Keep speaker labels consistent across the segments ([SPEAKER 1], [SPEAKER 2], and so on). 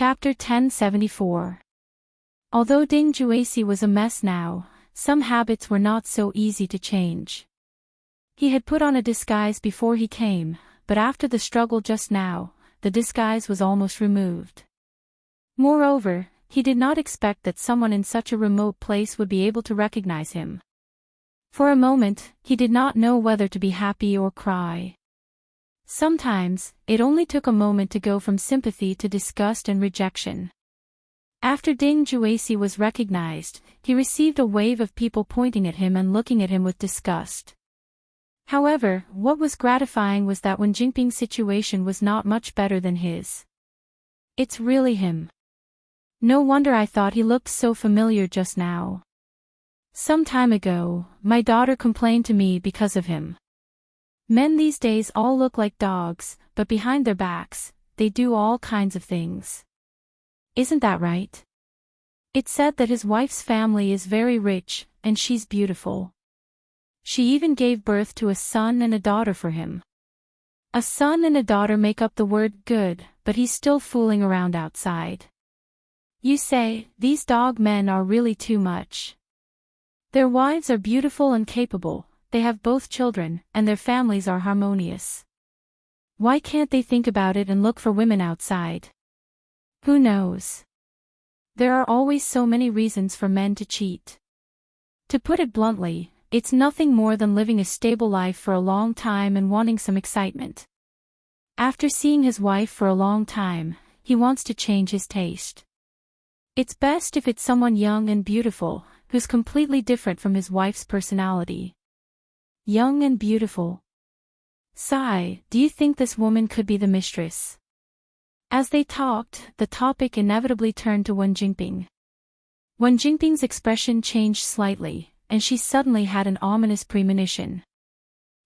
[SPEAKER 1] Chapter 1074. Although Ding Juesi was a mess now, some habits were not so easy to change. He had put on a disguise before he came, but after the struggle just now, the disguise was almost removed. Moreover, he did not expect that someone in such a remote place would be able to recognize him. For a moment, he did not know whether to be happy or cry. Sometimes, it only took a moment to go from sympathy to disgust and rejection. After Ding Juesi was recognized, he received a wave of people pointing at him and looking at him with disgust. However, what was gratifying was that Wen Jinping's situation was not much better than his. It's really him. No wonder I thought he looked so familiar just now. Some time ago, my daughter complained to me because of him. Men these days all look like dogs, but behind their backs, they do all kinds of things. Isn't that right? It's said that his wife's family is very rich, and she's beautiful. She even gave birth to a son and a daughter for him. A son and a daughter make up the word good, but he's still fooling around outside. You say, these dog men are really too much. Their wives are beautiful and capable. They have both children, and their families are harmonious. Why can't they think about it and look for women outside? Who knows? There are always so many reasons for men to cheat. To put it bluntly, it's nothing more than living a stable life for a long time and wanting some excitement. After seeing his wife for a long time, he wants to change his taste. It's best if it's someone young and beautiful, who's completely different from his wife's personality. Young and beautiful. Sigh, do you think this woman could be the mistress? As they talked, the topic inevitably turned to Wen Jinping. Wen Jinping's expression changed slightly, and she suddenly had an ominous premonition.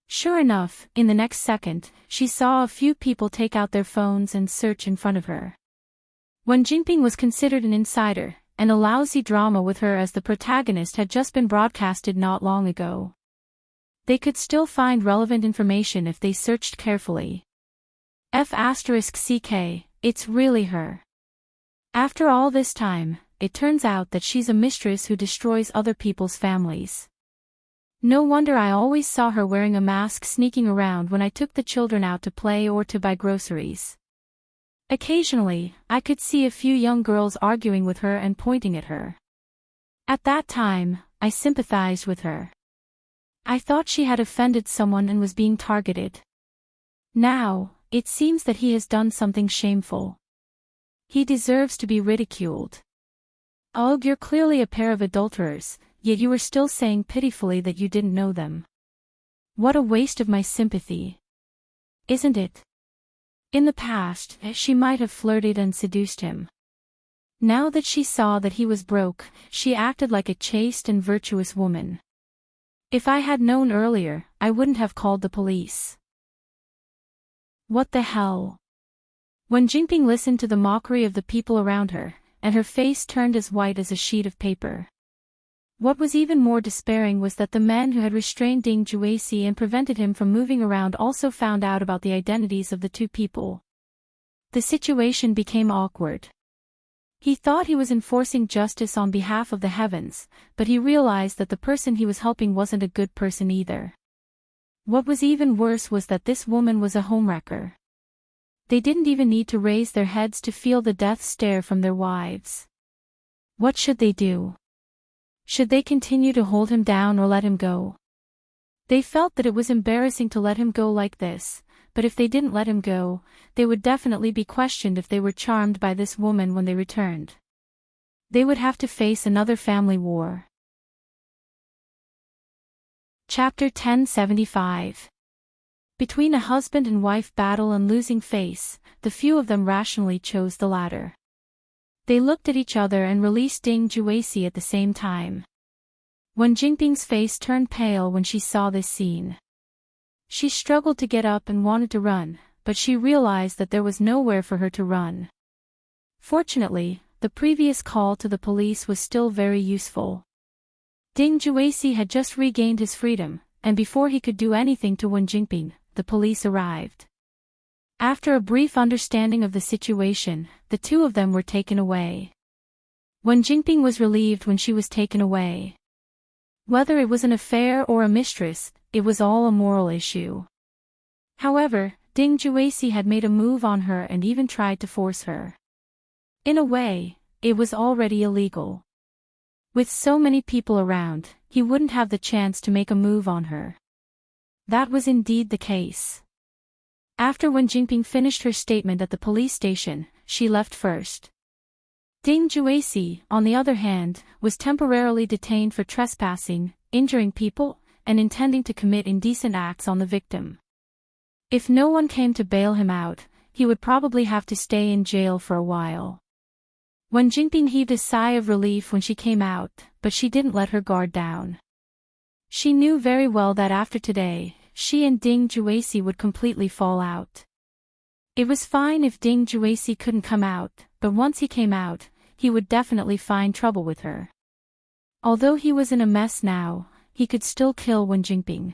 [SPEAKER 1] Sure enough, in the next second, she saw a few people take out their phones and search in front of her. Wen Jinping was considered an insider, and a lousy drama with her as the protagonist had just been broadcasted not long ago. They could still find relevant information if they searched carefully. F***ck, it's really her. After all this time, it turns out that she's a mistress who destroys other people's families. No wonder I always saw her wearing a mask sneaking around when I took the children out to play or to buy groceries. Occasionally, I could see a few young girls arguing with her and pointing at her. At that time, I sympathized with her. I thought she had offended someone and was being targeted. Now, it seems that he has done something shameful. He deserves to be ridiculed. Ugh, you're clearly a pair of adulterers, yet you were still saying pitifully that you didn't know them. What a waste of my sympathy. Isn't it? In the past, she might have flirted and seduced him. Now that she saw that he was broke, she acted like a chaste and virtuous woman. If I had known earlier, I wouldn't have called the police. What the hell? When Jinping listened to the mockery of the people around her, and her face turned as white as a sheet of paper. What was even more despairing was that the men who had restrained Ding Juesi and prevented him from moving around also found out about the identities of the two people. The situation became awkward. He thought he was enforcing justice on behalf of the heavens, but he realized that the person he was helping wasn't a good person either. What was even worse was that this woman was a homewrecker. They didn't even need to raise their heads to feel the death stare from their wives. What should they do? Should they continue to hold him down or let him go? They felt that it was embarrassing to let him go like this, but if they didn't let him go, they would definitely be questioned if they were charmed by this woman when they returned. They would have to face another family war. Chapter 1075. Between a husband and wife battle and losing face, the few of them rationally chose the latter. They looked at each other and released Ding Juesi at the same time. Wen Jinping's face turned pale when she saw this scene. She struggled to get up and wanted to run, but she realized that there was nowhere for her to run. Fortunately, the previous call to the police was still very useful. Ding Juesi had just regained his freedom, and before he could do anything to Wen Jinping, the police arrived. After a brief understanding of the situation, the two of them were taken away. Wen Jingping was relieved when she was taken away. Whether it was an affair or a mistress, it was all a moral issue. However, Ding Juesi had made a move on her and even tried to force her. In a way, it was already illegal. With so many people around, he wouldn't have the chance to make a move on her. That was indeed the case. After Wen Jingping finished her statement at the police station, she left first. Ding Juesi, on the other hand, was temporarily detained for trespassing, injuring people, and intending to commit indecent acts on the victim. If no one came to bail him out, he would probably have to stay in jail for a while. Wen Jingping heaved a sigh of relief when she came out, but she didn't let her guard down. She knew very well that after today, she and Ding Juesi would completely fall out. It was fine if Ding Juesi couldn't come out, but once he came out, he would definitely find trouble with her. Although he was in a mess now, he could still kill Wen Jingping.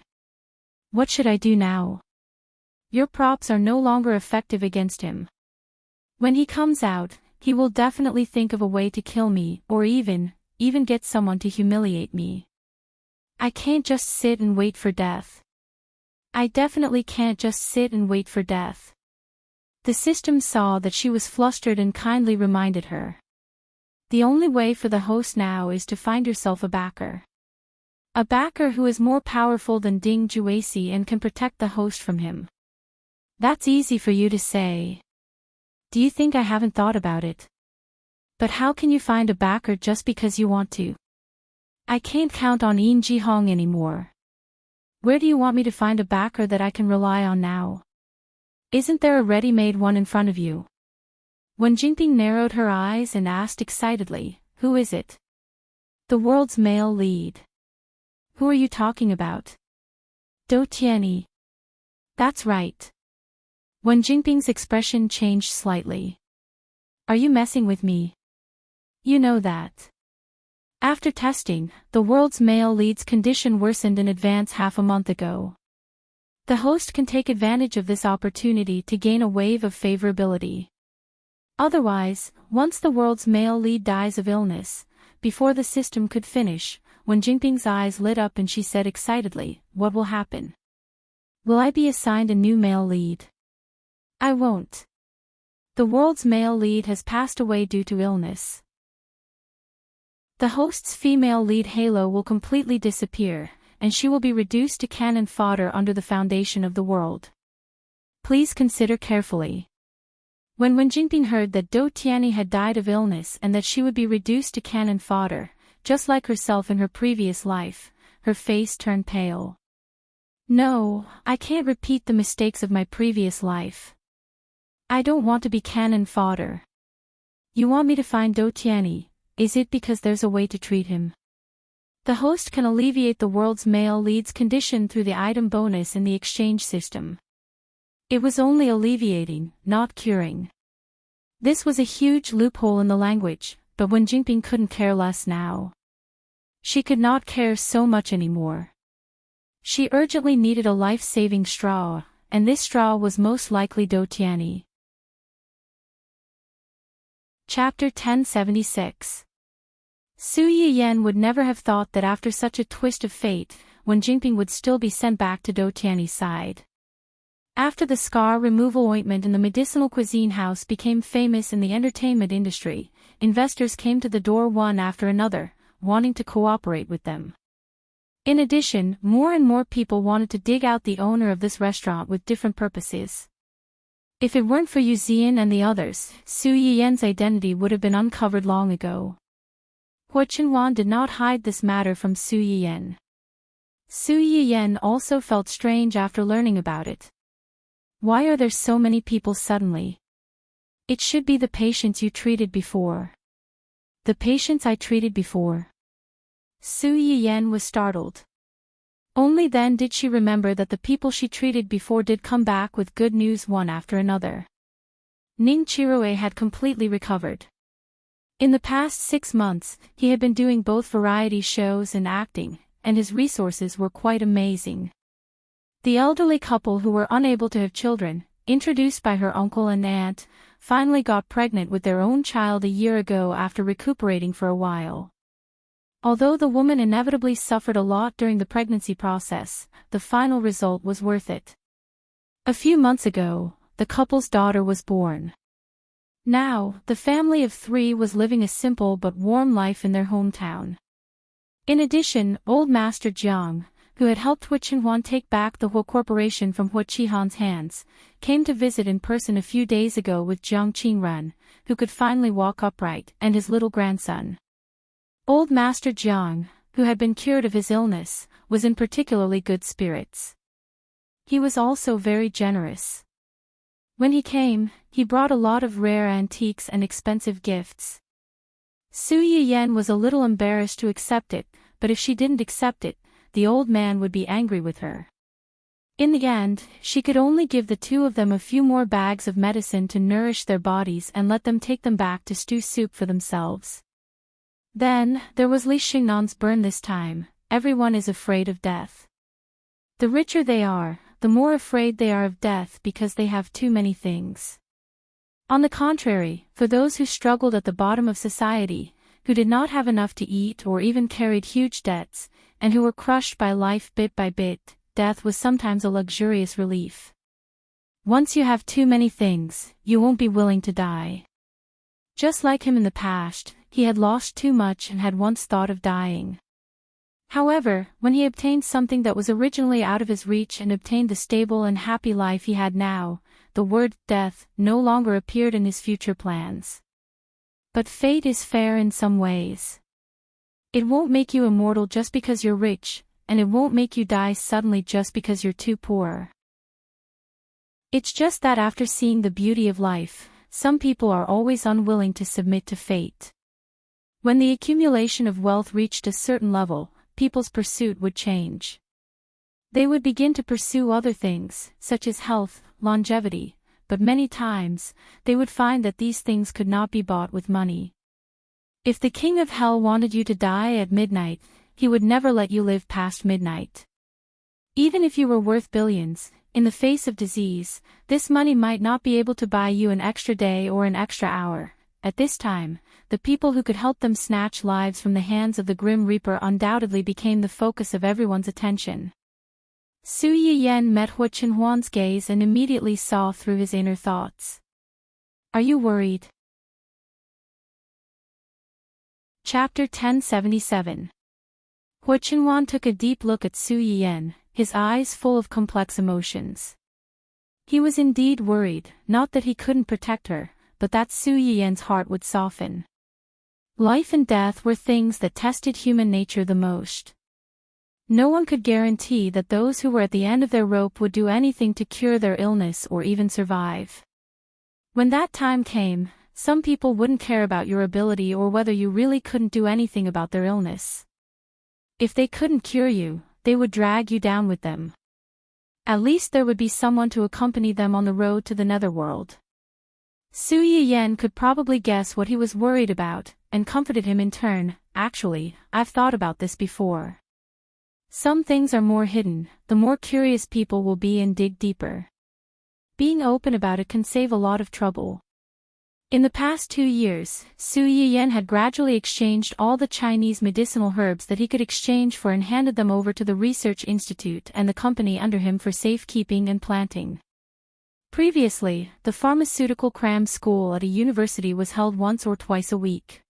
[SPEAKER 1] What should I do now? Your props are no longer effective against him. When he comes out, he will definitely think of a way to kill me, or even get someone to humiliate me. I can't just sit and wait for death. I definitely can't just sit and wait for death. The system saw that she was flustered and kindly reminded her. The only way for the host now is to find yourself a backer. A backer who is more powerful than Ding Juesi and can protect the host from him. That's easy for you to say. Do you think I haven't thought about it? But how can you find a backer just because you want to? I can't count on Yin Jihong anymore. Where do you want me to find a backer that I can rely on now? Isn't there a ready-made one in front of you? Wen Jingping narrowed her eyes and asked excitedly, who is it? The world's male lead. Who are you talking about? Dou Tianyi. That's right. Wen Jingping's expression changed slightly. Are you messing with me? You know that. After testing, the world's male lead's condition worsened in advance half a month ago. The host can take advantage of this opportunity to gain a wave of favorability. Otherwise, once the world's male lead dies of illness, before the system could finish, Wen Jingping's eyes lit up and she said excitedly, what will happen? Will I be assigned a new male lead? I won't. The world's male lead has passed away due to illness. The host's female lead halo will completely disappear, and she will be reduced to cannon fodder under the foundation of the world. Please consider carefully. When Wen Jingping heard that Dou Tianyi had died of illness and that she would be reduced to cannon fodder, just like herself in her previous life, her face turned pale. No, I can't repeat the mistakes of my previous life. I don't want to be cannon fodder. You want me to find Dou Tianyi? Is it because there's a way to treat him? The host can alleviate the world's male lead's condition through the item bonus in the exchange system. It was only alleviating, not curing. This was a huge loophole in the language, but Wen Jingping couldn't care less now. She could not care so much anymore. She urgently needed a life-saving straw, and this straw was most likely Dou Tianyi. Chapter 1076. Su Yiyan would never have thought that after such a twist of fate, Wen Jingping would still be sent back to Dou Tianyi's side. After the scar removal ointment in the medicinal cuisine house became famous in the entertainment industry, investors came to the door one after another, wanting to cooperate with them. In addition, more and more people wanted to dig out the owner of this restaurant with different purposes. If it weren't for Yu Zian and the others, Su Yiyan's identity would have been uncovered long ago. Hua Chenwan did not hide this matter from Su Yiyan. Su Yiyan also felt strange after learning about it. Why are there so many people suddenly? It should be the patients you treated before. The patients I treated before. Su Yiyan was startled. Only then did she remember that the people she treated before did come back with good news one after another. Ning Qiruei had completely recovered. In the past 6 months, he had been doing both variety shows and acting, and his resources were quite amazing. The elderly couple who were unable to have children, introduced by her uncle and aunt, finally got pregnant with their own child a year ago after recuperating for a while. Although the woman inevitably suffered a lot during the pregnancy process, the final result was worth it. A few months ago, the couple's daughter was born. Now, the family of 3 was living a simple but warm life in their hometown. In addition, Old Master Jiang, who had helped Hu Qinhuan take back the whole corporation from Hu Qihan's hands, came to visit in person a few days ago with Jiang Qingren, who could finally walk upright, and his little grandson. Old Master Jiang, who had been cured of his illness, was in particularly good spirits. He was also very generous. When he came, he brought a lot of rare antiques and expensive gifts. Su Yiyan was a little embarrassed to accept it, but if she didn't accept it, the old man would be angry with her. In the end, she could only give the 2 of them a few more bags of medicine to nourish their bodies and let them take them back to stew soup for themselves. Then, there was Li Xingnan's burn this time. Everyone is afraid of death. The richer they are, the more afraid they are of death because they have too many things. On the contrary, for those who struggled at the bottom of society, who did not have enough to eat or even carried huge debts, and who were crushed by life bit by bit, death was sometimes a luxurious relief. Once you have too many things, you won't be willing to die. Just like him in the past, he had lost too much and had once thought of dying. However, when he obtained something that was originally out of his reach and obtained the stable and happy life he had now, the word death no longer appeared in his future plans. But fate is fair in some ways. It won't make you immortal just because you're rich, and it won't make you die suddenly just because you're too poor. It's just that after seeing the beauty of life, some people are always unwilling to submit to fate. When the accumulation of wealth reached a certain level, people's pursuit would change. They would begin to pursue other things, such as health, longevity, but many times, they would find that these things could not be bought with money. If the king of hell wanted you to die at midnight, he would never let you live past midnight. Even if you were worth billions, in the face of disease, this money might not be able to buy you an extra day or an extra hour. At this time, the people who could help them snatch lives from the hands of the Grim Reaper undoubtedly became the focus of everyone's attention. Su Yiyan met Hu Qinhuan's gaze and immediately saw through his inner thoughts. Are you worried? Chapter 1077. Hu Qinhuan took a deep look at Su Yiyan, his eyes full of complex emotions. He was indeed worried, not that he couldn't protect her, but that Su Yiyan's heart would soften. Life and death were things that tested human nature the most. No one could guarantee that those who were at the end of their rope would do anything to cure their illness or even survive. When that time came, some people wouldn't care about your ability or whether you really couldn't do anything about their illness. If they couldn't cure you, they would drag you down with them. At least there would be someone to accompany them on the road to the netherworld. Su Yiyan could probably guess what he was worried about, and comforted him in turn. Actually, I've thought about this before. Some things are more hidden, the more curious people will be and dig deeper. Being open about it can save a lot of trouble. In the past 2 years, Su Yiyan had gradually exchanged all the Chinese medicinal herbs that he could exchange for and handed them over to the research institute and the company under him for safekeeping and planting. Previously, the pharmaceutical cram school at a university was held once or twice a week.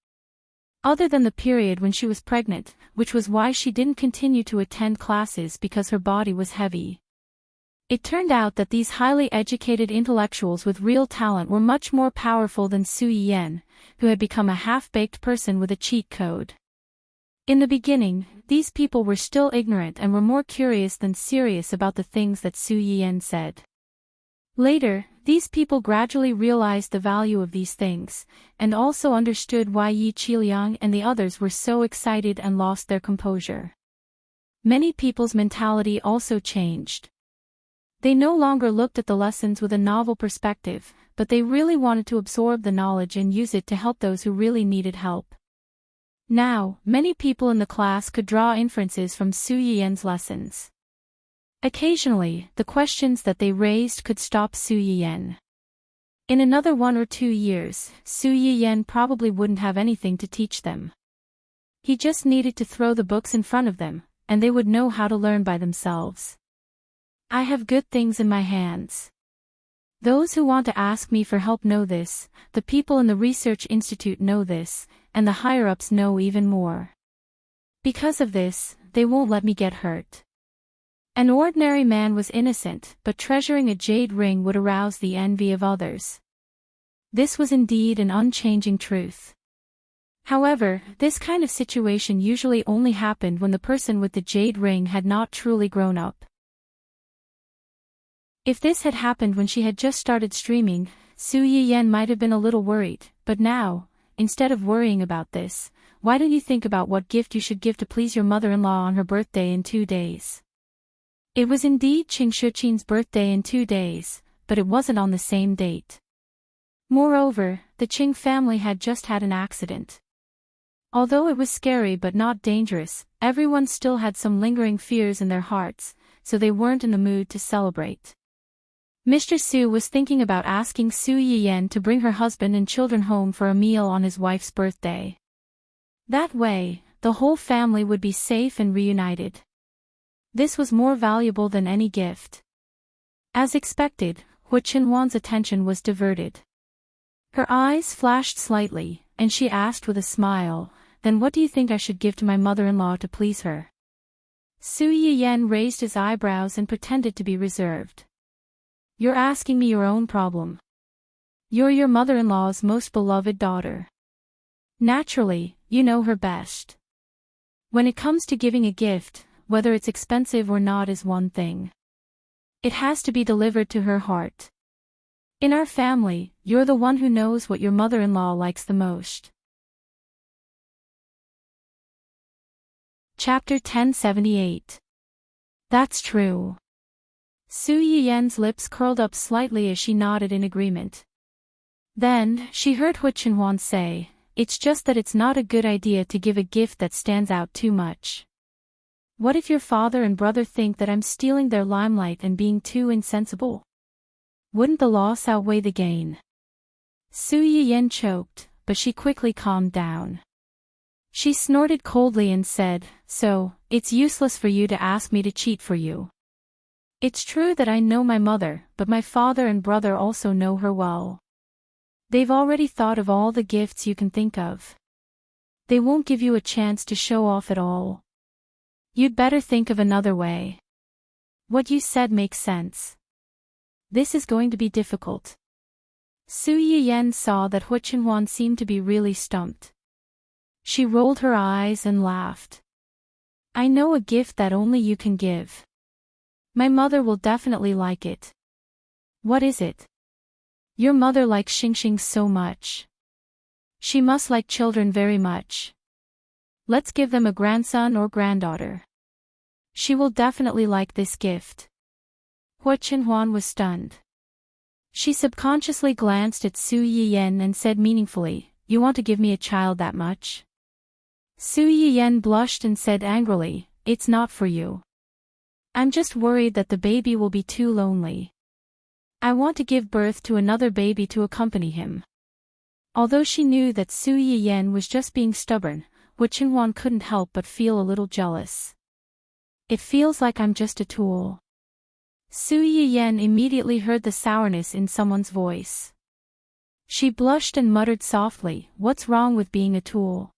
[SPEAKER 1] Other than the period when she was pregnant, which was why she didn't continue to attend classes because her body was heavy. It turned out that these highly educated intellectuals with real talent were much more powerful than Su Yiyan, who had become a half-baked person with a cheat code. In the beginning, these people were still ignorant and were more curious than serious about the things that Su Yiyan said. Later, these people gradually realized the value of these things, and also understood why Yi Qiliang and the others were so excited and lost their composure. Many people's mentality also changed. They no longer looked at the lessons with a novel perspective, but they really wanted to absorb the knowledge and use it to help those who really needed help. Now, many people in the class could draw inferences from Su Yiyan's lessons. Occasionally, the questions that they raised could stop Su Yiyen. In another 1 or 2 years, Su Yiyen probably wouldn't have anything to teach them. He just needed to throw the books in front of them, and they would know how to learn by themselves. I have good things in my hands. Those who want to ask me for help know this, the people in the research institute know this, and the higher-ups know even more. Because of this, they won't let me get hurt. An ordinary man was innocent, but treasuring a jade ring would arouse the envy of others. This was indeed an unchanging truth. However, this kind of situation usually only happened when the person with the jade ring had not truly grown up. If this had happened when she had just started streaming, Su Yiyen might have been a little worried, but now, instead of worrying about this, why don't you think about what gift you should give to please your mother-in-law on her birthday in 2 days? It was indeed Qing Shuqin's birthday in 2 days, but it wasn't on the same date. Moreover, the Qing family had just had an accident. Although it was scary but not dangerous, everyone still had some lingering fears in their hearts, so they weren't in the mood to celebrate. Mr. Su was thinking about asking Su Yiyen to bring her husband and children home for a meal on his wife's birthday. That way, the whole family would be safe and reunited. This was more valuable than any gift. As expected, Hu Qinhuan's attention was diverted. Her eyes flashed slightly, and she asked with a smile, "Then what do you think I should give to my mother-in-law to please her?" Su Yiyen raised his eyebrows and pretended to be reserved. "You're asking me your own problem. You're your mother-in-law's most beloved daughter. Naturally, you know her best. When it comes to giving a gift, whether it's expensive or not is one thing. It has to be delivered to her heart. In our family, you're the one who knows what your mother-in-law likes the most." Chapter 1078. That's true. Su Yiyen's lips curled up slightly as she nodded in agreement. Then, she heard Hu Qinhuan say, "It's just that it's not a good idea to give a gift that stands out too much. What if your father and brother think that I'm stealing their limelight and being too insensible? Wouldn't the loss outweigh the gain?" Su Yiyen choked, but she quickly calmed down. She snorted coldly and said, "So, it's useless for you to ask me to cheat for you. It's true that I know my mother, but my father and brother also know her well. They've already thought of all the gifts you can think of. They won't give you a chance to show off at all. You'd better think of another way. What you said makes sense. This is going to be difficult." Su Yiyen saw that Hu Qinhuan seemed to be really stumped. She rolled her eyes and laughed. "I know a gift that only you can give. My mother will definitely like it." "What is it?" "Your mother likes Xingxing so much. She must like children very much. Let's give them a grandson or granddaughter. She will definitely like this gift." Hu Qinhuan was stunned. She subconsciously glanced at Su Yiyen and said meaningfully, "You want to give me a child that much?" Su Yiyen blushed and said angrily, "It's not for you. I'm just worried that the baby will be too lonely. I want to give birth to another baby to accompany him." Although she knew that Su Yiyen was just being stubborn, Hu Qinhuan couldn't help but feel a little jealous. "It feels like I'm just a tool." Su Yiyen immediately heard the sourness in someone's voice. She blushed and muttered softly, "What's wrong with being a tool?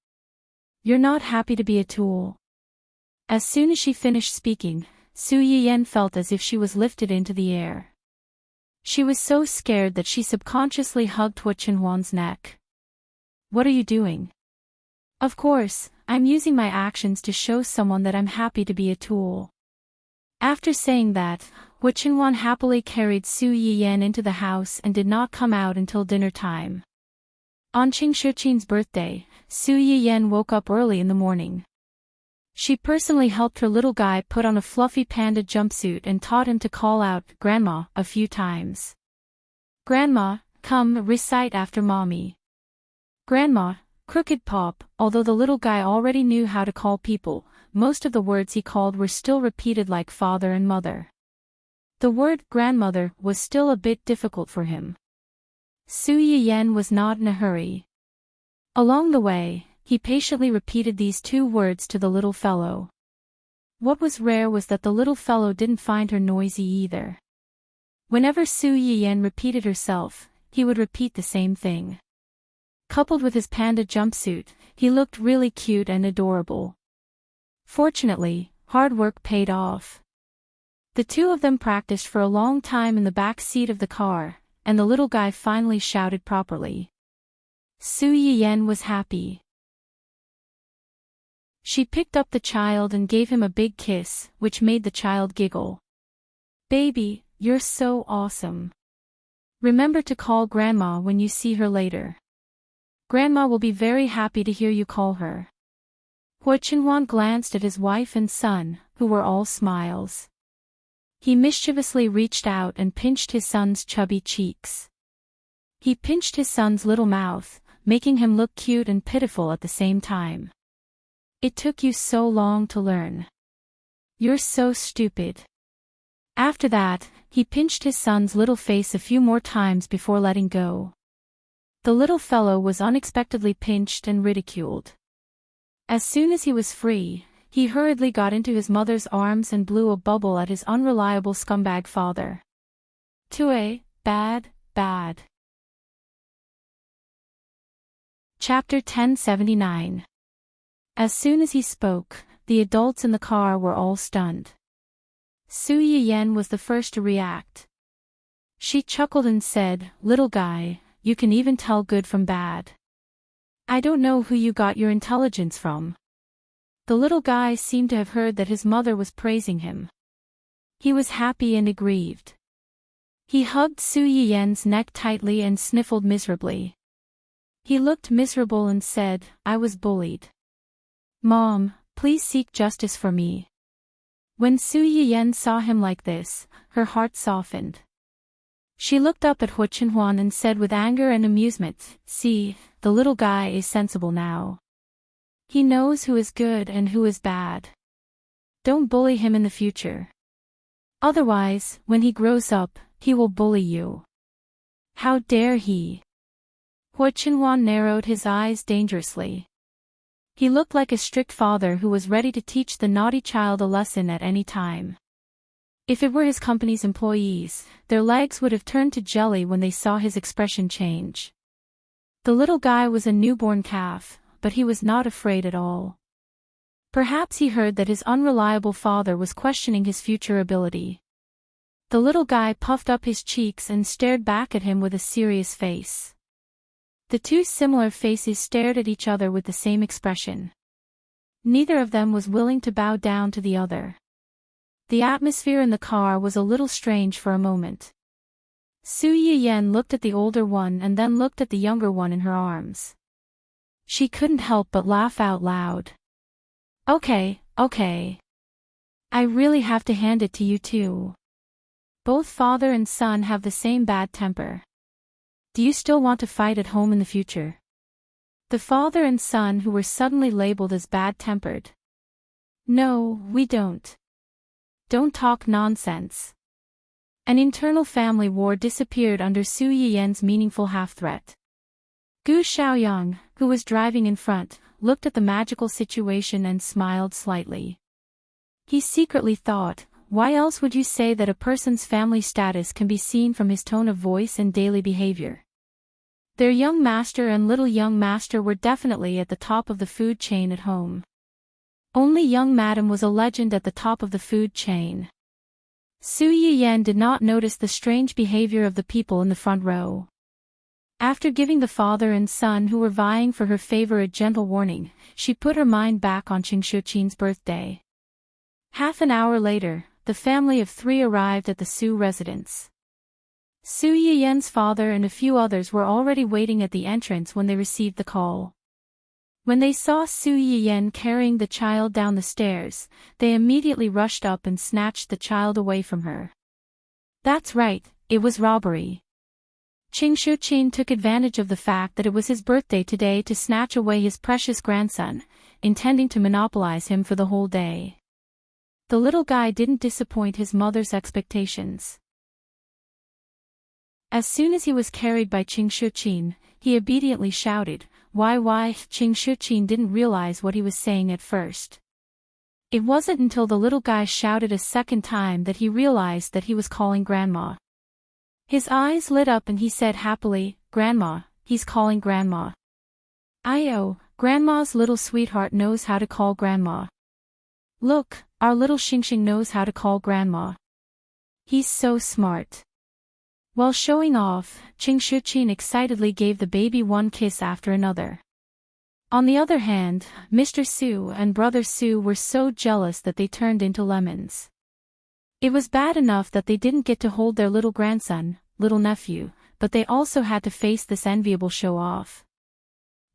[SPEAKER 1] You're not happy to be a tool." As soon as she finished speaking, Su Yiyen felt as if she was lifted into the air. She was so scared that she subconsciously hugged Hu Qinhuan's neck. "What are you doing?" "Of course, I'm using my actions to show someone that I'm happy to be a tool." After saying that, Hu Qinhuan happily carried Su Yiyen into the house and did not come out until dinner time. On Qing Shuqin's birthday, Su Yiyen woke up early in the morning. She personally helped her little guy put on a fluffy panda jumpsuit and taught him to call out "Grandma" a few times. "Grandma, come recite after mommy." "Grandma, crooked pop," although the little guy already knew how to call people, most of the words he called were still repeated like father and mother. The word grandmother was still a bit difficult for him. Su Yiyen was not in a hurry. Along the way, he patiently repeated these two words to the little fellow. What was rare was that the little fellow didn't find her noisy either. Whenever Su Yiyen repeated herself, he would repeat the same thing. Coupled with his panda jumpsuit, he looked really cute and adorable. Fortunately, hard work paid off. The two of them practiced for a long time in the back seat of the car, and the little guy finally shouted properly. Su Yiyen was happy. She picked up the child and gave him a big kiss, which made the child giggle. Baby, you're so awesome. Remember to call Grandma when you see her later. Grandma will be very happy to hear you call her. Hua Qinhuan glanced at his wife and son, who were all smiles. He mischievously reached out and pinched his son's chubby cheeks. He pinched his son's little mouth, making him look cute and pitiful at the same time. It took you so long to learn. You're so stupid. After that, he pinched his son's little face a few more times before letting go. The little fellow was unexpectedly pinched and ridiculed. As soon as he was free, he hurriedly got into his mother's arms and blew a bubble at his unreliable scumbag father. Tue, bad, bad. Chapter 1079. As soon as he spoke, the adults in the car were all stunned. Su Yiyen was the first to react. She chuckled and said, "Little guy, you can even tell good from bad. I don't know who you got your intelligence from." The little guy seemed to have heard that his mother was praising him. He was happy and aggrieved. He hugged Su Yiyen's neck tightly and sniffled miserably. He looked miserable and said, "I was bullied. Mom, please seek justice for me." When Su Yiyen saw him like this, her heart softened. She looked up at Hua Qinhuan and said with anger and amusement, "See, the little guy is sensible now. He knows who is good and who is bad. Don't bully him in the future. Otherwise, when he grows up, he will bully you. How dare he?" Hua Qinhuan narrowed his eyes dangerously. He looked like a strict father who was ready to teach the naughty child a lesson at any time. If it were his company's employees, their legs would have turned to jelly when they saw his expression change. The little guy was a newborn calf, but he was not afraid at all. Perhaps he heard that his unreliable father was questioning his future ability. The little guy puffed up his cheeks and stared back at him with a serious face. The two similar faces stared at each other with the same expression. Neither of them was willing to bow down to the other. The atmosphere in the car was a little strange for a moment. Su Yiyen looked at the older one and then looked at the younger one in her arms. She couldn't help but laugh out loud. Okay. I really have to hand it to you two. Both father and son have the same bad temper. Do you still want to fight at home in the future?" The father and son who were suddenly labeled as bad-tempered. "No, we don't. Don't talk nonsense." An internal family war disappeared under Su Yiyen's meaningful half-threat. Gu Xiaoyang, who was driving in front, looked at the magical situation and smiled slightly. He secretly thought, why else would you say that a person's family status can be seen from his tone of voice and daily behavior? Their young master and little young master were definitely at the top of the food chain at home. Only young madam was a legend at the top of the food chain. Su Yiyen did not notice the strange behavior of the people in the front row. After giving the father and son who were vying for her favor a gentle warning, she put her mind back on Qingshuqin's birthday. Half an hour later, the family of 3 arrived at the Su residence. Su Yiyen's father and a few others were already waiting at the entrance when they received the call. When they saw Su Yiyen carrying the child down the stairs, they immediately rushed up and snatched the child away from her. That's right, it was robbery. Qingshuqin took advantage of the fact that it was his birthday today to snatch away his precious grandson, intending to monopolize him for the whole day. The little guy didn't disappoint his mother's expectations. As soon as he was carried by Qing Shuqin, he obediently shouted, "Why?" Qing Shuqin didn't realize what he was saying at first. It wasn't until the little guy shouted a second time that he realized that he was calling Grandma. His eyes lit up and he said happily, "Grandma, he's calling Grandma. Grandma's little sweetheart knows how to call Grandma. Look, our little Xingxing knows how to call Grandma. He's so smart." While showing off, Qing Shuqin excitedly gave the baby one kiss after another. On the other hand, Mr. Su and Brother Su were so jealous that they turned into lemons. It was bad enough that they didn't get to hold their little grandson, little nephew, but they also had to face this enviable show-off.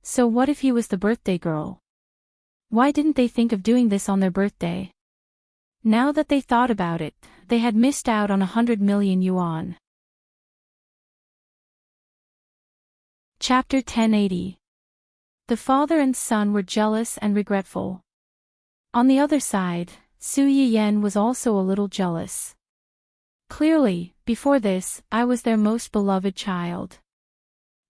[SPEAKER 1] So what if he was the birthday girl? Why didn't they think of doing this on their birthday? Now that they thought about it, they had missed out on 100 million yuan. Chapter 1080. The father and son were jealous and regretful. On the other side, Su Yiyen was also a little jealous. Clearly, before this, I was their most beloved child.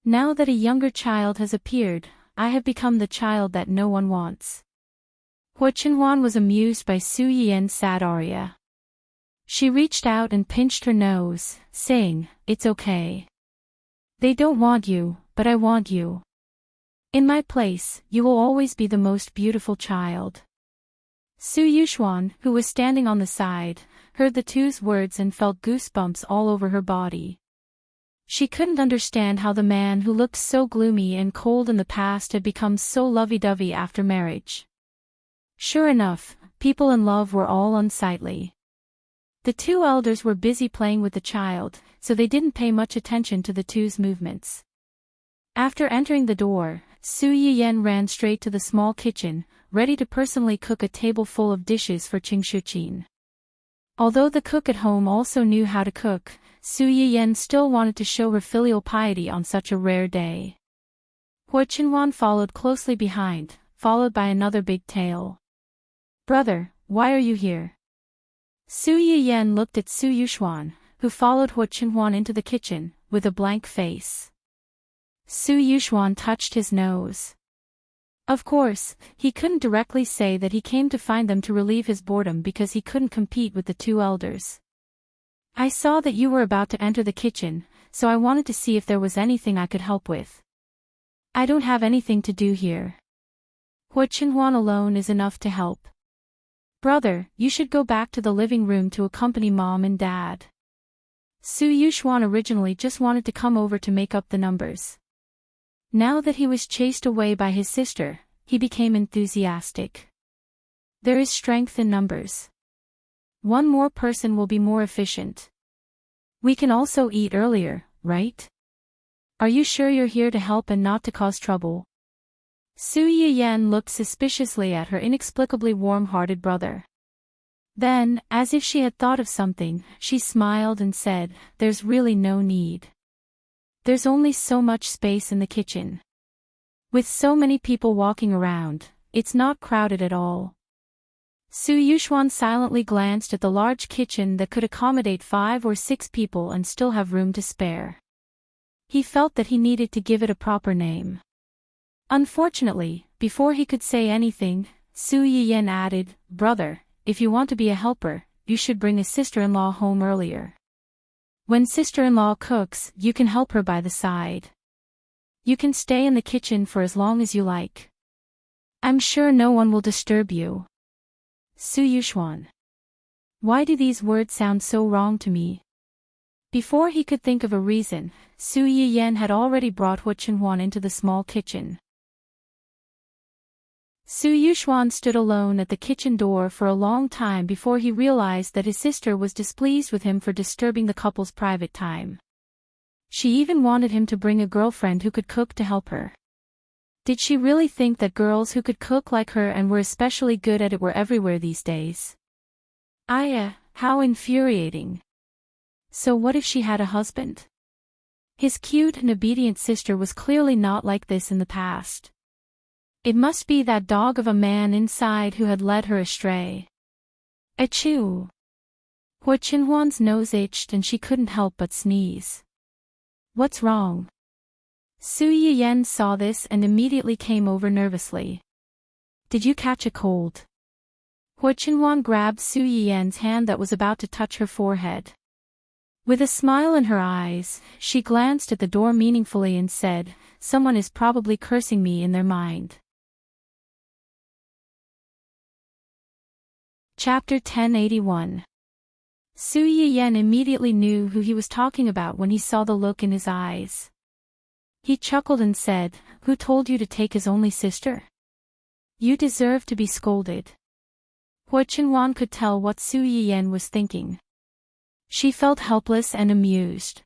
[SPEAKER 1] Now that a younger child has appeared, I have become the child that no one wants. Hua Chenhuan was amused by Su Yiyen's sad aria. She reached out and pinched her nose, saying, "It's okay. They don't want you, but I want you. In my place, you will always be the most beautiful child." Su Yuxuan, who was standing on the side, heard the two's words and felt goosebumps all over her body. She couldn't understand how the man who looked so gloomy and cold in the past had become so lovey-dovey after marriage. Sure enough, people in love were all unsightly. The two elders were busy playing with the child, so they didn't pay much attention to the two's movements. After entering the door, Su Yiyen ran straight to the small kitchen, ready to personally cook a table full of dishes for Qing Shuqin. Although the cook at home also knew how to cook, Su Yiyen still wanted to show her filial piety on such a rare day. Hua Chenhuan followed closely behind, followed by another big tail. "Brother, why are you here?" Su Yiyen looked at Su Yuxuan, who followed Hua Chenhuan into the kitchen, with a blank face. Su Yuxuan touched his nose. Of course, he couldn't directly say that he came to find them to relieve his boredom because he couldn't compete with the two elders. "I saw that you were about to enter the kitchen, so I wanted to see if there was anything I could help with. I don't have anything to do here. Hua Chenhuan alone is enough to help. Brother, you should go back to the living room to accompany Mom and Dad." Su Yuxuan originally just wanted to come over to make up the numbers. Now that he was chased away by his sister, he became enthusiastic. There is strength in numbers. One more person will be more efficient. We can also eat earlier, right? Are you sure you're here to help and not to cause trouble? Su Yiyen looked suspiciously at her inexplicably warm-hearted brother. Then, as if she had thought of something, she smiled and said, "There's really no need. There's only so much space in the kitchen. With so many people walking around, it's not crowded at all." Su Yuxuan silently glanced at the large kitchen that could accommodate 5 or 6 people and still have room to spare. He felt that he needed to give it a proper name. Unfortunately, before he could say anything, Su Yiyen added, "Brother, if you want to be a helper, you should bring a sister-in-law home earlier. When sister-in-law cooks, you can help her by the side. You can stay in the kitchen for as long as you like. I'm sure no one will disturb you." Su Yuxuan. Why do these words sound so wrong to me? Before he could think of a reason, Su Yiyen had already brought Hua Chenhuan into the small kitchen. Su Yuxuan stood alone at the kitchen door for a long time before he realized that his sister was displeased with him for disturbing the couple's private time. She even wanted him to bring a girlfriend who could cook to help her. Did she really think that girls who could cook like her and were especially good at it were everywhere these days? How infuriating. So what if she had a husband? His cute and obedient sister was clearly not like this in the past. It must be that dog of a man inside who had led her astray. Achoo! Hua Qinhuan's nose itched and she couldn't help but sneeze. What's wrong? Su Yiyan saw this and immediately came over nervously. Did you catch a cold? Hua Qinhuan grabbed Su Yiyan's hand that was about to touch her forehead. With a smile in her eyes, she glanced at the door meaningfully and said, "Someone is probably cursing me in their mind." Chapter 1081. Su Yiyan immediately knew who he was talking about when he saw the look in his eyes. He chuckled and said, "Who told you to take his only sister? You deserve to be scolded." Hua Qinhuan could tell what Su Yiyan was thinking. She felt helpless and amused.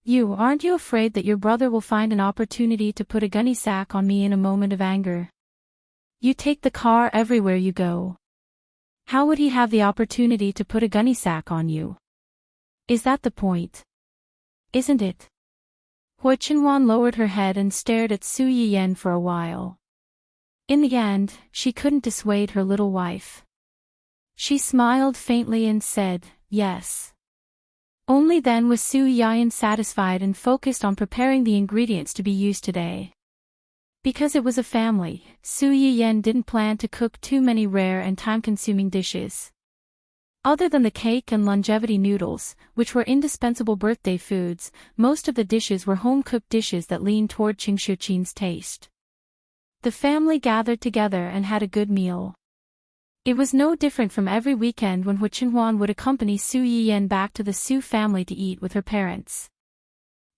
[SPEAKER 1] Aren't you afraid that your brother will find an opportunity to put a gunny sack on me in a moment of anger? You take the car everywhere you go. How would he have the opportunity to put a gunny sack on you? Is that the point? Isn't it? Hua Qinhuan lowered her head and stared at Su Yiyan for a while. In the end, she couldn't dissuade her little wife. She smiled faintly and said, "Yes." Only then was Su Yiyan satisfied and focused on preparing the ingredients to be used today. Because it was a family, Su Yiyan didn't plan to cook too many rare and time-consuming dishes. Other than the cake and longevity noodles, which were indispensable birthday foods, most of the dishes were home-cooked dishes that leaned toward Qingshouqin's taste. The family gathered together and had a good meal. It was no different from every weekend when Hua Qinhuan would accompany Su Yiyan back to the Su family to eat with her parents.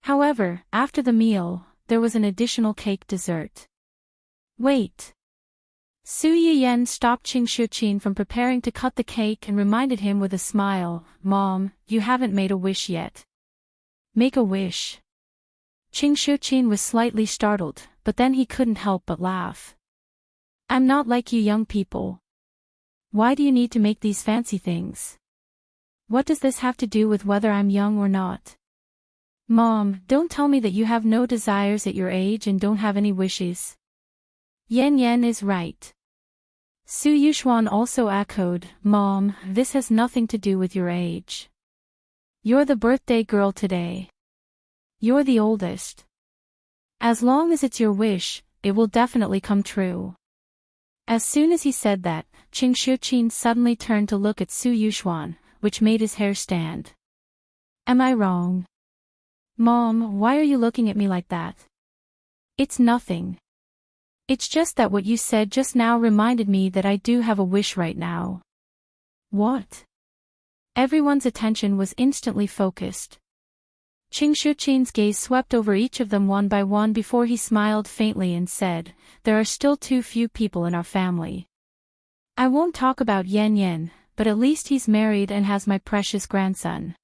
[SPEAKER 1] However, after the meal, there was an additional cake dessert. Wait! Su Yiyan stopped Qingshouqin from preparing to cut the cake and reminded him with a smile, "Mom, you haven't made a wish yet." Make a wish? Qingshouqin was slightly startled, but then he couldn't help but laugh. "I'm not like you young people. Why do you need to make these fancy things? What does this have to do with whether I'm young or not? Mom, don't tell me that you have no desires at your age and don't have any wishes." Yan Yan is right. Su Yuxuan also echoed, "Mom, this has nothing to do with your age. You're the birthday girl today. You're the oldest. As long as it's your wish, it will definitely come true." As soon as he said that, Qingshouqin suddenly turned to look at Su Yuxuan, which made his hair stand. "Am I wrong? Mom, why are you looking at me like that?" "It's nothing. It's just that what you said just now reminded me that I do have a wish right now." "What?" Everyone's attention was instantly focused. Qingshouqin's gaze swept over each of them one by one before he smiled faintly and said, "There are still too few people in our family. I won't talk about Yan Yan, but at least he's married and has my precious grandson.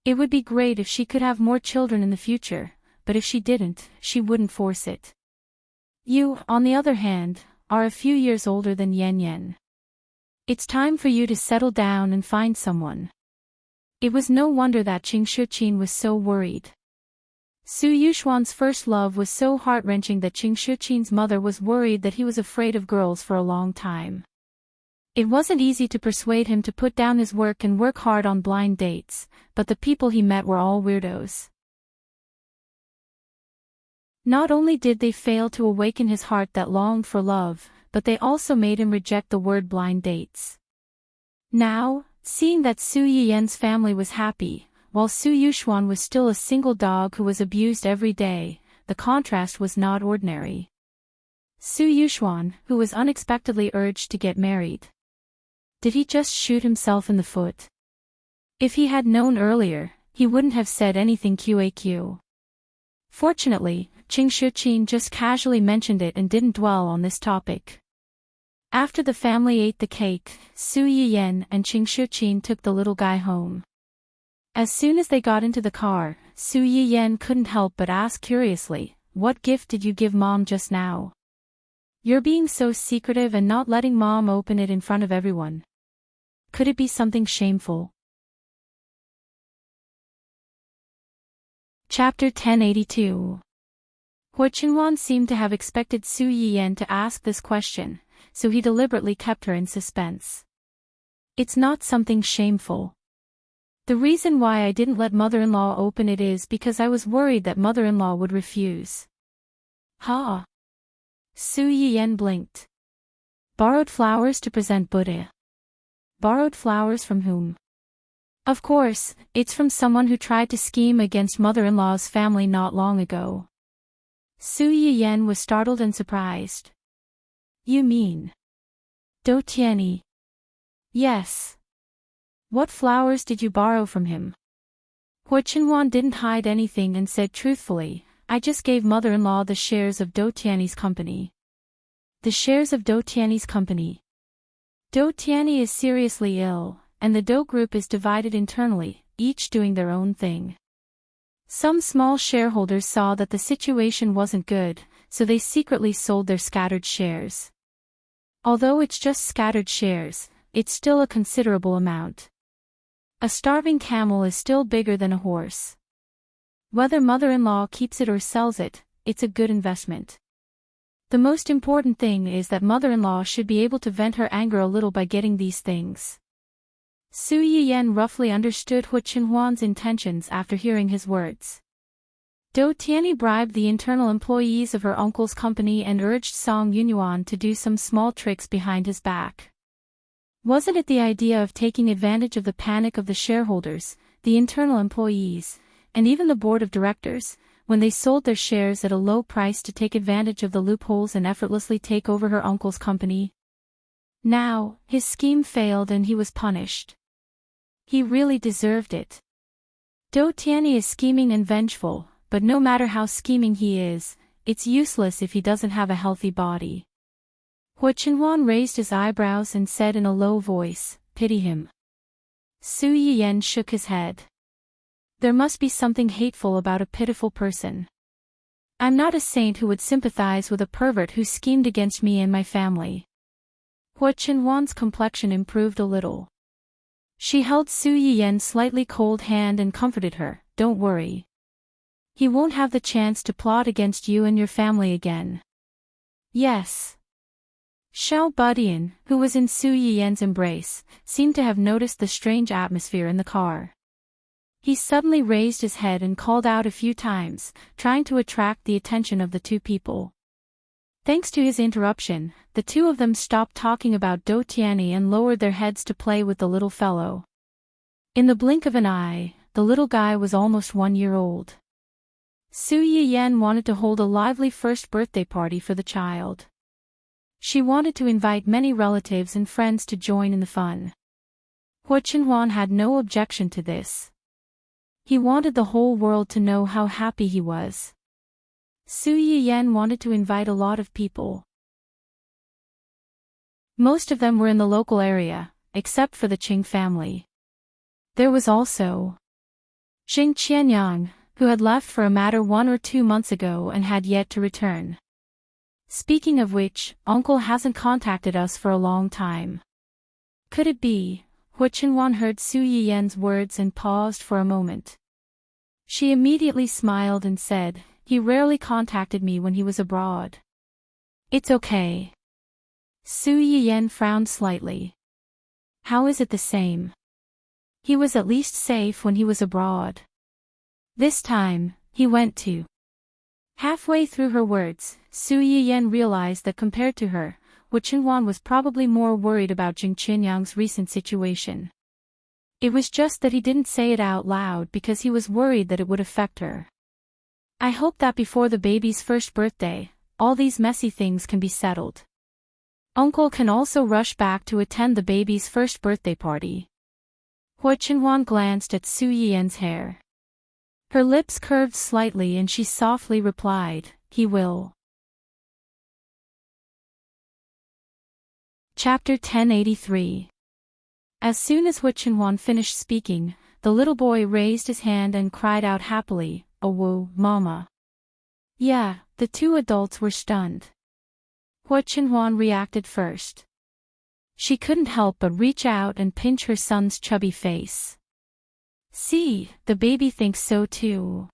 [SPEAKER 1] It would be great if she could have more children in the future, but if she didn't, she wouldn't force it. You, on the other hand, are a few years older than Yan Yan. It's time for you to settle down and find someone." It was no wonder that Qingshouqin was so worried. Su Yuxuan's first love was so heart-wrenching that Qingshouqin's mother was worried that he was afraid of girls for a long time. It wasn't easy to persuade him to put down his work and work hard on blind dates, but the people he met were all weirdos. Not only did they fail to awaken his heart that longed for love, but they also made him reject the word blind dates. Now, seeing that Su Yiyan's family was happy, while Su Yuxuan was still a single dog who was abused every day, the contrast was not ordinary. Su Yuxuan, who was unexpectedly urged to get married. Did he just shoot himself in the foot? If he had known earlier, he wouldn't have said anything QAQ. Fortunately, Qingshouqin just casually mentioned it and didn't dwell on this topic. After the family ate the cake, Su Yiyan and Qingshouqin took the little guy home. As soon as they got into the car, Su Yiyan couldn't help but ask curiously, "What gift did you give Mom just now? You're being so secretive and not letting Mom open it in front of everyone. Could it be something shameful?" Chapter 1082. Hua Qinhuan seemed to have expected Su Yiyan to ask this question, so he deliberately kept her in suspense. It's not something shameful. The reason why I didn't let mother-in-law open it is because I was worried that mother-in-law would refuse. Ha! Su Yiyan blinked. Borrowed flowers to present Buddha. Borrowed flowers from whom? Of course, it's from someone who tried to scheme against mother-in-law's family not long ago. Su Yiyan was startled and surprised. You mean Do Tianyi? Yes. What flowers did you borrow from him? Hua Qinhuan didn't hide anything and said truthfully, I just gave mother-in-law the shares of Do Tianyi's company. The shares of Do Tianyi's company. Do Tianyi is seriously ill, and the Do group is divided internally, each doing their own thing. Some small shareholders saw that the situation wasn't good, so they secretly sold their scattered shares. Although it's just scattered shares, it's still a considerable amount. A starving camel is still bigger than a horse. Whether mother-in-law keeps it or sells it, it's a good investment. The most important thing is that mother-in-law should be able to vent her anger a little by getting these things. Su Yiyan roughly understood Hua Qinhuan's intentions after hearing his words. Do Tianyi bribed the internal employees of her uncle's company and urged Song Yunyuan to do some small tricks behind his back. Wasn't it the idea of taking advantage of the panic of the shareholders, the internal employees, and even the board of directors, when they sold their shares at a low price to take advantage of the loopholes and effortlessly take over her uncle's company? Now, his scheme failed and he was punished. He really deserved it. Do Tianyi is scheming and vengeful, but no matter how scheming he is, it's useless if he doesn't have a healthy body. Hua Qinhuan raised his eyebrows and said in a low voice, pity him. Su Yiyan shook his head. There must be something hateful about a pitiful person. I'm not a saint who would sympathize with a pervert who schemed against me and my family. Hua Qinhuan's complexion improved a little. She held Su Yiyan's slightly cold hand and comforted her, don't worry. He won't have the chance to plot against you and your family again. Yes. Xiao Budian, who was in Su Yiyan's embrace, seemed to have noticed the strange atmosphere in the car. He suddenly raised his head and called out a few times, trying to attract the attention of the two people. Thanks to his interruption, the two of them stopped talking about Do Tianyi and lowered their heads to play with the little fellow. In the blink of an eye, the little guy was almost 1 year old. Su Yiyan wanted to hold a lively first birthday party for the child. She wanted to invite many relatives and friends to join in the fun. Hua Qinhuan had no objection to this. He wanted the whole world to know how happy he was. Su Yiyan wanted to invite a lot of people. Most of them were in the local area, except for the Qing family. There was also Jing Qianyang, who had left for a matter 1 or 2 months ago and had yet to return. Speaking of which, Uncle hasn't contacted us for a long time. Could it be? Hua Qinhuan heard Su Yiyan's words and paused for a moment. She immediately smiled and said, he rarely contacted me when he was abroad. It's okay. Su Yiyan frowned slightly. How is it the same? He was at least safe when he was abroad. This time, he went to. Halfway through her words, Su Yiyan realized that compared to her, Hua Qinhuan was probably more worried about Jing Qianyang's recent situation. It was just that he didn't say it out loud because he was worried that it would affect her. I hope that before the baby's first birthday, all these messy things can be settled. Uncle can also rush back to attend the baby's first birthday party. Hua Qinhuan glanced at Su Yiyan's hair. Her lips curved slightly and she softly replied, he will. Chapter 1083. As soon as Hua Qinhuan finished speaking, the little boy raised his hand and cried out happily, "Oh whoa, Mama." Yeah, the two adults were stunned. Hua Qinhuan reacted first. She couldn't help but reach out and pinch her son's chubby face. See, the baby thinks so too.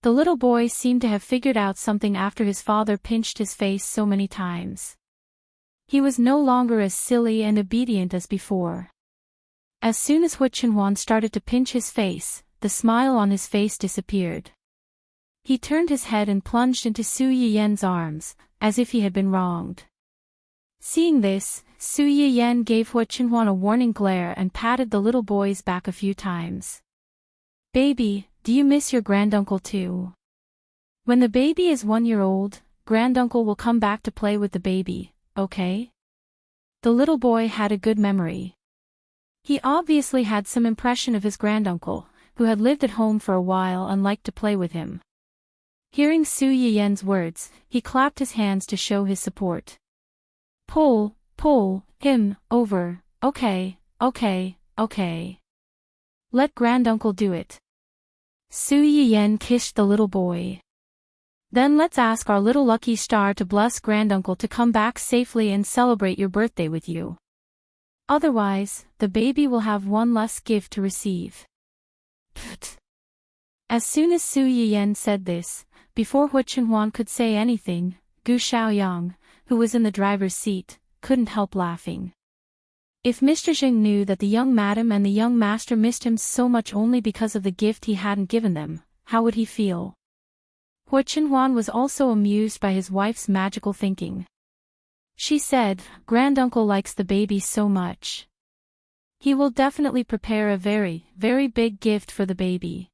[SPEAKER 1] The little boy seemed to have figured out something after his father pinched his face so many times. He was no longer as silly and obedient as before. As soon as Hu Chenhuan started to pinch his face, the smile on his face disappeared. He turned his head and plunged into Su Yiyen's arms, as if he had been wronged. Seeing this, Su Yiyen gave Hu Chenhuan a warning glare and patted the little boy's back a few times. "Baby, do you miss your granduncle too? When the baby is 1 year old, granduncle will come back to play with the baby, okay?" The little boy had a good memory. He obviously had some impression of his granduncle, who had lived at home for a while and liked to play with him. Hearing Su Yiyen's words, he clapped his hands to show his support. Pull him over, okay. Let granduncle do it." Su Yiyen kissed the little boy. "Then let's ask our little lucky star to bless granduncle to come back safely and celebrate your birthday with you. Otherwise, the baby will have one less gift to receive." As soon as Su Yiyen said this, before Hu Chenhuan could say anything, Gu Xiaoyang, who was in the driver's seat, couldn't help laughing. If Mr. Jing knew that the young madam and the young master missed him so much only because of the gift he hadn't given them, how would he feel? Hu Chenhuan was also amused by his wife's magical thinking. She said, "Granduncle likes the baby so much. He will definitely prepare a very, very big gift for the baby."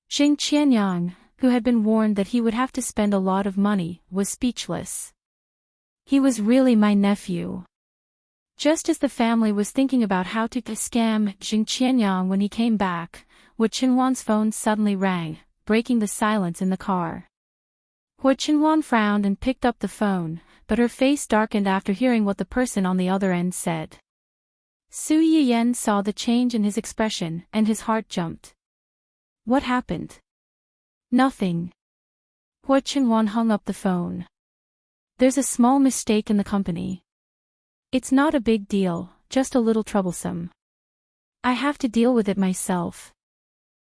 [SPEAKER 1] Jing Qianyang, who had been warned that he would have to spend a lot of money, was speechless. He was really my nephew. Just as the family was thinking about how to scam Jing Qianyang when he came back, Hu Chenhuan's phone suddenly rang, breaking the silence in the car. Hu Chenhuan frowned and picked up the phone, but her face darkened after hearing what the person on the other end said. Su Yiyen saw the change in his expression and his heart jumped. What happened? Nothing. Hu Chenhuan hung up the phone. There's a small mistake in the company. It's not a big deal, just a little troublesome. I have to deal with it myself.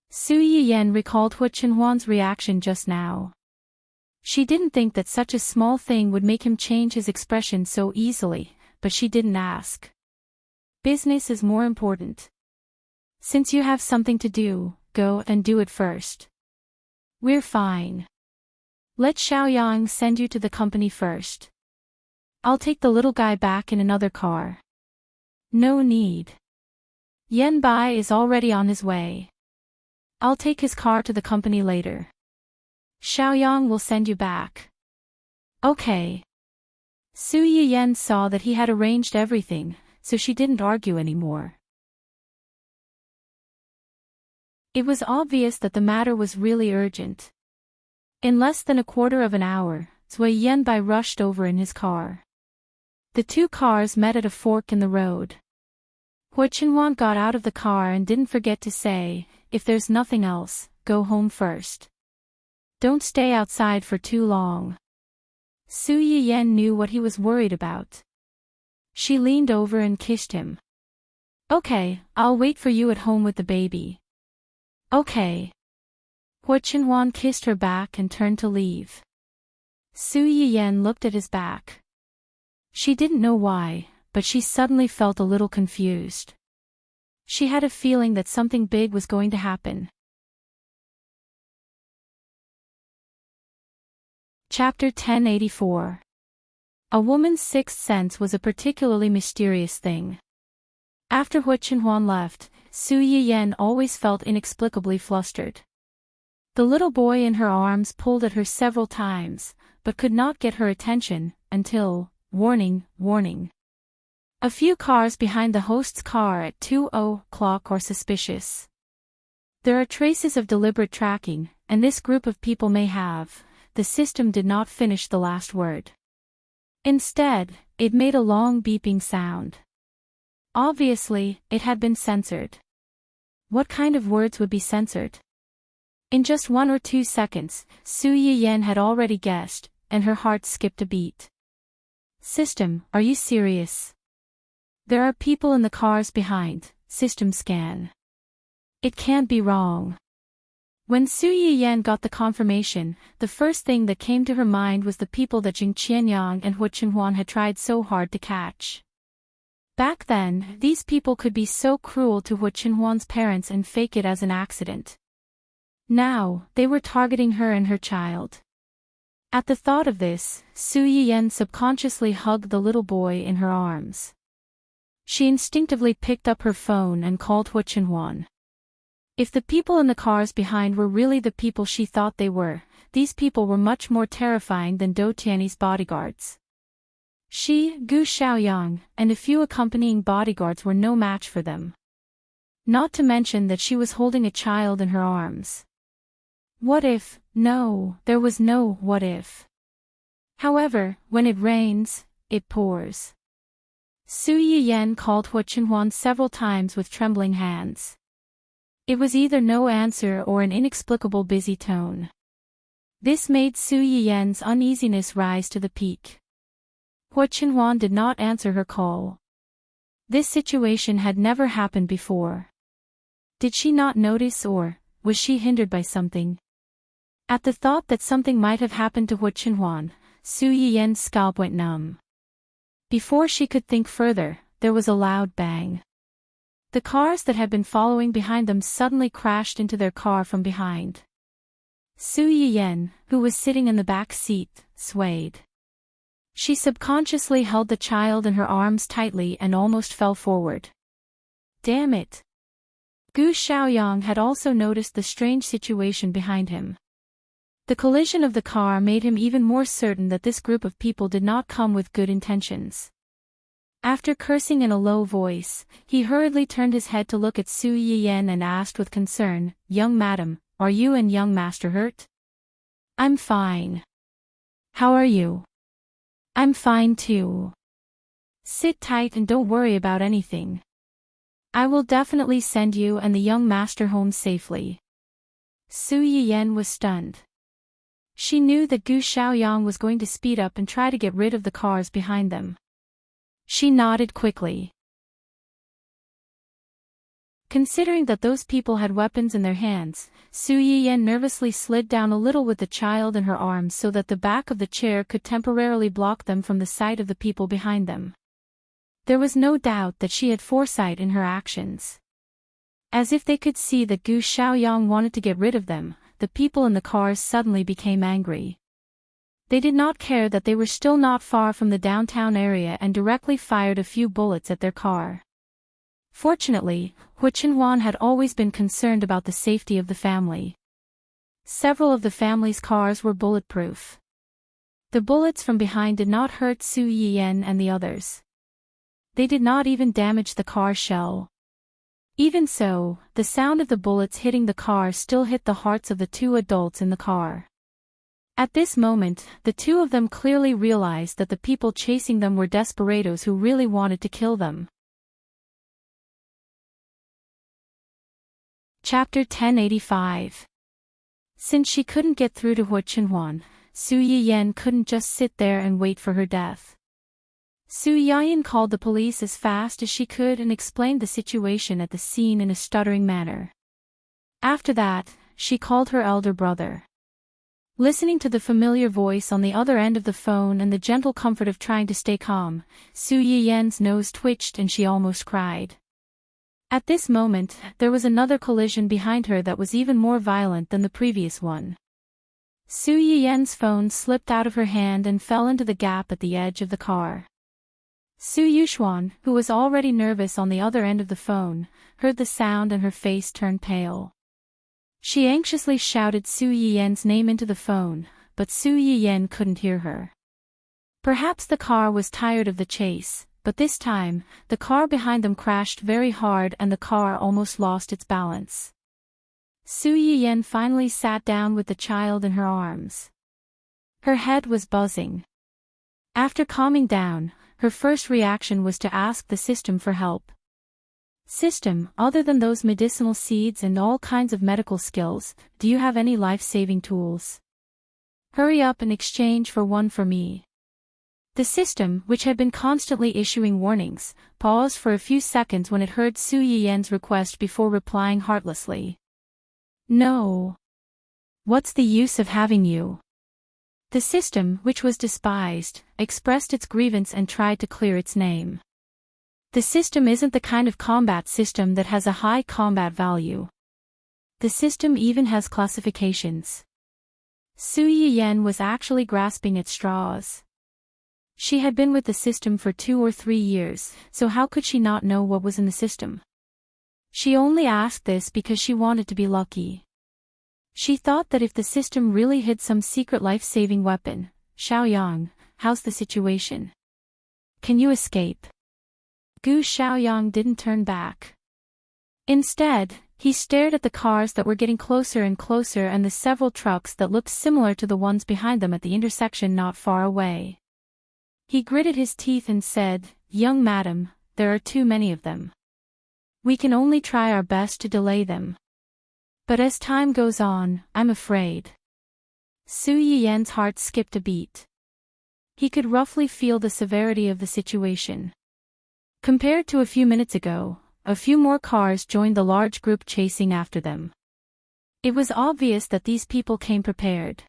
[SPEAKER 1] Su Yiyen recalled Hu Chenhuan's reaction just now. She didn't think that such a small thing would make him change his expression so easily, but she didn't ask. Business is more important. Since you have something to do, go and do it first. We're fine. Let Xiaoyang send you to the company first. I'll take the little guy back in another car. No need. Yan Bai is already on his way. I'll take his car to the company later. Xiaoyang will send you back. Okay. Su Yiyen saw that he had arranged everything, so she didn't argue anymore. It was obvious that the matter was really urgent. In less than a quarter of an hour, Zui Yanbai rushed over in his car. The two cars met at a fork in the road. Hu Chenhuan got out of the car and didn't forget to say, "If there's nothing else, go home first. Don't stay outside for too long." Su Yiyen knew what he was worried about. She leaned over and kissed him. "Okay, I'll wait for you at home with the baby." "Okay." Hu Chenhuan kissed her back and turned to leave. Su Yiyen looked at his back. She didn't know why, but she suddenly felt a little confused. She had a feeling that something big was going to happen. Chapter 1084. A woman's sixth sense was a particularly mysterious thing. After Hu Chenhuan left, Su Yiyen always felt inexplicably flustered. The little boy in her arms pulled at her several times, but could not get her attention, until, warning. A few cars behind the host's car at 2:00 are suspicious. There are traces of deliberate tracking, and this group of people may have. The system did not finish the last word. Instead, it made a long beeping sound. Obviously, it had been censored. What kind of words would be censored? In just 1 or 2 seconds, Su Yiyen had already guessed, and her heart skipped a beat. System, are you serious? There are people in the cars behind. System scan. It can't be wrong. When Su Yiyan got the confirmation, the first thing that came to her mind was the people that Jing Qianyang and Hu Chenhuan had tried so hard to catch. Back then, these people could be so cruel to Hu Chenhuan's parents and fake it as an accident. Now, they were targeting her and her child. At the thought of this, Su Yiyan subconsciously hugged the little boy in her arms. She instinctively picked up her phone and called Hu Chenhuan. If the people in the cars behind were really the people she thought they were, these people were much more terrifying than Dou Tianyi's bodyguards. She, Gu Xiaoyang, and a few accompanying bodyguards were no match for them. Not to mention that she was holding a child in her arms. What if? No, there was no what if. However, when it rains, it pours. Su Yiyan called Hu Chenhuan several times with trembling hands. It was either no answer or an inexplicable busy tone. This made Su Yiyan's uneasiness rise to the peak. Hu Chenhuan did not answer her call. This situation had never happened before. Did she not notice, or was she hindered by something? At the thought that something might have happened to Hu Chenhuan, Su Yiyan's scalp went numb. Before she could think further, there was a loud bang. The cars that had been following behind them suddenly crashed into their car from behind. Su Yiyan, who was sitting in the back seat, swayed. She subconsciously held the child in her arms tightly and almost fell forward. Damn it! Gu Xiaoyang had also noticed the strange situation behind him. The collision of the car made him even more certain that this group of people did not come with good intentions. After cursing in a low voice, he hurriedly turned his head to look at Su Yiyan and asked with concern, "Young madam, are you and young master hurt?" "I'm fine. How are you?" "I'm fine too. Sit tight and don't worry about anything. I will definitely send you and the young master home safely." Su Yiyan was stunned. She knew that Gu Xiaoyang was going to speed up and try to get rid of the cars behind them. She nodded quickly. Considering that those people had weapons in their hands, Su Yiyan nervously slid down a little with the child in her arms so that the back of the chair could temporarily block them from the sight of the people behind them. There was no doubt that she had foresight in her actions. As if they could see that Gu Xiaoyang wanted to get rid of them, the people in the cars suddenly became angry. They did not care that they were still not far from the downtown area and directly fired a few bullets at their car. Fortunately, Hu Chenhuan had always been concerned about the safety of the family. Several of the family's cars were bulletproof. The bullets from behind did not hurt Su Yiyan and the others. They did not even damage the car shell. Even so, the sound of the bullets hitting the car still hit the hearts of the two adults in the car. At this moment, the two of them clearly realized that the people chasing them were desperados who really wanted to kill them. Chapter 1085. Since she couldn't get through to Hu Chenhuan, Su Yiyan couldn't just sit there and wait for her death. Su Yiyan called the police as fast as she could and explained the situation at the scene in a stuttering manner. After that, she called her elder brother. Listening to the familiar voice on the other end of the phone and the gentle comfort of trying to stay calm, Su Yiyan's nose twitched and she almost cried. At this moment, there was another collision behind her that was even more violent than the previous one. Su Yiyan's phone slipped out of her hand and fell into the gap at the edge of the car. Su Yuxuan, who was already nervous on the other end of the phone, heard the sound and her face turned pale. She anxiously shouted Su Yiyan's name into the phone, but Su Yiyan couldn't hear her. Perhaps the car was tired of the chase, but this time, the car behind them crashed very hard and the car almost lost its balance. Su Yiyan finally sat down with the child in her arms. Her head was buzzing. After calming down, her first reaction was to ask the system for help. "System, other than those medicinal seeds and all kinds of medical skills, do you have any life-saving tools? Hurry up and exchange for one for me." The system, which had been constantly issuing warnings, paused for a few seconds when it heard Su Yiyan's request before replying heartlessly. "No. What's the use of having you? The system, which was despised, expressed its grievance and tried to clear its name. The system isn't the kind of combat system that has a high combat value. The system even has classifications. Su Yiyan was actually grasping at straws. She had been with the system for 2 or 3 years, so how could she not know what was in the system? She only asked this because she wanted to be lucky. She thought that if the system really hid some secret life-saving weapon, Xiaoyang, how's the situation? Can you escape? Gu Xiaoyang didn't turn back. Instead, he stared at the cars that were getting closer and closer and the several trucks that looked similar to the ones behind them at the intersection not far away. He gritted his teeth and said, "Young madam, there are too many of them. We can only try our best to delay them. But as time goes on, I'm afraid." Su Yiyan's heart skipped a beat. He could roughly feel the severity of the situation. Compared to a few minutes ago, a few more cars joined the large group chasing after them. It was obvious that these people came prepared.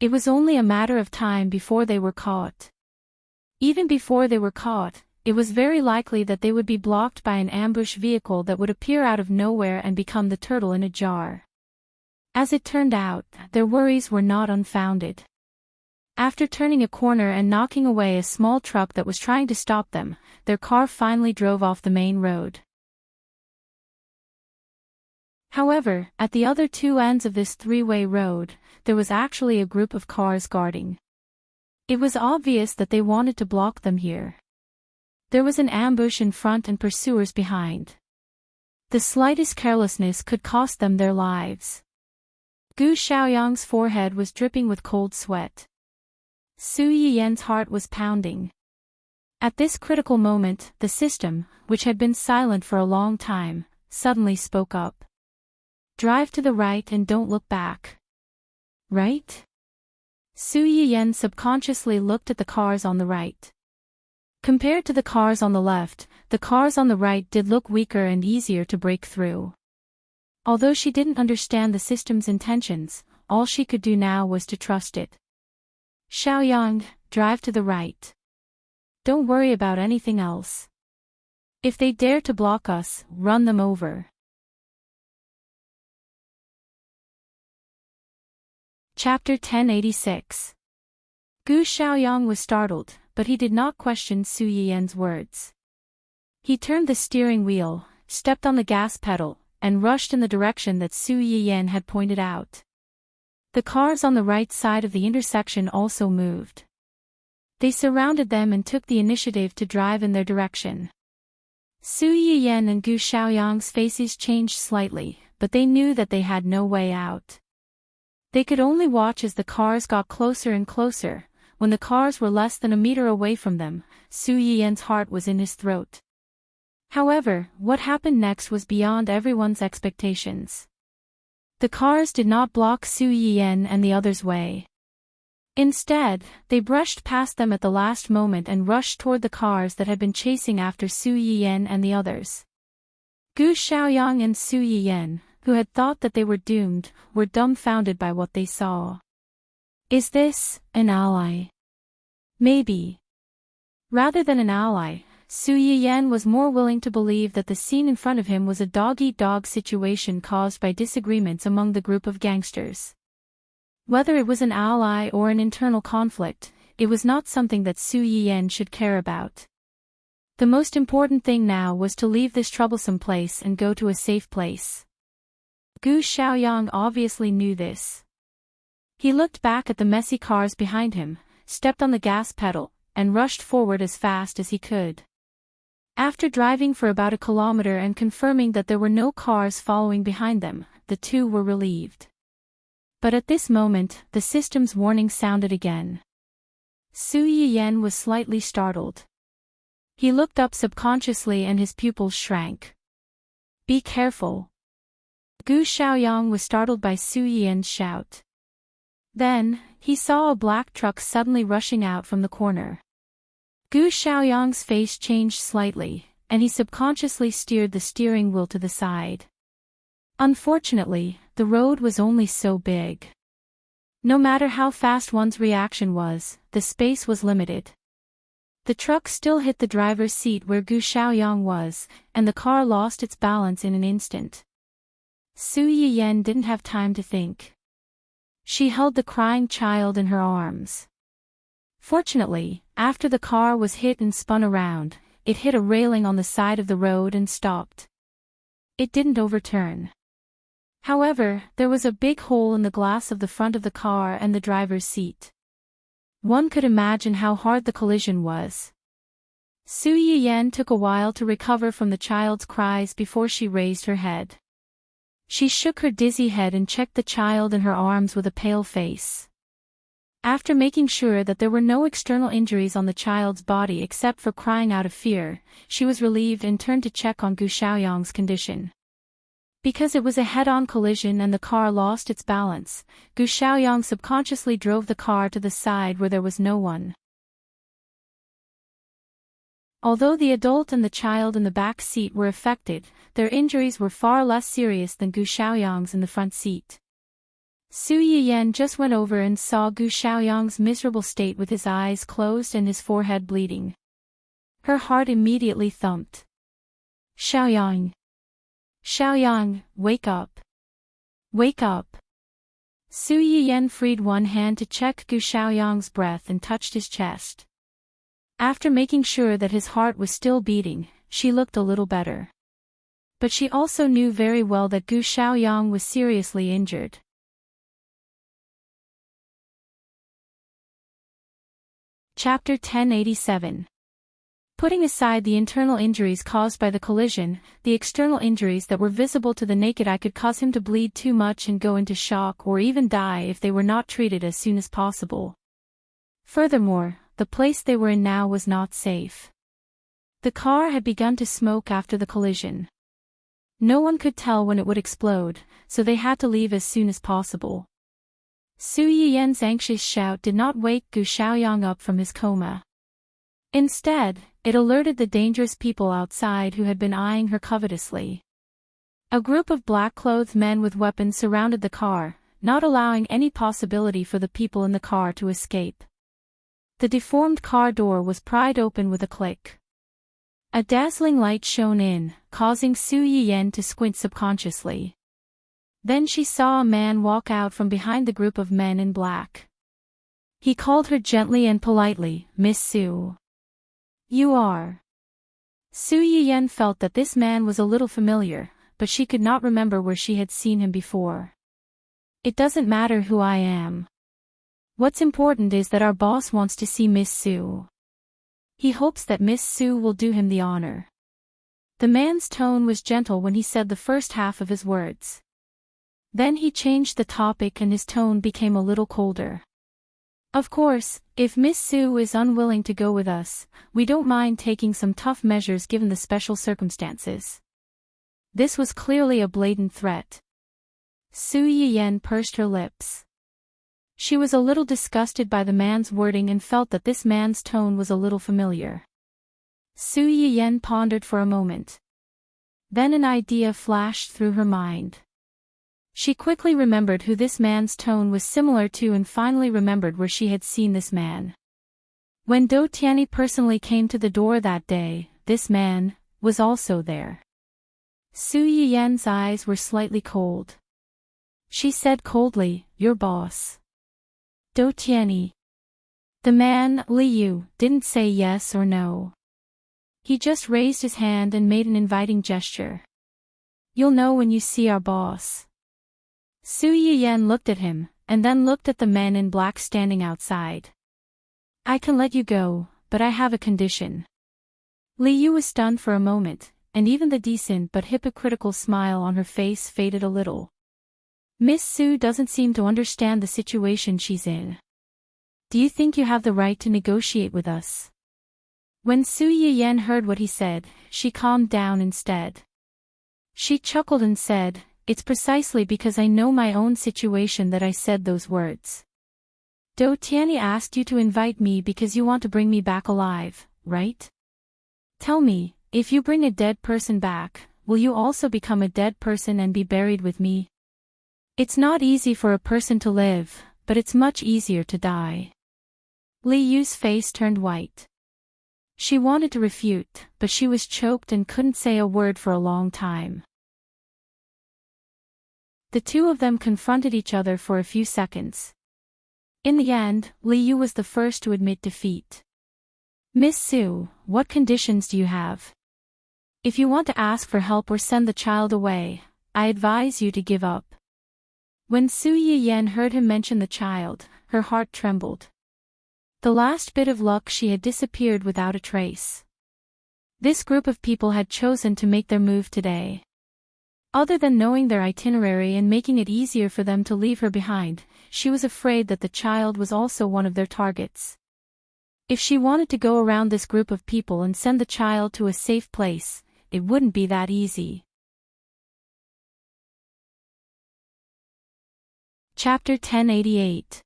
[SPEAKER 1] It was only a matter of time before they were caught. Even before they were caught, it was very likely that they would be blocked by an ambush vehicle that would appear out of nowhere and become the turtle in a jar. As it turned out, their worries were not unfounded. After turning a corner and knocking away a small truck that was trying to stop them, their car finally drove off the main road. However, at the other two ends of this three-way road, there was actually a group of cars guarding. It was obvious that they wanted to block them here. There was an ambush in front and pursuers behind. The slightest carelessness could cost them their lives. Gu Xiaoyang's forehead was dripping with cold sweat. Su Yiyan's heart was pounding. At this critical moment, the system, which had been silent for a long time, suddenly spoke up. "Drive to the right and don't look back." Right? Su Yiyan subconsciously looked at the cars on the right. Compared to the cars on the left, the cars on the right did look weaker and easier to break through. Although she didn't understand the system's intentions, all she could do now was to trust it. "Xiaoyang, drive to the right. Don't worry about anything else. If they dare to block us, run them over." Chapter 1086. Gu Xiaoyang was startled, but he did not question Su Yiyan's words. He turned the steering wheel, stepped on the gas pedal, and rushed in the direction that Su Yiyan had pointed out. The cars on the right side of the intersection also moved. They surrounded them and took the initiative to drive in their direction. Su Yiyan and Gu Xiaoyang's faces changed slightly, but they knew that they had no way out. They could only watch as the cars got closer and closer. When the cars were less than a meter away from them, Su Yiyan's heart was in his throat. However, what happened next was beyond everyone's expectations. The cars did not block Su Yiyan and the others' way. Instead, they brushed past them at the last moment and rushed toward the cars that had been chasing after Su Yiyan and the others. Gu Xiaoyang and Su Yiyan, who had thought that they were doomed, were dumbfounded by what they saw. Is this an ally? Maybe. Rather than an ally, Su Yiyan was more willing to believe that the scene in front of him was a dog-eat-dog situation caused by disagreements among the group of gangsters. Whether it was an ally or an internal conflict, it was not something that Su Yiyan should care about. The most important thing now was to leave this troublesome place and go to a safe place. Gu Xiaoyang obviously knew this. He looked back at the messy cars behind him, stepped on the gas pedal, and rushed forward as fast as he could. After driving for about a kilometer and confirming that there were no cars following behind them, the two were relieved. But at this moment, the system's warning sounded again. Su Yiyan was slightly startled. He looked up subconsciously and his pupils shrank. "Be careful." Gu Xiaoyang was startled by Su Yiyan's shout. Then, he saw a black truck suddenly rushing out from the corner. Gu Xiaoyang's face changed slightly, and he subconsciously steered the steering wheel to the side. Unfortunately, the road was only so big. No matter how fast one's reaction was, the space was limited. The truck still hit the driver's seat where Gu Xiaoyang was, and the car lost its balance in an instant. Su Yiyan didn't have time to think. She held the crying child in her arms. Fortunately, after the car was hit and spun around, it hit a railing on the side of the road and stopped. It didn't overturn. However, there was a big hole in the glass of the front of the car and the driver's seat. One could imagine how hard the collision was. Su Yiyan took a while to recover from the child's cries before she raised her head. She shook her dizzy head and checked the child in her arms with a pale face. After making sure that there were no external injuries on the child's body except for crying out of fear, she was relieved and turned to check on Gu Xiaoyang's condition. Because it was a head-on collision and the car lost its balance, Gu Xiaoyang subconsciously drove the car to the side where there was no one. Although the adult and the child in the back seat were affected, their injuries were far less serious than Gu Xiaoyang's in the front seat. Su Yiyan just went over and saw Gu Xiaoyang's miserable state with his eyes closed and his forehead bleeding. Her heart immediately thumped. Xiaoyang! Xiaoyang, wake up! Wake up! Su Yiyan freed one hand to check Gu Xiaoyang's breath and touched his chest. After making sure that his heart was still beating, she looked a little better. But she also knew very well that Gu Xiaoyang was seriously injured. Chapter 1087. Putting aside the internal injuries caused by the collision, the external injuries that were visible to the naked eye could cause him to bleed too much and go into shock or even die if they were not treated as soon as possible. Furthermore, the place they were in now was not safe. The car had begun to smoke after the collision. No one could tell when it would explode, so they had to leave as soon as possible. Su Yiyan's anxious shout did not wake Gu Xiaoyang up from his coma. Instead, it alerted the dangerous people outside who had been eyeing her covetously. A group of black-clothed men with weapons surrounded the car, not allowing any possibility for the people in the car to escape. The deformed car door was pried open with a click. A dazzling light shone in, causing Su Yiyan to squint subconsciously. Then she saw a man walk out from behind the group of men in black. He called her gently and politely, "Miss Su." "You are." Su Yiyan felt that this man was a little familiar, but she could not remember where she had seen him before. "It doesn't matter who I am. What's important is that our boss wants to see Miss Su. He hopes that Miss Su will do him the honor." The man's tone was gentle when he said the first half of his words. Then he changed the topic and his tone became a little colder. "Of course, if Miss Su is unwilling to go with us, we don't mind taking some tough measures given the special circumstances." This was clearly a blatant threat. Su Yiyan pursed her lips. She was a little disgusted by the man's wording and felt that this man's tone was a little familiar. Su Yiyan pondered for a moment. Then an idea flashed through her mind. She quickly remembered who this man's tone was similar to and finally remembered where she had seen this man. When Do Tianyi personally came to the door that day, this man was also there. Su Yiyan's eyes were slightly cold. She said coldly, "Your boss. Do Tianyi." The man, Li Yu, didn't say yes or no. He just raised his hand and made an inviting gesture. "You'll know when you see our boss." Su Yiyan looked at him, and then looked at the men in black standing outside. "I can let you go, but I have a condition." Li Yu was stunned for a moment, and even the decent but hypocritical smile on her face faded a little. "Miss Su doesn't seem to understand the situation she's in. Do you think you have the right to negotiate with us?" When Su Yiyan heard what he said, she calmed down instead. She chuckled and said, "It's precisely because I know my own situation that I said those words. Do Tianyi asked you to invite me because you want to bring me back alive, right? Tell me, if you bring a dead person back, will you also become a dead person and be buried with me?" It's not easy for a person to live, but it's much easier to die. Li Yu's face turned white. She wanted to refute, but she was choked and couldn't say a word for a long time. The two of them confronted each other for a few seconds. In the end, Li Yu was the first to admit defeat. Miss Su, what conditions do you have? If you want to ask for help or send the child away, I advise you to give up. When Su Yiyan heard him mention the child, her heart trembled. The last bit of luck she had disappeared without a trace. This group of people had chosen to make their move today. Other than knowing their itinerary and making it easier for them to leave her behind, she was afraid that the child was also one of their targets. If she wanted to go around this group of people and send the child to a safe place, it wouldn't be that easy. Chapter 1088.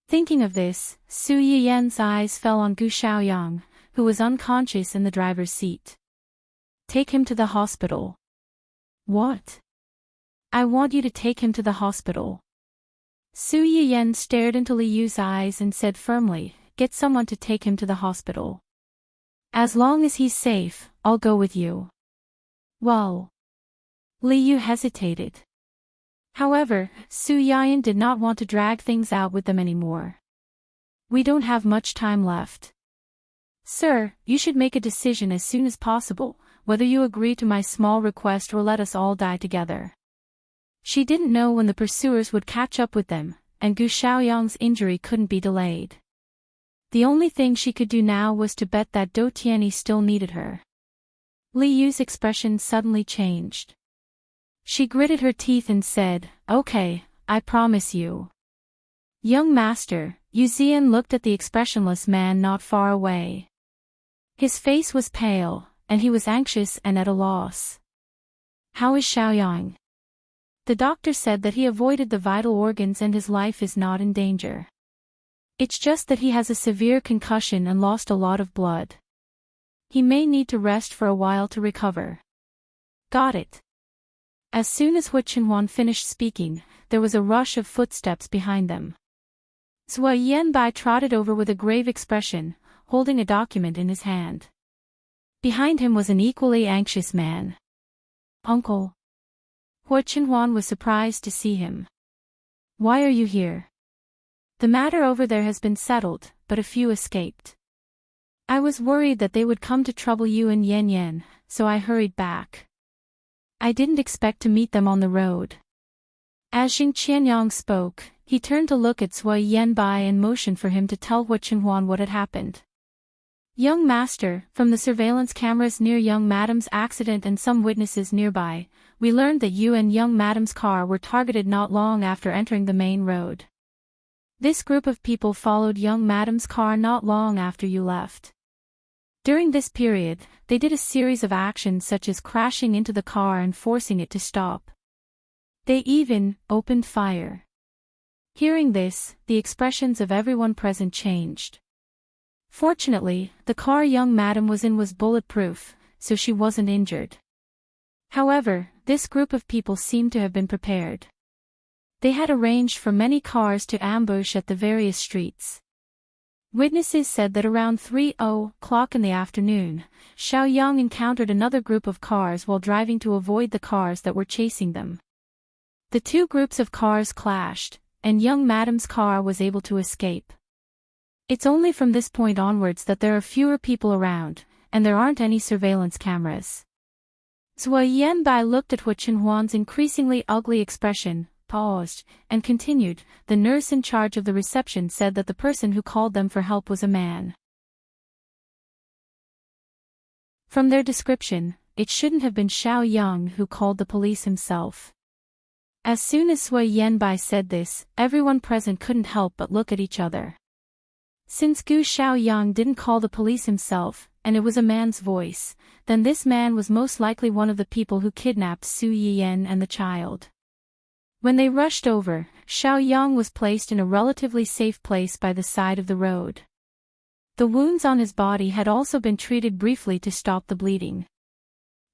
[SPEAKER 1] Thinking of this, Su Yiyan's eyes fell on Gu Xiaoyang, who was unconscious in the driver's seat. Take him to the hospital. What? I want you to take him to the hospital. Su Yiyan stared into Li Yu's eyes and said firmly, get someone to take him to the hospital. As long as he's safe, I'll go with you. Well. Li Yu hesitated. However, Su Yiyan did not want to drag things out with them anymore. We don't have much time left. Sir, you should make a decision as soon as possible, whether you agree to my small request or let us all die together. She didn't know when the pursuers would catch up with them, and Gu Xiaoyang's injury couldn't be delayed. The only thing she could do now was to bet that Do Tianyi still needed her. Li Yu's expression suddenly changed. She gritted her teeth and said, okay, I promise you. Young master, Yu Zian looked at the expressionless man not far away. His face was pale, and he was anxious and at a loss. How is Xiaoyang? The doctor said that he avoided the vital organs and his life is not in danger. It's just that he has a severe concussion and lost a lot of blood. He may need to rest for a while to recover. Got it. As soon as Hu Qinhuan finished speaking, there was a rush of footsteps behind them. Zhou Yanbai trotted over with a grave expression, holding a document in his hand. Behind him was an equally anxious man. Uncle. Hu Qinhuan was surprised to see him. Why are you here? The matter over there has been settled, but a few escaped. I was worried that they would come to trouble you and Yan Yan, so I hurried back. I didn't expect to meet them on the road. As Xing Qianyang spoke, he turned to look at Zhou Yanbai and motioned for him to tell Hu Qinhuan what had happened. Young master, from the surveillance cameras near young madam's accident and some witnesses nearby, we learned that you and young madam's car were targeted not long after entering the main road. This group of people followed young madam's car not long after you left. During this period, they did a series of actions such as crashing into the car and forcing it to stop. They even opened fire. Hearing this, the expressions of everyone present changed. Fortunately, the car young madam was in was bulletproof, so she wasn't injured. However, this group of people seemed to have been prepared. They had arranged for many cars to ambush at the various streets. Witnesses said that around 3:00 in the afternoon, Xiaoyang encountered another group of cars while driving to avoid the cars that were chasing them. The two groups of cars clashed, and young madam's car was able to escape. It's only from this point onwards that there are fewer people around, and there aren't any surveillance cameras. Zhou Yanbai looked at Hu Qinhuan's increasingly ugly expression, paused, and continued. The nurse in charge of the reception said that the person who called them for help was a man. From their description, it shouldn't have been Xiaoyang who called the police himself. As soon as Zhou Yanbai said this, everyone present couldn't help but look at each other. Since Gu Xiaoyang didn't call the police himself, and it was a man's voice, then this man was most likely one of the people who kidnapped Su Yiyan and the child. When they rushed over, Xiaoyang was placed in a relatively safe place by the side of the road. The wounds on his body had also been treated briefly to stop the bleeding.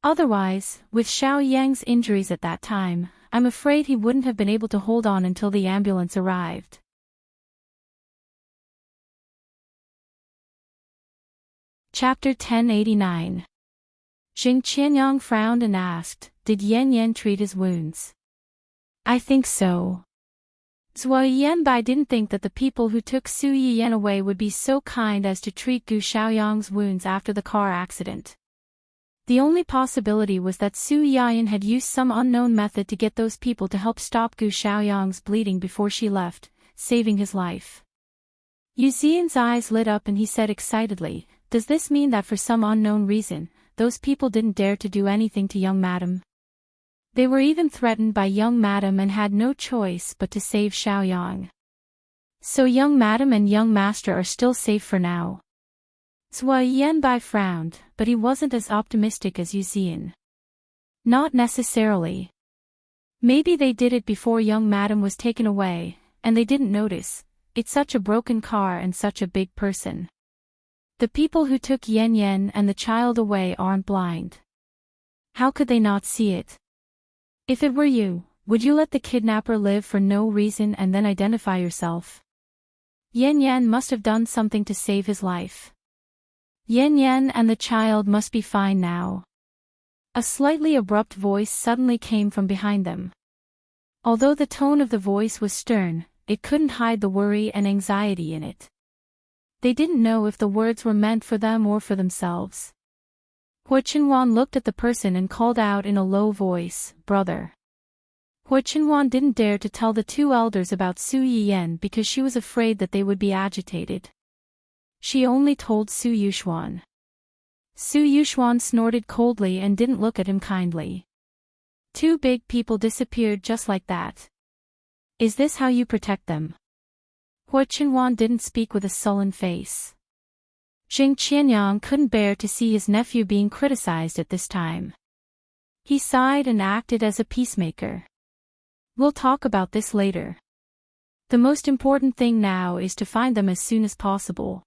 [SPEAKER 1] Otherwise, with Xiaoyang's injuries at that time, I'm afraid he wouldn't have been able to hold on until the ambulance arrived. Chapter 1089. Jing Qianyang frowned and asked, "Did Yan Yan treat his wounds?" "I think so." Zhuo Yanbai didn't think that the people who took Su Yiyan away would be so kind as to treat Gu Xiaoyang's wounds after the car accident. The only possibility was that Su Yiyan had used some unknown method to get those people to help stop Gu Xiaoyang's bleeding before she left, saving his life. Yu Xian's eyes lit up and he said excitedly, "Does this mean that for some unknown reason, those people didn't dare to do anything to young madam? They were even threatened by young madam and had no choice but to save Xiaoyang. So young madam and young master are still safe for now." Zhuo Yanbai frowned, but he wasn't as optimistic as Yu Xian. "Not necessarily. Maybe they did it before young madam was taken away, and they didn't notice. It's such a broken car and such a big person. The people who took Yan Yan and the child away aren't blind. How could they not see it? If it were you, would you let the kidnapper live for no reason and then identify yourself? Yan Yan must have done something to save his life. Yan Yan and the child must be fine now." A slightly abrupt voice suddenly came from behind them. Although the tone of the voice was stern, it couldn't hide the worry and anxiety in it. They didn't know if the words were meant for them or for themselves. Hua Chenwan looked at the person and called out in a low voice, "Brother." Hua Chenwan didn't dare to tell the two elders about Su Yiyan because she was afraid that they would be agitated. She only told Su Yuxuan. Su Yuxuan snorted coldly and didn't look at him kindly. Two big people disappeared just like that. Is this how you protect them? Hua Chenwan didn't speak with a sullen face. Jing Qianyang couldn't bear to see his nephew being criticized at this time. He sighed and acted as a peacemaker. "We'll talk about this later. The most important thing now is to find them as soon as possible.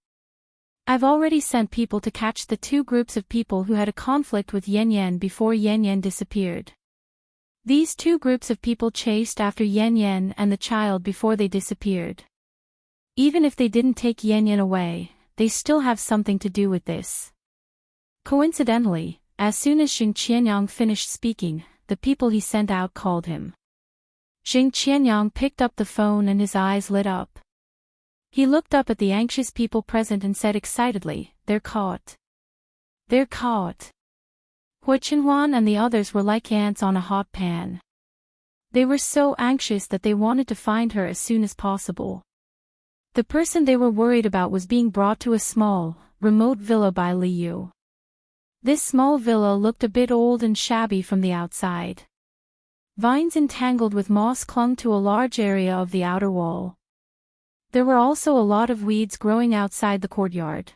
[SPEAKER 1] I've already sent people to catch the two groups of people who had a conflict with Yan Yan before Yan Yan disappeared. These two groups of people chased after Yan Yan and the child before they disappeared. Even if they didn't take Yan Yan away, they still have something to do with this." Coincidentally, as soon as Jing Qianyang finished speaking, the people he sent out called him. Jing Qianyang picked up the phone and his eyes lit up. He looked up at the anxious people present and said excitedly, "They're caught. They're caught." Hua Chenwan and the others were like ants on a hot pan. They were so anxious that they wanted to find her as soon as possible. The person they were worried about was being brought to a small, remote villa by Li Yu. This small villa looked a bit old and shabby from the outside. Vines entangled with moss clung to a large area of the outer wall. There were also a lot of weeds growing outside the courtyard.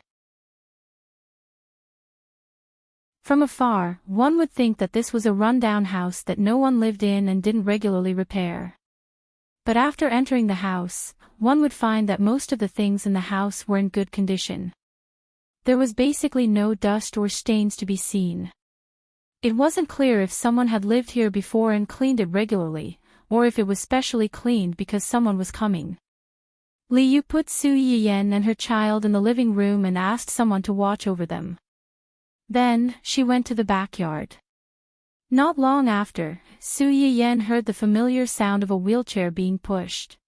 [SPEAKER 1] From afar, one would think that this was a run-down house that no one lived in and didn't regularly repair. But after entering the house, one would find that most of the things in the house were in good condition. There was basically no dust or stains to be seen. It wasn't clear if someone had lived here before and cleaned it regularly, or if it was specially cleaned because someone was coming. Li Yu put Su Yiyan and her child in the living room and asked someone to watch over them. Then, she went to the backyard. Not long after, Su Yiyan heard the familiar sound of a wheelchair being pushed.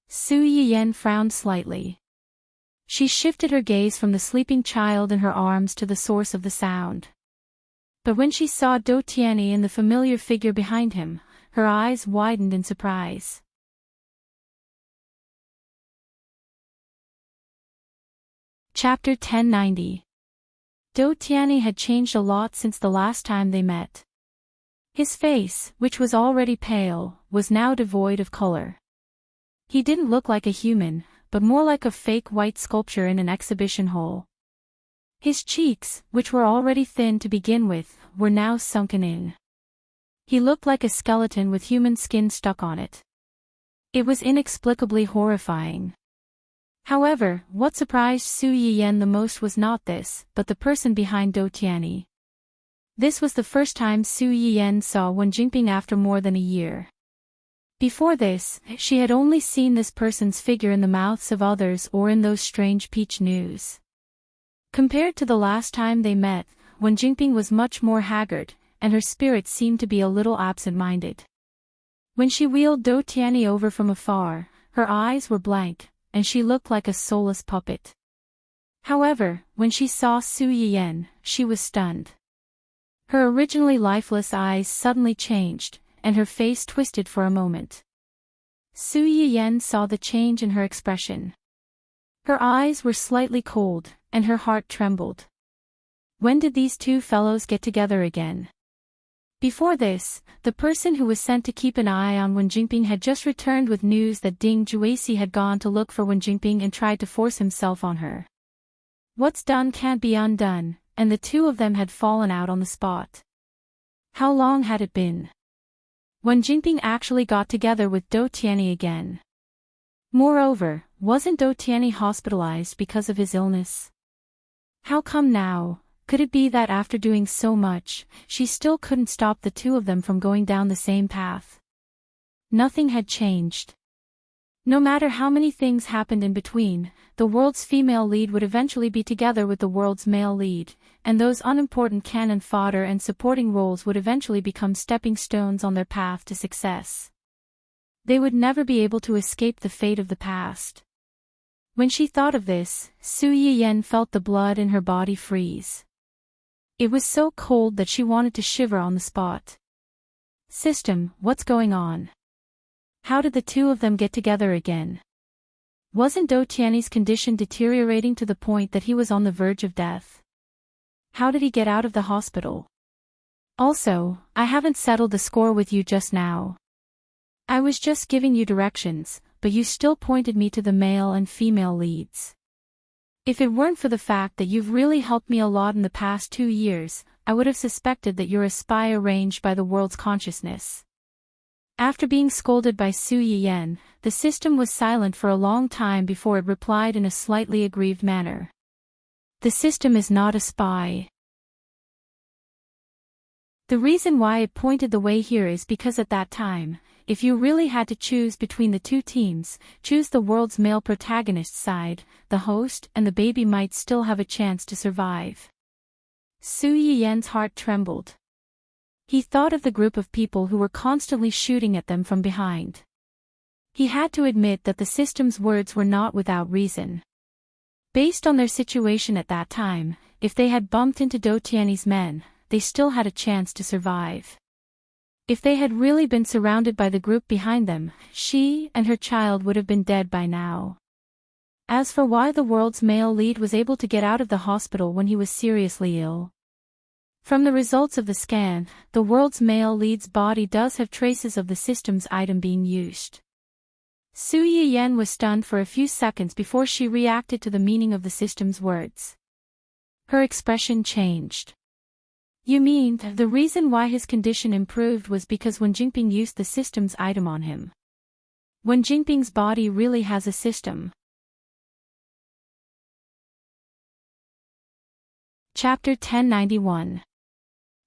[SPEAKER 1] Su Yiyan frowned slightly. She shifted her gaze from the sleeping child in her arms to the source of the sound. But when she saw Do Tianyi and the familiar figure behind him, her eyes widened in surprise. Chapter 1090. Do Tianyi had changed a lot since the last time they met. His face, which was already pale, was now devoid of color. He didn't look like a human, but more like a fake white sculpture in an exhibition hall. His cheeks, which were already thin to begin with, were now sunken in. He looked like a skeleton with human skin stuck on it. It was inexplicably horrifying. However, what surprised Su Yiyan the most was not this, but the person behind Do Tianyi. This was the first time Su Yiyan saw Wen Jingping after more than a year. Before this, she had only seen this person's figure in the mouths of others or in those strange peach news. Compared to the last time they met, Wen Jingping was much more haggard, and her spirit seemed to be a little absent-minded. When she wheeled Do Tianyi over from afar, her eyes were blank, and she looked like a soulless puppet. However, when she saw Su Yiyan, she was stunned. Her originally lifeless eyes suddenly changed, and her face twisted for a moment. Su Yiyan saw the change in her expression. Her eyes were slightly cold, and her heart trembled. When did these two fellows get together again? Before this, the person who was sent to keep an eye on Wen Jingping had just returned with news that Ding Juesi had gone to look for Wen Jingping and tried to force himself on her. What's done can't be undone, and the two of them had fallen out on the spot. How long had it been? Wen Jingping actually got together with Do Tianyi again. Moreover, wasn't Do Tianyi hospitalized because of his illness? How come now? Could it be that after doing so much, she still couldn't stop the two of them from going down the same path? Nothing had changed. No matter how many things happened in between, the world's female lead would eventually be together with the world's male lead, and those unimportant cannon fodder and supporting roles would eventually become stepping stones on their path to success. They would never be able to escape the fate of the past. When she thought of this, Su Yiyan felt the blood in her body freeze. It was so cold that she wanted to shiver on the spot. System, what's going on? How did the two of them get together again? Wasn't Do Tianyi's condition deteriorating to the point that he was on the verge of death? How did he get out of the hospital? Also, I haven't settled the score with you just now. I was just giving you directions, but you still pointed me to the male and female leads. If it weren't for the fact that you've really helped me a lot in the past 2 years, I would have suspected that you're a spy arranged by the world's consciousness. After being scolded by Su Yiyan, the system was silent for a long time before it replied in a slightly aggrieved manner. The system is not a spy. The reason why it pointed the way here is because at that time, if you really had to choose between the two teams, choose the world's male protagonist's side, the host and the baby might still have a chance to survive. Su Yiyan's heart trembled. He thought of the group of people who were constantly shooting at them from behind. He had to admit that the system's words were not without reason. Based on their situation at that time, if they had bumped into Do Tianyi's men, they still had a chance to survive. If they had really been surrounded by the group behind them, she and her child would have been dead by now. As for why the world's male lead was able to get out of the hospital when he was seriously ill. From the results of the scan, the world's male lead's body does have traces of the system's item being used. Su Yiyan was stunned for a few seconds before she reacted to the meaning of the system's words. Her expression changed. You mean, the reason why his condition improved was because Wen Jingping used the system's item on him. Wen Jingping's body really has a system. Chapter 1091.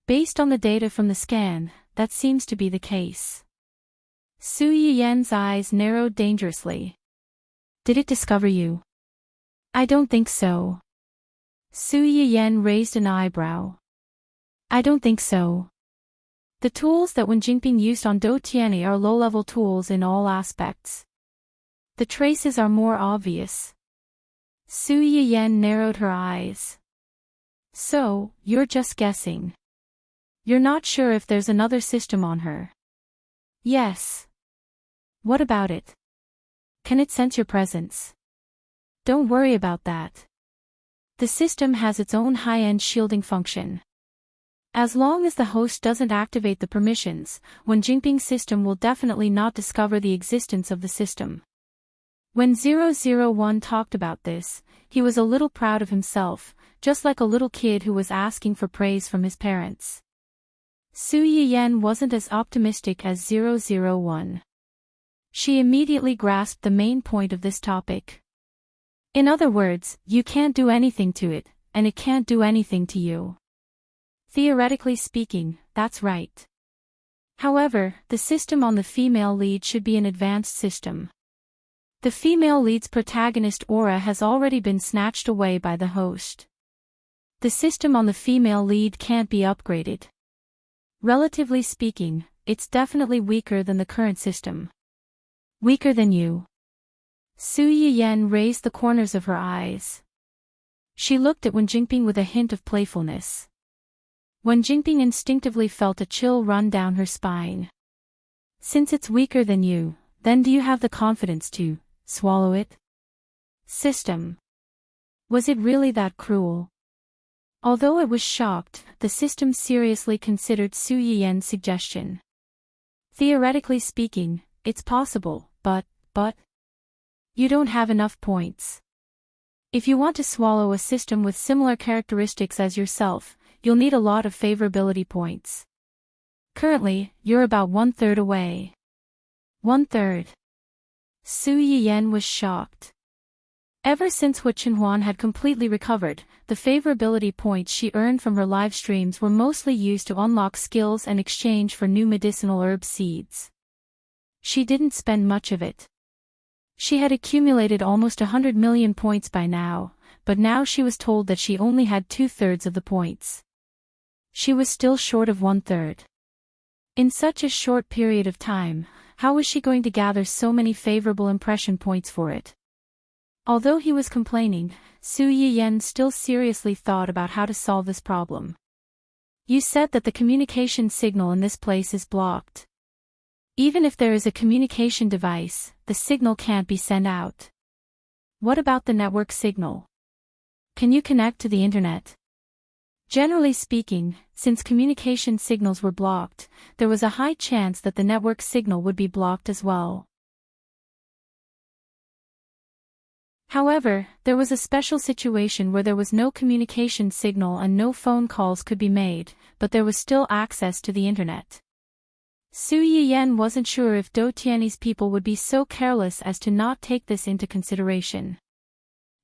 [SPEAKER 1] Based on the data from the scan, that seems to be the case. Su Yiyan's eyes narrowed dangerously. Did it discover you? I don't think so. Su Yiyan raised an eyebrow. I don't think so. The tools that Wen Jingping used on Do Tianyi are low-level tools in all aspects. The traces are more obvious. Su Yiyan narrowed her eyes. So, you're just guessing. You're not sure if there's another system on her. Yes. What about it? Can it sense your presence? Don't worry about that. The system has its own high-end shielding function. As long as the host doesn't activate the permissions, Wen Jingping's system will definitely not discover the existence of the system. When 001 talked about this, he was a little proud of himself, just like a little kid who was asking for praise from his parents. Su Yiyan wasn't as optimistic as 001. She immediately grasped the main point of this topic. In other words, you can't do anything to it, and it can't do anything to you. Theoretically speaking, that's right. However, the system on the female lead should be an advanced system. The female lead's protagonist aura has already been snatched away by the host. The system on the female lead can't be upgraded. Relatively speaking, it's definitely weaker than the current system. Weaker than you. Su Yiyen raised the corners of her eyes. She looked at Wen Jingping with a hint of playfulness. Wen Jingping instinctively felt a chill run down her spine. Since it's weaker than you, then do you have the confidence to swallow it? System. Was it really that cruel? Although it was shocked, the system seriously considered Su Yiyen's suggestion. Theoretically speaking, it's possible, but you don't have enough points. If you want to swallow a system with similar characteristics as yourself, you'll need a lot of favorability points. Currently, you're about 1/3 away. 1/3. Su Yiyen was shocked. Ever since Hu Chenhuan had completely recovered, the favorability points she earned from her live streams were mostly used to unlock skills and exchange for new medicinal herb seeds. She didn't spend much of it. She had accumulated almost 100 million points by now, but now she was told that she only had 2/3 of the points. She was still short of 1/3. In such a short period of time, how was she going to gather so many favorable impression points for it? Although he was complaining, Su Yiyen still seriously thought about how to solve this problem. You said that the communication signal in this place is blocked. Even if there is a communication device, the signal can't be sent out. What about the network signal? Can you connect to the internet? Generally speaking, since communication signals were blocked, there was a high chance that the network signal would be blocked as well. However, there was a special situation where there was no communication signal and no phone calls could be made, but there was still access to the internet. Su Yiyen wasn't sure if Do Tianyi's people would be so careless as to not take this into consideration.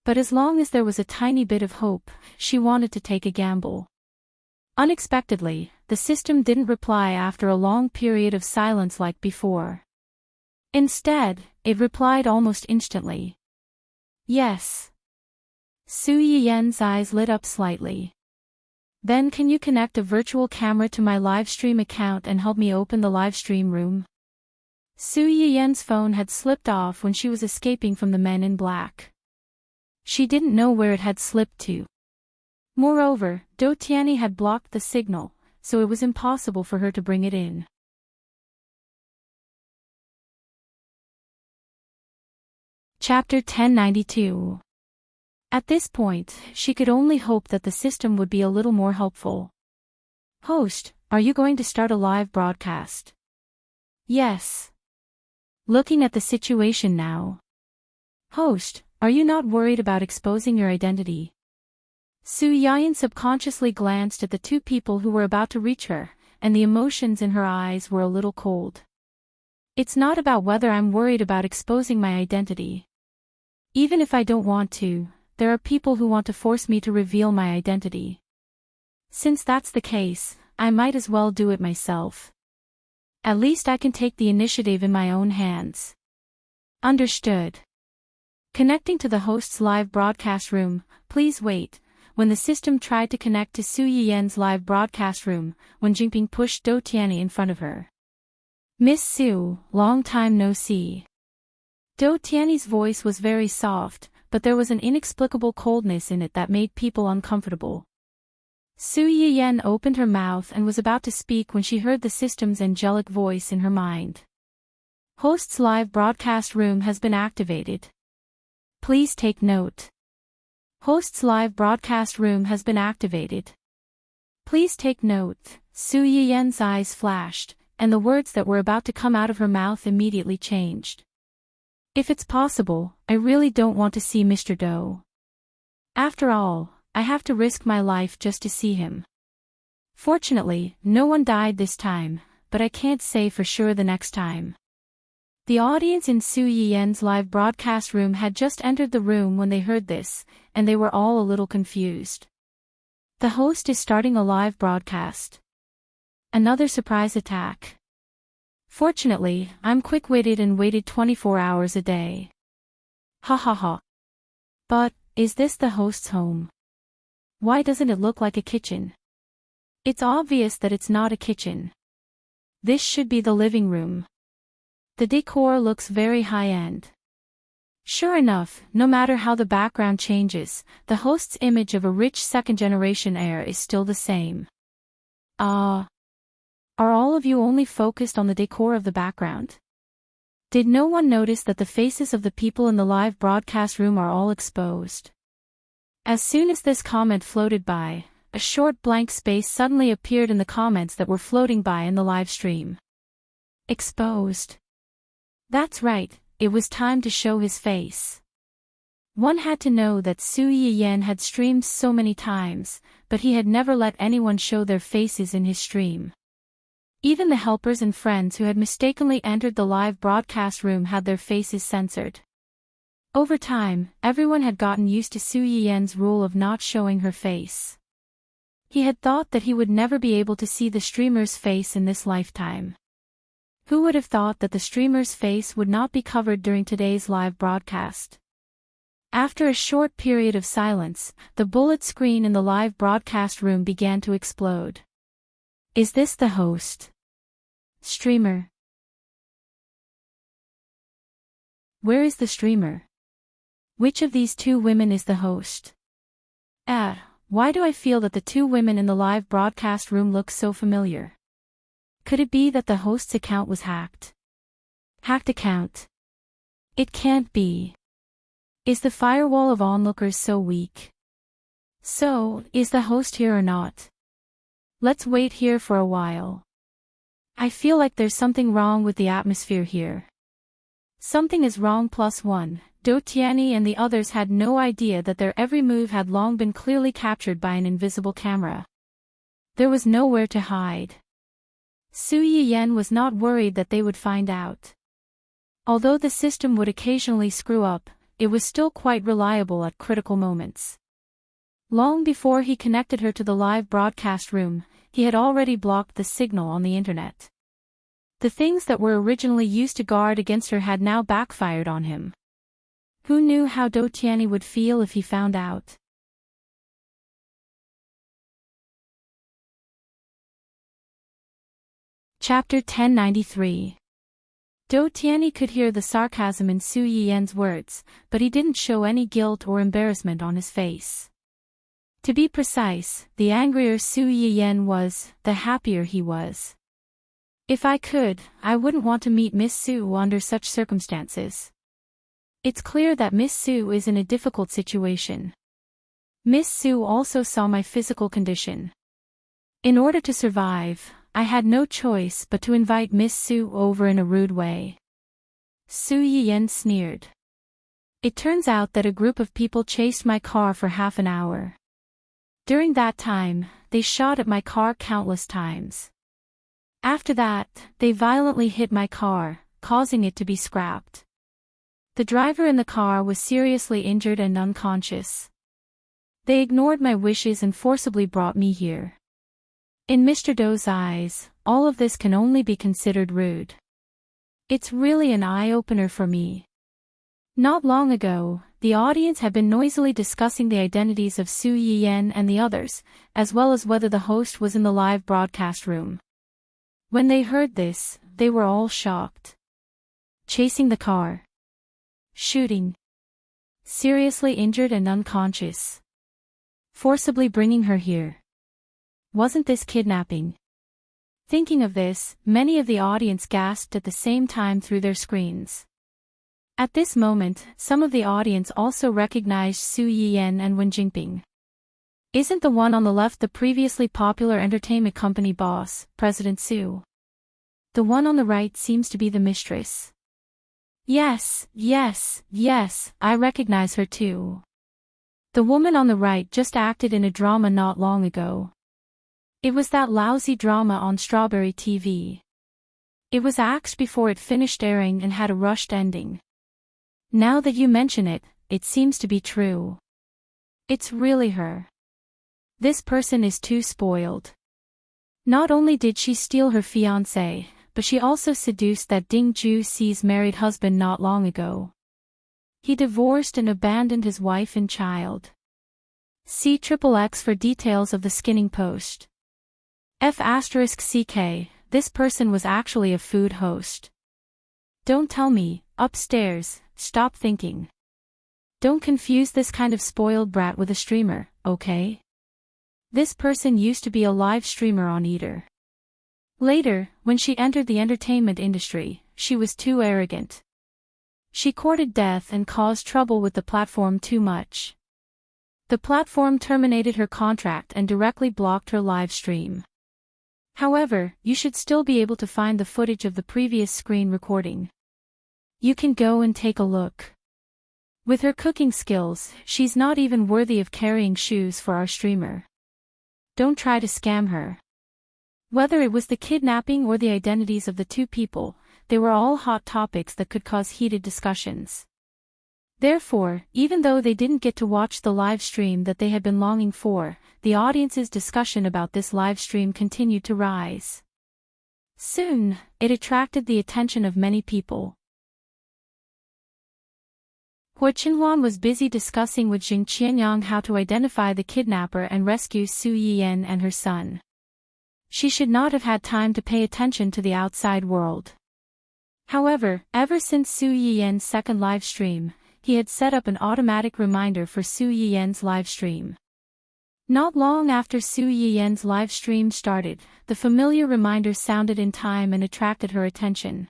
[SPEAKER 1] But as long as there was a tiny bit of hope, she wanted to take a gamble. Unexpectedly, the system didn't reply after a long period of silence like before. Instead, it replied almost instantly. Yes. Su Yiyen's eyes lit up slightly. Then can you connect a virtual camera to my livestream account and help me open the livestream room? Su Yiyen's phone had slipped off when she was escaping from the men in black. She didn't know where it had slipped to. Moreover, Do Tianyi had blocked the signal, so it was impossible for her to bring it in. Chapter 1092. At this point, she could only hope that the system would be a little more helpful. Host, are you going to start a live broadcast? Yes. Looking at the situation now. Host, are you not worried about exposing your identity? Su Yiyen subconsciously glanced at the two people who were about to reach her, and the emotions in her eyes were a little cold. It's not about whether I'm worried about exposing my identity. Even if I don't want to, there are people who want to force me to reveal my identity. Since that's the case, I might as well do it myself. At least I can take the initiative in my own hands. Understood. Connecting to the host's live broadcast room, please wait. When the system tried to connect to Su Yiyen's live broadcast room, Wen Jingping pushed Do Tianyi in front of her. Miss Su, long time no see. Do Tianyi's voice was very soft, but there was an inexplicable coldness in it that made people uncomfortable. Su Yiyen opened her mouth and was about to speak when she heard the system's angelic voice in her mind. Host's live broadcast room has been activated. Please take note. Host's live broadcast room has been activated. Please take note. Su Yiyen's eyes flashed, and the words that were about to come out of her mouth immediately changed. If it's possible, I really don't want to see Mr. Do. After all, I have to risk my life just to see him. Fortunately, no one died this time, but I can't say for sure the next time. The audience in Su Yiyen's live broadcast room had just entered the room when they heard this, and they were all a little confused. The host is starting a live broadcast. Another surprise attack. Fortunately, I'm quick-witted and waited 24 hours a day. Ha ha ha. But, is this the host's home? Why doesn't it look like a kitchen? It's obvious that it's not a kitchen. This should be the living room. The decor looks very high-end. Sure enough, no matter how the background changes, the host's image of a rich second-generation heir is still the same. Are all of you only focused on the decor of the background? Did no one notice that the faces of the people in the live broadcast room are all exposed? As soon as this comment floated by, a short blank space suddenly appeared in the comments that were floating by in the live stream. Exposed. That's right, it was time to show his face. One had to know that Su Yiyan had streamed so many times, but he had never let anyone show their faces in his stream. Even the helpers and friends who had mistakenly entered the live broadcast room had their faces censored. Over time, everyone had gotten used to Su Yiyan's rule of not showing her face. He had thought that he would never be able to see the streamer's face in this lifetime. Who would have thought that the streamer's face would not be covered during today's live broadcast? After a short period of silence, the bullet screen in the live broadcast room began to explode. Is this the host? Streamer? Where is the streamer? Which of these two women is the host? Why do I feel that the two women in the live broadcast room look so familiar? Could it be that the host's account was hacked? Hacked account? It can't be. Is the firewall of onlookers so weak? So, is the host here or not? Let's wait here for a while. I feel like there's something wrong with the atmosphere here. Something is wrong +1. Do Tianyi and the others had no idea that their every move had long been clearly captured by an invisible camera. There was nowhere to hide. Su Yiyan was not worried that they would find out. Although the system would occasionally screw up, it was still quite reliable at critical moments. Long before he connected her to the live broadcast room, he had already blocked the signal on the internet. The things that were originally used to guard against her had now backfired on him. Who knew how Do Tianyi would feel if he found out? Chapter 1093. Do Tianyi could hear the sarcasm in Su Yiyan's words, but he didn't show any guilt or embarrassment on his face. To be precise, the angrier Su Yiyan was, the happier he was. If I could, I wouldn't want to meet Miss Su under such circumstances. It's clear that Miss Su is in a difficult situation. Miss Su also saw my physical condition. In order to survive, I had no choice but to invite Miss Su over in a rude way. Su Yiyan sneered. It turns out that a group of people chased my car for half an hour. During that time, they shot at my car countless times. After that, they violently hit my car, causing it to be scrapped. The driver in the car was seriously injured and unconscious. They ignored my wishes and forcibly brought me here. In Mr. Do's eyes, all of this can only be considered rude. It's really an eye-opener for me. Not long ago, the audience had been noisily discussing the identities of Su Yiyan and the others, as well as whether the host was in the live broadcast room. When they heard this, they were all shocked. Chasing the car. Shooting. Seriously injured and unconscious. Forcibly bringing her here. Wasn't this kidnapping? Thinking of this, many of the audience gasped at the same time through their screens. At this moment, some of the audience also recognized Su Yiyan and Wen Jingping. Isn't the one on the left the previously popular entertainment company boss, President Su? The one on the right seems to be the mistress. Yes, I recognize her too. The woman on the right just acted in a drama not long ago. It was that lousy drama on Strawberry TV. It was axed before it finished airing and had a rushed ending. Now that you mention it, it seems to be true. It's really her. This person is too spoiled. Not only did she steal her fiancé, but she also seduced that Ding Juexi's married husband not long ago. He divorced and abandoned his wife and child. See XXX for details of the skinning post. F***CK, this person was actually a food host. Don't tell me, upstairs, stop thinking. Don't confuse this kind of spoiled brat with a streamer, okay? This person used to be a live streamer on Eater. Later, when she entered the entertainment industry, she was too arrogant. She courted death and caused trouble with the platform too much. The platform terminated her contract and directly blocked her live stream. However, you should still be able to find the footage of the previous screen recording. You can go and take a look. With her cooking skills, she's not even worthy of carrying shoes for our streamer. Don't try to scam her. Whether it was the kidnapping or the identities of the two people, they were all hot topics that could cause heated discussions. Therefore, even though they didn't get to watch the live stream that they had been longing for, the audience's discussion about this live stream continued to rise. Soon, it attracted the attention of many people. Hua Qinhuan was busy discussing with Jing Qianyang how to identify the kidnapper and rescue Su Yiyan and her son. She should not have had time to pay attention to the outside world. However, ever since Su Yiyan's second live stream, he had set up an automatic reminder for Su Yiyan's live stream. Not long after Su Yiyan's live stream started, the familiar reminder sounded in time and attracted her attention.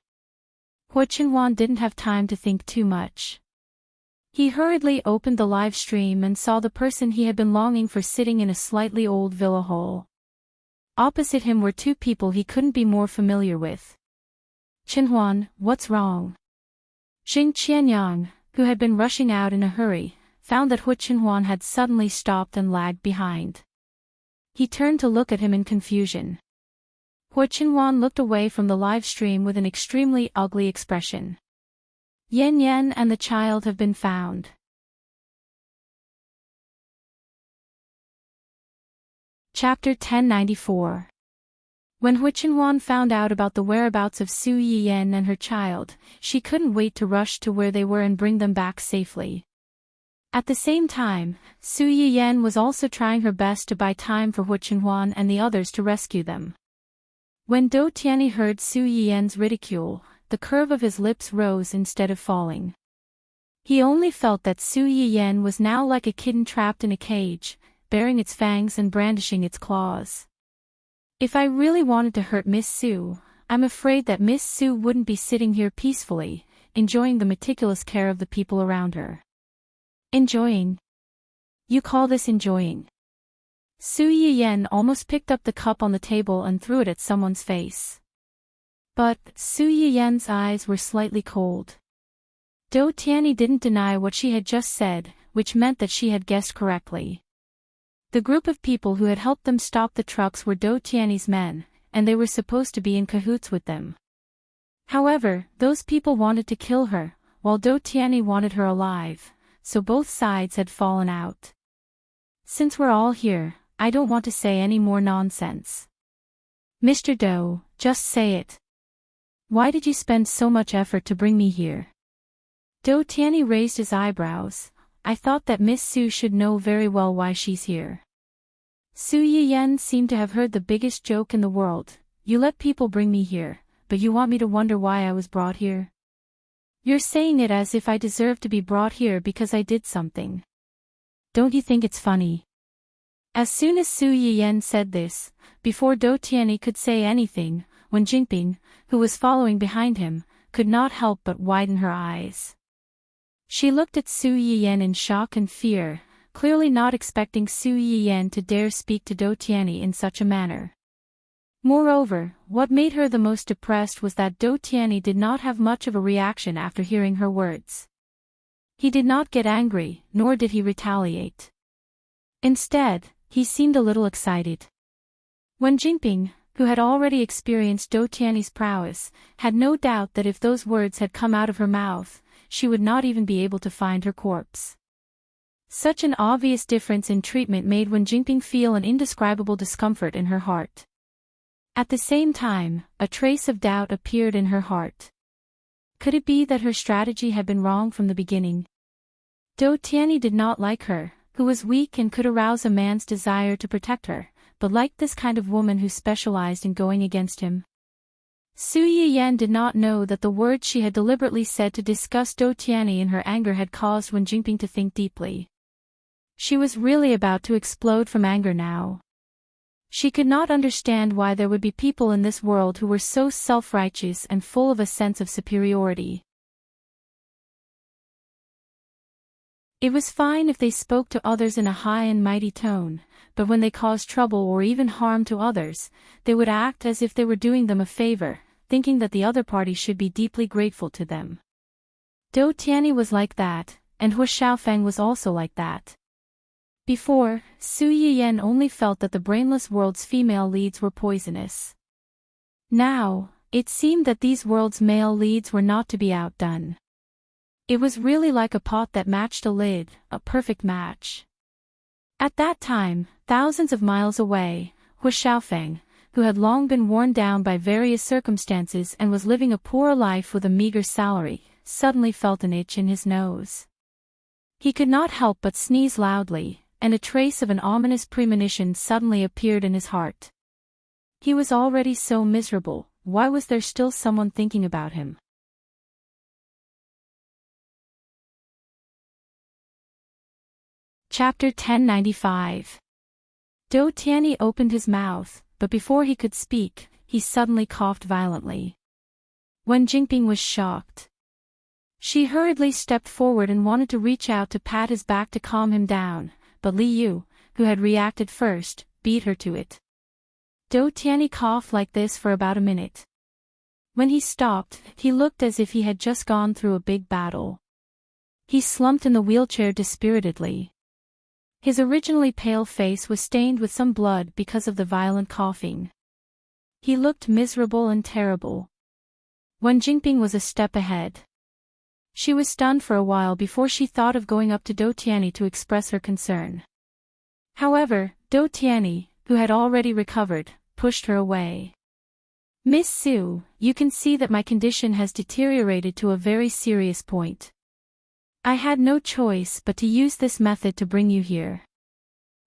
[SPEAKER 1] Hua Qinhuan didn't have time to think too much. He hurriedly opened the live stream and saw the person he had been longing for sitting in a slightly old villa hole. Opposite him were two people he couldn't be more familiar with. Qinhuan, what's wrong? Jing Qianyang, who had been rushing out in a hurry, found that Hua Qinhuan had suddenly stopped and lagged behind. He turned to look at him in confusion. Hua Qinhuan looked away from the live stream with an extremely ugly expression. Yan Yan and the child have been found. Chapter 1094. When Hua Qinhuan found out about the whereabouts of Su Yiyan and her child, she couldn't wait to rush to where they were and bring them back safely. At the same time, Su Yiyan was also trying her best to buy time for Hua Qinhuan and the others to rescue them. When Dou Tianyi heard Su Yiyan's ridicule, the curve of his lips rose instead of falling. He only felt that Su Yiyan was now like a kitten trapped in a cage, baring its fangs and brandishing its claws. If I really wanted to hurt Miss Su, I'm afraid that Miss Su wouldn't be sitting here peacefully, enjoying the meticulous care of the people around her. Enjoying? You call this enjoying? Su Yiyan almost picked up the cup on the table and threw it at someone's face. But Su Yiyan's eyes were slightly cold. Dou Tianyi didn't deny what she had just said, which meant that she had guessed correctly. The group of people who had helped them stop the trucks were Dou Tianyi's men, and they were supposed to be in cahoots with them. However, those people wanted to kill her, while Dou Tianyi wanted her alive, so both sides had fallen out. Since we're all here, I don't want to say any more nonsense. Mr. Dou, just say it. Why did you spend so much effort to bring me here? Dou Tianyi raised his eyebrows. I thought that Miss Su should know very well why she's here. Su Yiyan seemed to have heard the biggest joke in the world. You let people bring me here, but you want me to wonder why I was brought here? You're saying it as if I deserve to be brought here because I did something. Don't you think it's funny? As soon as Su Yiyan said this, before Dou Tianyi could say anything, Wen Jingping, who was following behind him, could not help but widen her eyes. She looked at Su Yiyan in shock and fear, clearly not expecting Su Yiyan to dare speak to Dou Tianyi in such a manner. Moreover, what made her the most depressed was that Dou Tianyi did not have much of a reaction after hearing her words. He did not get angry, nor did he retaliate. Instead, he seemed a little excited. Wen Jingping, who had already experienced Dou Tianyi's prowess, had no doubt that if those words had come out of her mouth, she would not even be able to find her corpse. Such an obvious difference in treatment made Wen Jingping feel an indescribable discomfort in her heart. At the same time, a trace of doubt appeared in her heart. Could it be that her strategy had been wrong from the beginning? Dou Tianyi did not like her, who was weak and could arouse a man's desire to protect her, but liked this kind of woman who specialized in going against him. Su Yiyan did not know that the words she had deliberately said to disgust Dou Tianyi in her anger had caused Wen Jingping to think deeply. She was really about to explode from anger now. She could not understand why there would be people in this world who were so self-righteous and full of a sense of superiority. It was fine if they spoke to others in a high and mighty tone, but when they caused trouble or even harm to others, they would act as if they were doing them a favor, thinking that the other party should be deeply grateful to them. Dou Tianyi was like that, and Hu Xiaofeng was also like that. Before, Su Yiyan only felt that the brainless world's female leads were poisonous. Now, it seemed that these world's male leads were not to be outdone. It was really like a pot that matched a lid, a perfect match. At that time, thousands of miles away, Hu Xiaofeng, who had long been worn down by various circumstances and was living a poor life with a meager salary, suddenly felt an itch in his nose. He could not help but sneeze loudly, and a trace of an ominous premonition suddenly appeared in his heart. He was already so miserable, why was there still someone thinking about him? Chapter 1095. Dou Tianyi opened his mouth, but before he could speak, he suddenly coughed violently. Wen Jingping was shocked. She hurriedly stepped forward and wanted to reach out to pat his back to calm him down, but Li Yu, who had reacted first, beat her to it. Dou Tianyi coughed like this for about a minute. When he stopped, he looked as if he had just gone through a big battle. He slumped in the wheelchair dispiritedly. His originally pale face was stained with some blood because of the violent coughing. He looked miserable and terrible. Wen Jingping was a step ahead. She was stunned for a while before she thought of going up to Dou Tianyi to express her concern. However, Dou Tianyi, who had already recovered, pushed her away. "Miss Su, you can see that my condition has deteriorated to a very serious point. I had no choice but to use this method to bring you here.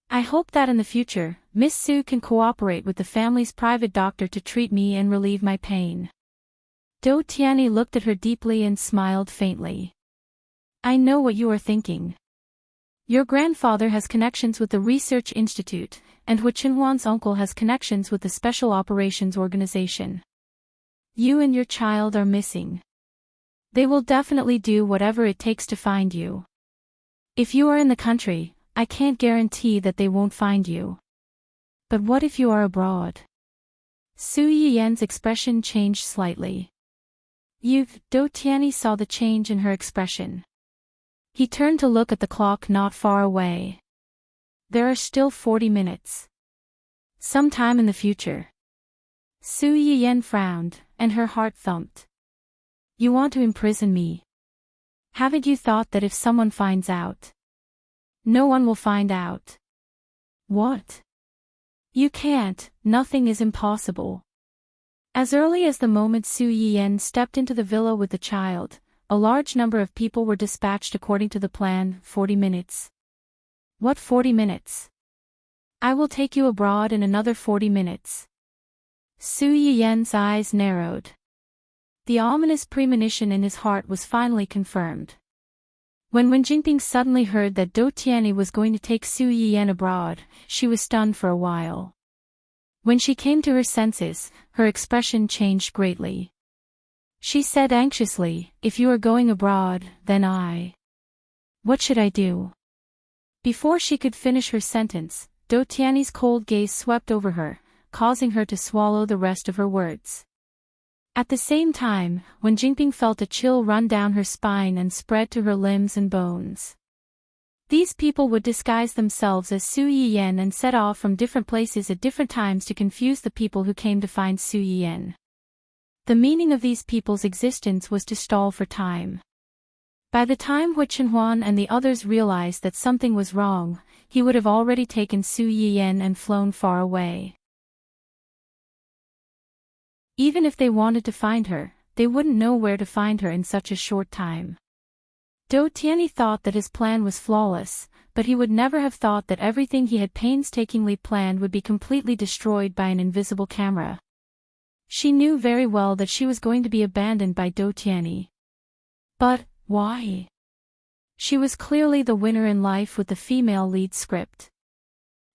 [SPEAKER 1] I hope that in the future, Miss Su can cooperate with the family's private doctor to treat me and relieve my pain." Dou Tianyi looked at her deeply and smiled faintly. "I know what you are thinking. Your grandfather has connections with the Research Institute, and Hu Qinhuan's uncle has connections with the Special Operations Organization. You and your child are missing. They will definitely do whatever it takes to find you. If you are in the country, I can't guarantee that they won't find you. But what if you are abroad?" Su Yiyan's expression changed slightly. Dou Tianyi saw the change in her expression. He turned to look at the clock not far away. There are still 40 minutes. Sometime in the future. Su Yiyan frowned, and her heart thumped. "You want to imprison me? Haven't you thought that if someone finds out? No one will find out." "What? You can't, nothing is impossible." As early as the moment Su Yiyan stepped into the villa with the child, a large number of people were dispatched according to the plan, 40 minutes. "What 40 minutes? I will take you abroad in another 40 minutes. Su Yiyan's eyes narrowed. The ominous premonition in his heart was finally confirmed. When Wen Jingping suddenly heard that Dou Tianyi was going to take Su Yiyan abroad, she was stunned for a while. When she came to her senses, her expression changed greatly. She said anxiously, "If you are going abroad, then what should I do?" Before she could finish her sentence, Dou Tianyi's cold gaze swept over her, causing her to swallow the rest of her words. At the same time, Wen Jingping felt a chill run down her spine and spread to her limbs and bones. These people would disguise themselves as Su Yiyan and set off from different places at different times to confuse the people who came to find Su Yiyan. The meaning of these people's existence was to stall for time. By the time Hu Chenhuan and the others realized that something was wrong, he would have already taken Su Yiyan and flown far away. Even if they wanted to find her, they wouldn't know where to find her in such a short time. Dou Tianyi thought that his plan was flawless, but he would never have thought that everything he had painstakingly planned would be completely destroyed by an invisible camera. She knew very well that she was going to be abandoned by Dou Tianyi. But why? She was clearly the winner in life with the female lead script.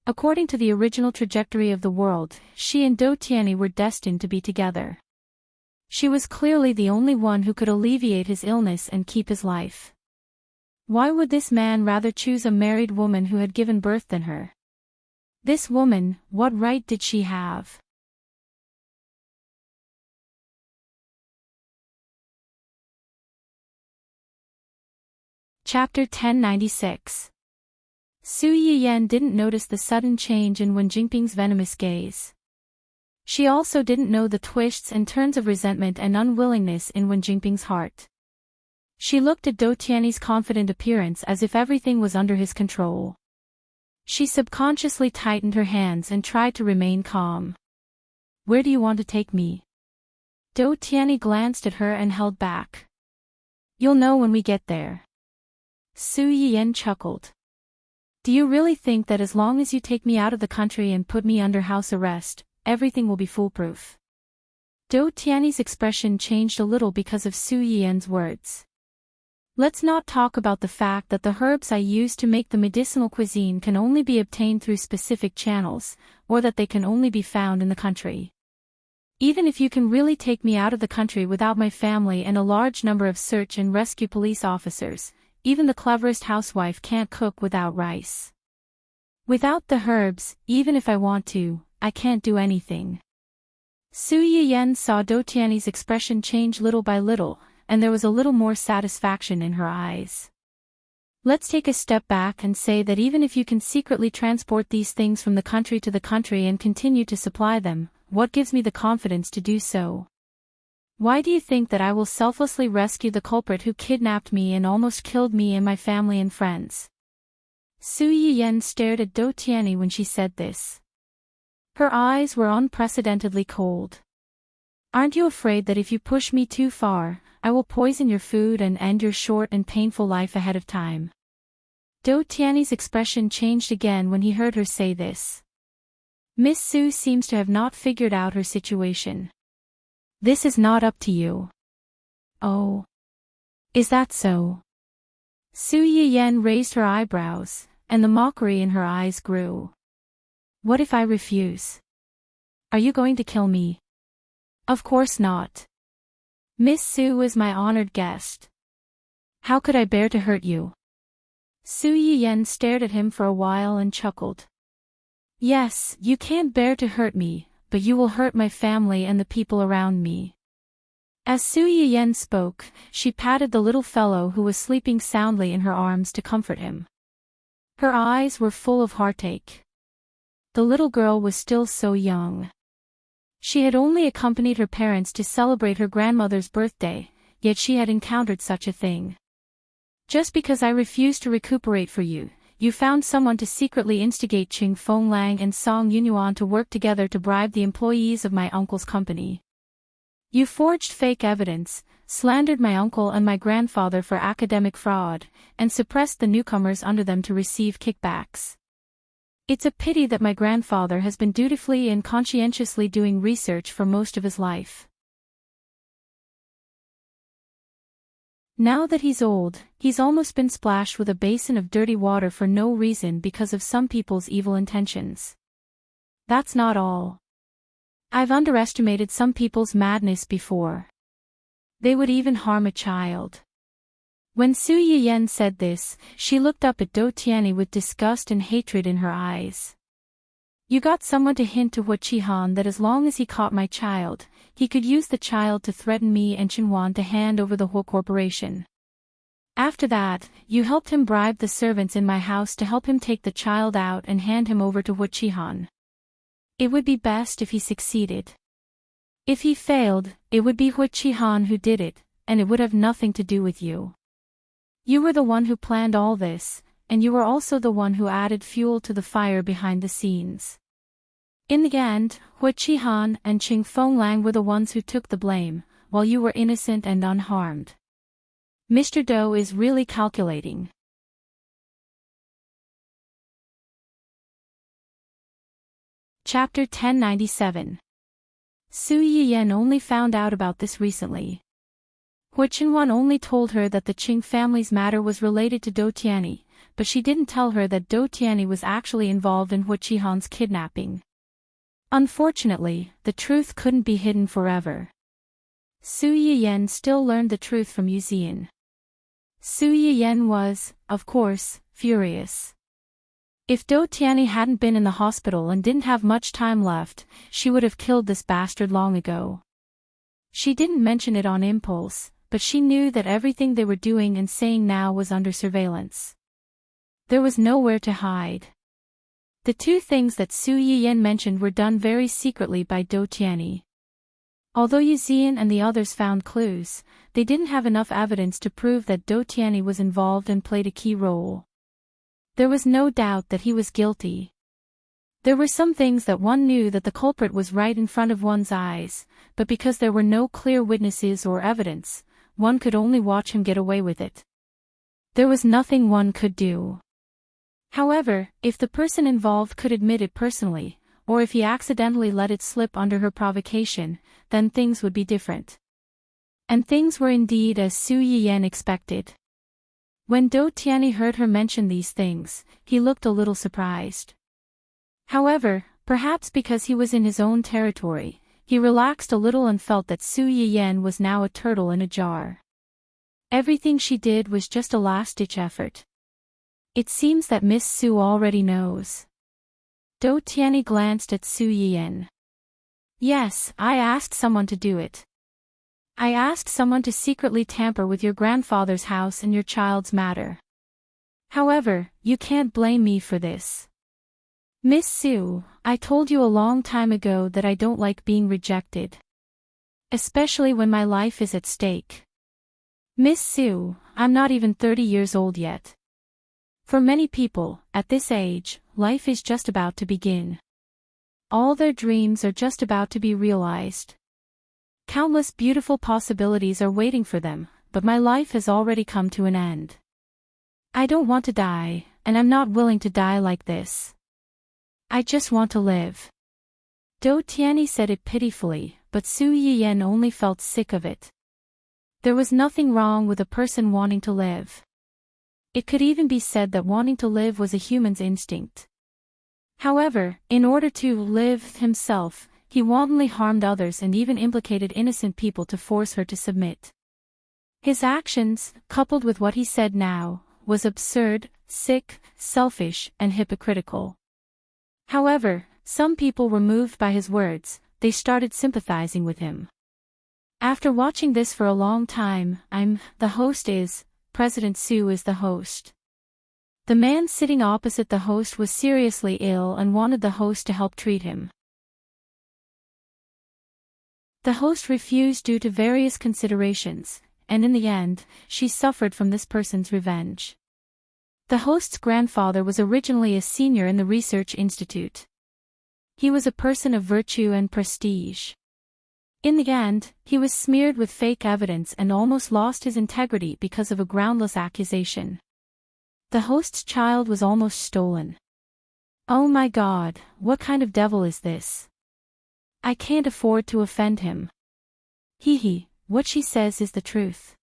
[SPEAKER 1] According to the original trajectory of the world, she and Dou Tianyi were destined to be together. She was clearly the only one who could alleviate his illness and keep his life. Why would this man rather choose a married woman who had given birth than her? This woman, what right did she have? Chapter 1096. Su Yiyan didn't notice the sudden change in Wen Jingping's venomous gaze. She also didn't know the twists and turns of resentment and unwillingness in Wen Jingping's heart. She looked at Dou Tianyi's confident appearance as if everything was under his control. She subconsciously tightened her hands and tried to remain calm. Where do you want to take me? Dou Tianyi glanced at her and held back. You'll know when we get there. Su Yiyan chuckled. Do you really think that as long as you take me out of the country and put me under house arrest, everything will be foolproof? Dou Tianyi's expression changed a little because of Su Yiyan's words. Let's not talk about the fact that the herbs I use to make the medicinal cuisine can only be obtained through specific channels, or that they can only be found in the country. Even if you can really take me out of the country without my family and a large number of search and rescue police officers, even the cleverest housewife can't cook without rice. Without the herbs, even if I want to, I can't do anything. Su Yiyan saw Dou Tianyi's expression change little by little, and there was a little more satisfaction in her eyes. Let's take a step back and say that even if you can secretly transport these things from the country to the country and continue to supply them, what gives me the confidence to do so? Why do you think that I will selflessly rescue the culprit who kidnapped me and almost killed me and my family and friends? Su Yiyan stared at Dou Tianyi when she said this. Her eyes were unprecedentedly cold. Aren't you afraid that if you push me too far, I will poison your food and end your short and painful life ahead of time? Dou Tianyi's expression changed again when he heard her say this. Miss Su seems to have not figured out her situation. This is not up to you. Oh. Is that so? Su Yiyan raised her eyebrows, and the mockery in her eyes grew. What if I refuse? Are you going to kill me? Of course not. Miss Su is my honored guest. How could I bear to hurt you? Su Yiyan stared at him for a while and chuckled. Yes, you can't bear to hurt me, but you will hurt my family and the people around me. As Su Yiyan spoke, she patted the little fellow who was sleeping soundly in her arms to comfort him. Her eyes were full of heartache. The little girl was still so young. She had only accompanied her parents to celebrate her grandmother's birthday, yet she had encountered such a thing. Just because I refused to recuperate for you, you found someone to secretly instigate Qing Fenglang and Song Yunyuan to work together to bribe the employees of my uncle's company. You forged fake evidence, slandered my uncle and my grandfather for academic fraud, and suppressed the newcomers under them to receive kickbacks. It's a pity that my grandfather has been dutifully and conscientiously doing research for most of his life. Now that he's old, he's almost been splashed with a basin of dirty water for no reason because of some people's evil intentions. That's not all. I've underestimated some people's madness before. They would even harm a child. When Su Yiyan said this, she looked up at Dou Tianyi with disgust and hatred in her eyes. You got someone to hint to Hu Qihan that as long as he caught my child, he could use the child to threaten me and Chenhuan to hand over the Hu Corporation. After that, you helped him bribe the servants in my house to help him take the child out and hand him over to Hu Qihan. It would be best if he succeeded. If he failed, it would be Hu Qihan who did it, and it would have nothing to do with you. You were the one who planned all this, and you were also the one who added fuel to the fire behind the scenes. In the end, Hu Qihan and Qing Fenglang were the ones who took the blame, while you were innocent and unharmed. Mr. Doe is really calculating. Chapter 1097. Su Yiyan only found out about this recently. Hu Qinwan only told her that the Qing family's matter was related to Dou Tianyi, but she didn't tell her that Dou Tianyi was actually involved in Hu Qihan's kidnapping. Unfortunately, the truth couldn't be hidden forever. Su Yiyan still learned the truth from Yu Ziyan. Su Yiyan was, of course, furious. If Dou Tianyi hadn't been in the hospital and didn't have much time left, she would have killed this bastard long ago. She didn't mention it on impulse, but she knew that everything they were doing and saying now was under surveillance. There was nowhere to hide. The two things that Su Yiyan mentioned were done very secretly by Dou Tianyi. Although Yu Ziyan and the others found clues, they didn't have enough evidence to prove that Dou Tianyi was involved and played a key role. There was no doubt that he was guilty. There were some things that one knew that the culprit was right in front of one's eyes, but because there were no clear witnesses or evidence, one could only watch him get away with it. There was nothing one could do. However, if the person involved could admit it personally, or if he accidentally let it slip under her provocation, then things would be different. And things were indeed as Su Yiyan expected. When Dou Tianyi heard her mention these things, he looked a little surprised. However, perhaps because he was in his own territory, he relaxed a little and felt that Su Yiyan was now a turtle in a jar. Everything she did was just a last-ditch effort. It seems that Miss Su already knows. Dou Tianyi glanced at Su Yiyan. Yes, I asked someone to do it. I asked someone to secretly tamper with your grandfather's house and your child's matter. However, you can't blame me for this. Miss Su, I told you a long time ago that I don't like being rejected. Especially when my life is at stake. Miss Su, I'm not even 30 years old yet. For many people, at this age, life is just about to begin. All their dreams are just about to be realized. Countless beautiful possibilities are waiting for them, but my life has already come to an end. I don't want to die, and I'm not willing to die like this. I just want to live. Dou Tianyi said it pitifully, but Su Yiyan only felt sick of it. There was nothing wrong with a person wanting to live. It could even be said that wanting to live was a human's instinct. However, in order to live himself, he wantonly harmed others and even implicated innocent people to force her to submit. His actions, coupled with what he said now, was absurd, sick, selfish, and hypocritical. However, some people were moved by his words, they started sympathizing with him. After watching this for a long time, the host is, President Su is the host. The man sitting opposite the host was seriously ill and wanted the host to help treat him. The host refused due to various considerations, and in the end, she suffered from this person's revenge. The host's grandfather was originally a senior in the research institute. He was a person of virtue and prestige. In the end, he was smeared with fake evidence and almost lost his integrity because of a groundless accusation. The host's child was almost stolen. Oh my God, what kind of devil is this? I can't afford to offend him. Hee, what she says is the truth.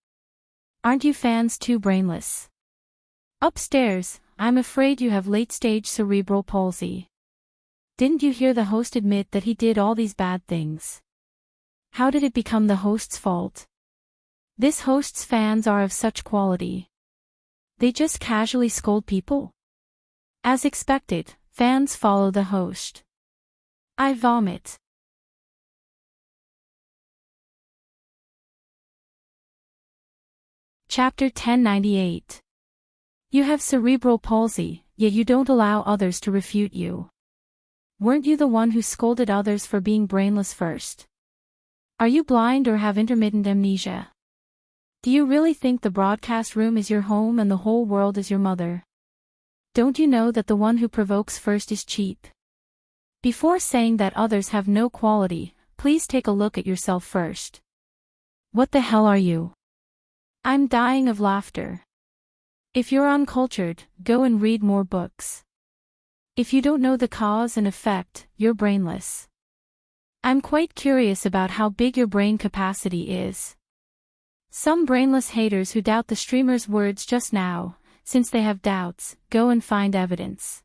[SPEAKER 1] Aren't you fans too brainless? Upstairs, I'm afraid you have late-stage cerebral palsy. Didn't you hear the host admit that he did all these bad things? How did it become the host's fault? This host's fans are of such quality. They just casually scold people? As expected, fans follow the host. I vomit. Chapter 1098. You have cerebral palsy, yet you don't allow others to refute you. Weren't you the one who scolded others for being brainless first? Are you blind or have intermittent amnesia? Do you really think the broadcast room is your home and the whole world is your mother? Don't you know that the one who provokes first is cheap? Before saying that others have no quality, please take a look at yourself first. What the hell are you? I'm dying of laughter. If you're uncultured, go and read more books. If you don't know the cause and effect, you're brainless. I'm quite curious about how big your brain capacity is. Some brainless haters who doubt the streamer's words just now, since they have doubts, go and find evidence.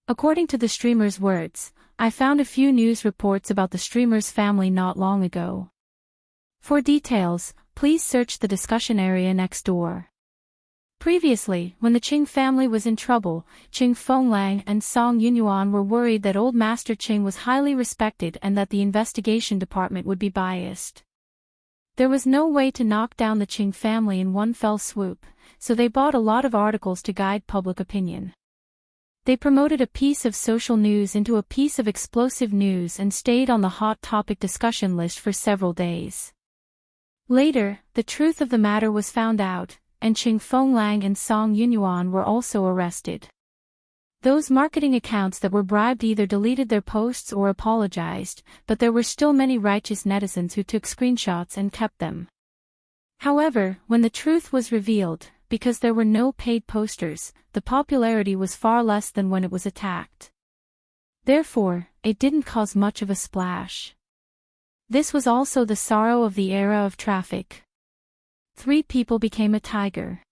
[SPEAKER 1] According to the streamer's words, I found a few news reports about the streamer's family not long ago. For details, please search the discussion area next door. Previously, when the Qing family was in trouble, Qing Fenglang and Song Yunyuan were worried that old Master Qing was highly respected and that the investigation department would be biased. There was no way to knock down the Qing family in one fell swoop, so they bought a lot of articles to guide public opinion. They promoted a piece of social news into a piece of explosive news and stayed on the hot topic discussion list for several days. Later, the truth of the matter was found out, and Qing Fenglang and Song Yunyuan were also arrested. Those marketing accounts that were bribed either deleted their posts or apologized, but there were still many righteous netizens who took screenshots and kept them. However, when the truth was revealed, because there were no paid posters, the popularity was far less than when it was attacked. Therefore, it didn't cause much of a splash. This was also the sorrow of the era of traffic. 3 people became a tiger.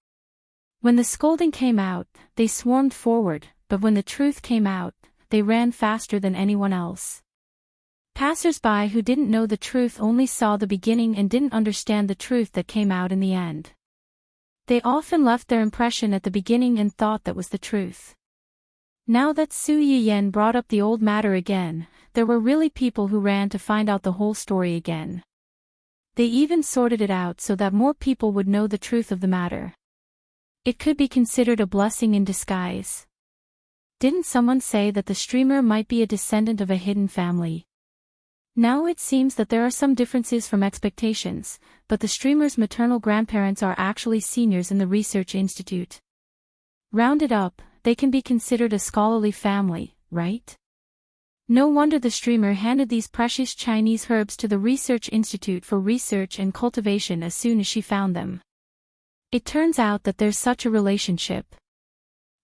[SPEAKER 1] When the scolding came out, they swarmed forward, but when the truth came out, they ran faster than anyone else. Passers-by who didn't know the truth only saw the beginning and didn't understand the truth that came out in the end. They often left their impression at the beginning and thought that was the truth. Now that Su Yiyan brought up the old matter again, there were really people who ran to find out the whole story again. They even sorted it out so that more people would know the truth of the matter. It could be considered a blessing in disguise. Didn't someone say that the streamer might be a descendant of a hidden family? Now it seems that there are some differences from expectations, but the streamer's maternal grandparents are actually seniors in the research institute. Rounded up, they can be considered a scholarly family, right? No wonder the streamer handed these precious Chinese herbs to the research institute for research and cultivation as soon as she found them. It turns out that there's such a relationship.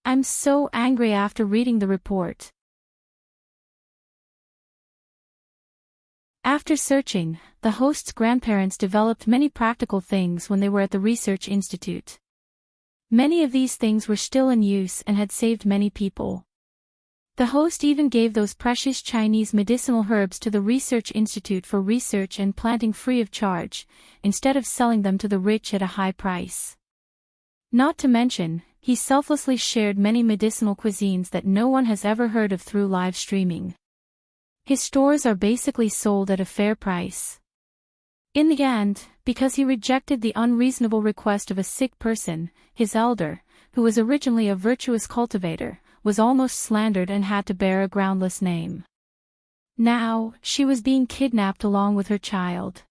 [SPEAKER 1] I'm so angry after reading the report. After searching, the host's grandparents developed many practical things when they were at the research institute. Many of these things were still in use and had saved many people. The host even gave those precious Chinese medicinal herbs to the research institute for research and planting free of charge, instead of selling them to the rich at a high price. Not to mention, he selflessly shared many medicinal cuisines that no one has ever heard of through live streaming. His stores are basically sold at a fair price. In the end, because he rejected the unreasonable request of a sick person, his elder, who was originally a virtuous cultivator, was almost slandered and had to bear a groundless name. Now, she was being kidnapped along with her child.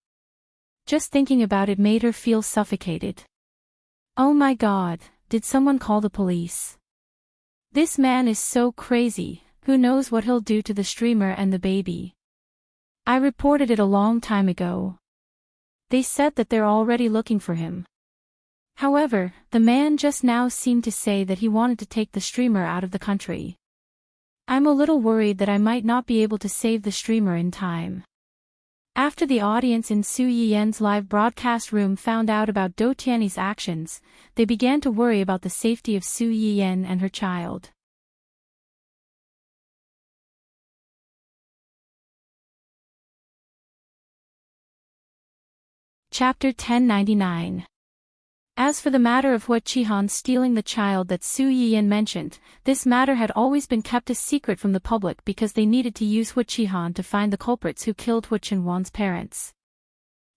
[SPEAKER 1] Just thinking about it made her feel suffocated. Oh my God, did someone call the police? This man is so crazy, who knows what he'll do to the streamer and the baby. I reported it a long time ago. They said that they're already looking for him. However, the man just now seemed to say that he wanted to take the streamer out of the country. I'm a little worried that I might not be able to save the streamer in time. After the audience in Su Yiyan's live broadcast room found out about Do Tianyi's actions, they began to worry about the safety of Su Yiyan and her child. Chapter 1099. As for the matter of Hua Qihan stealing the child that Su Yiyan mentioned, this matter had always been kept a secret from the public because they needed to use Hua Qihan to find the culprits who killed Hua Qinwan's parents.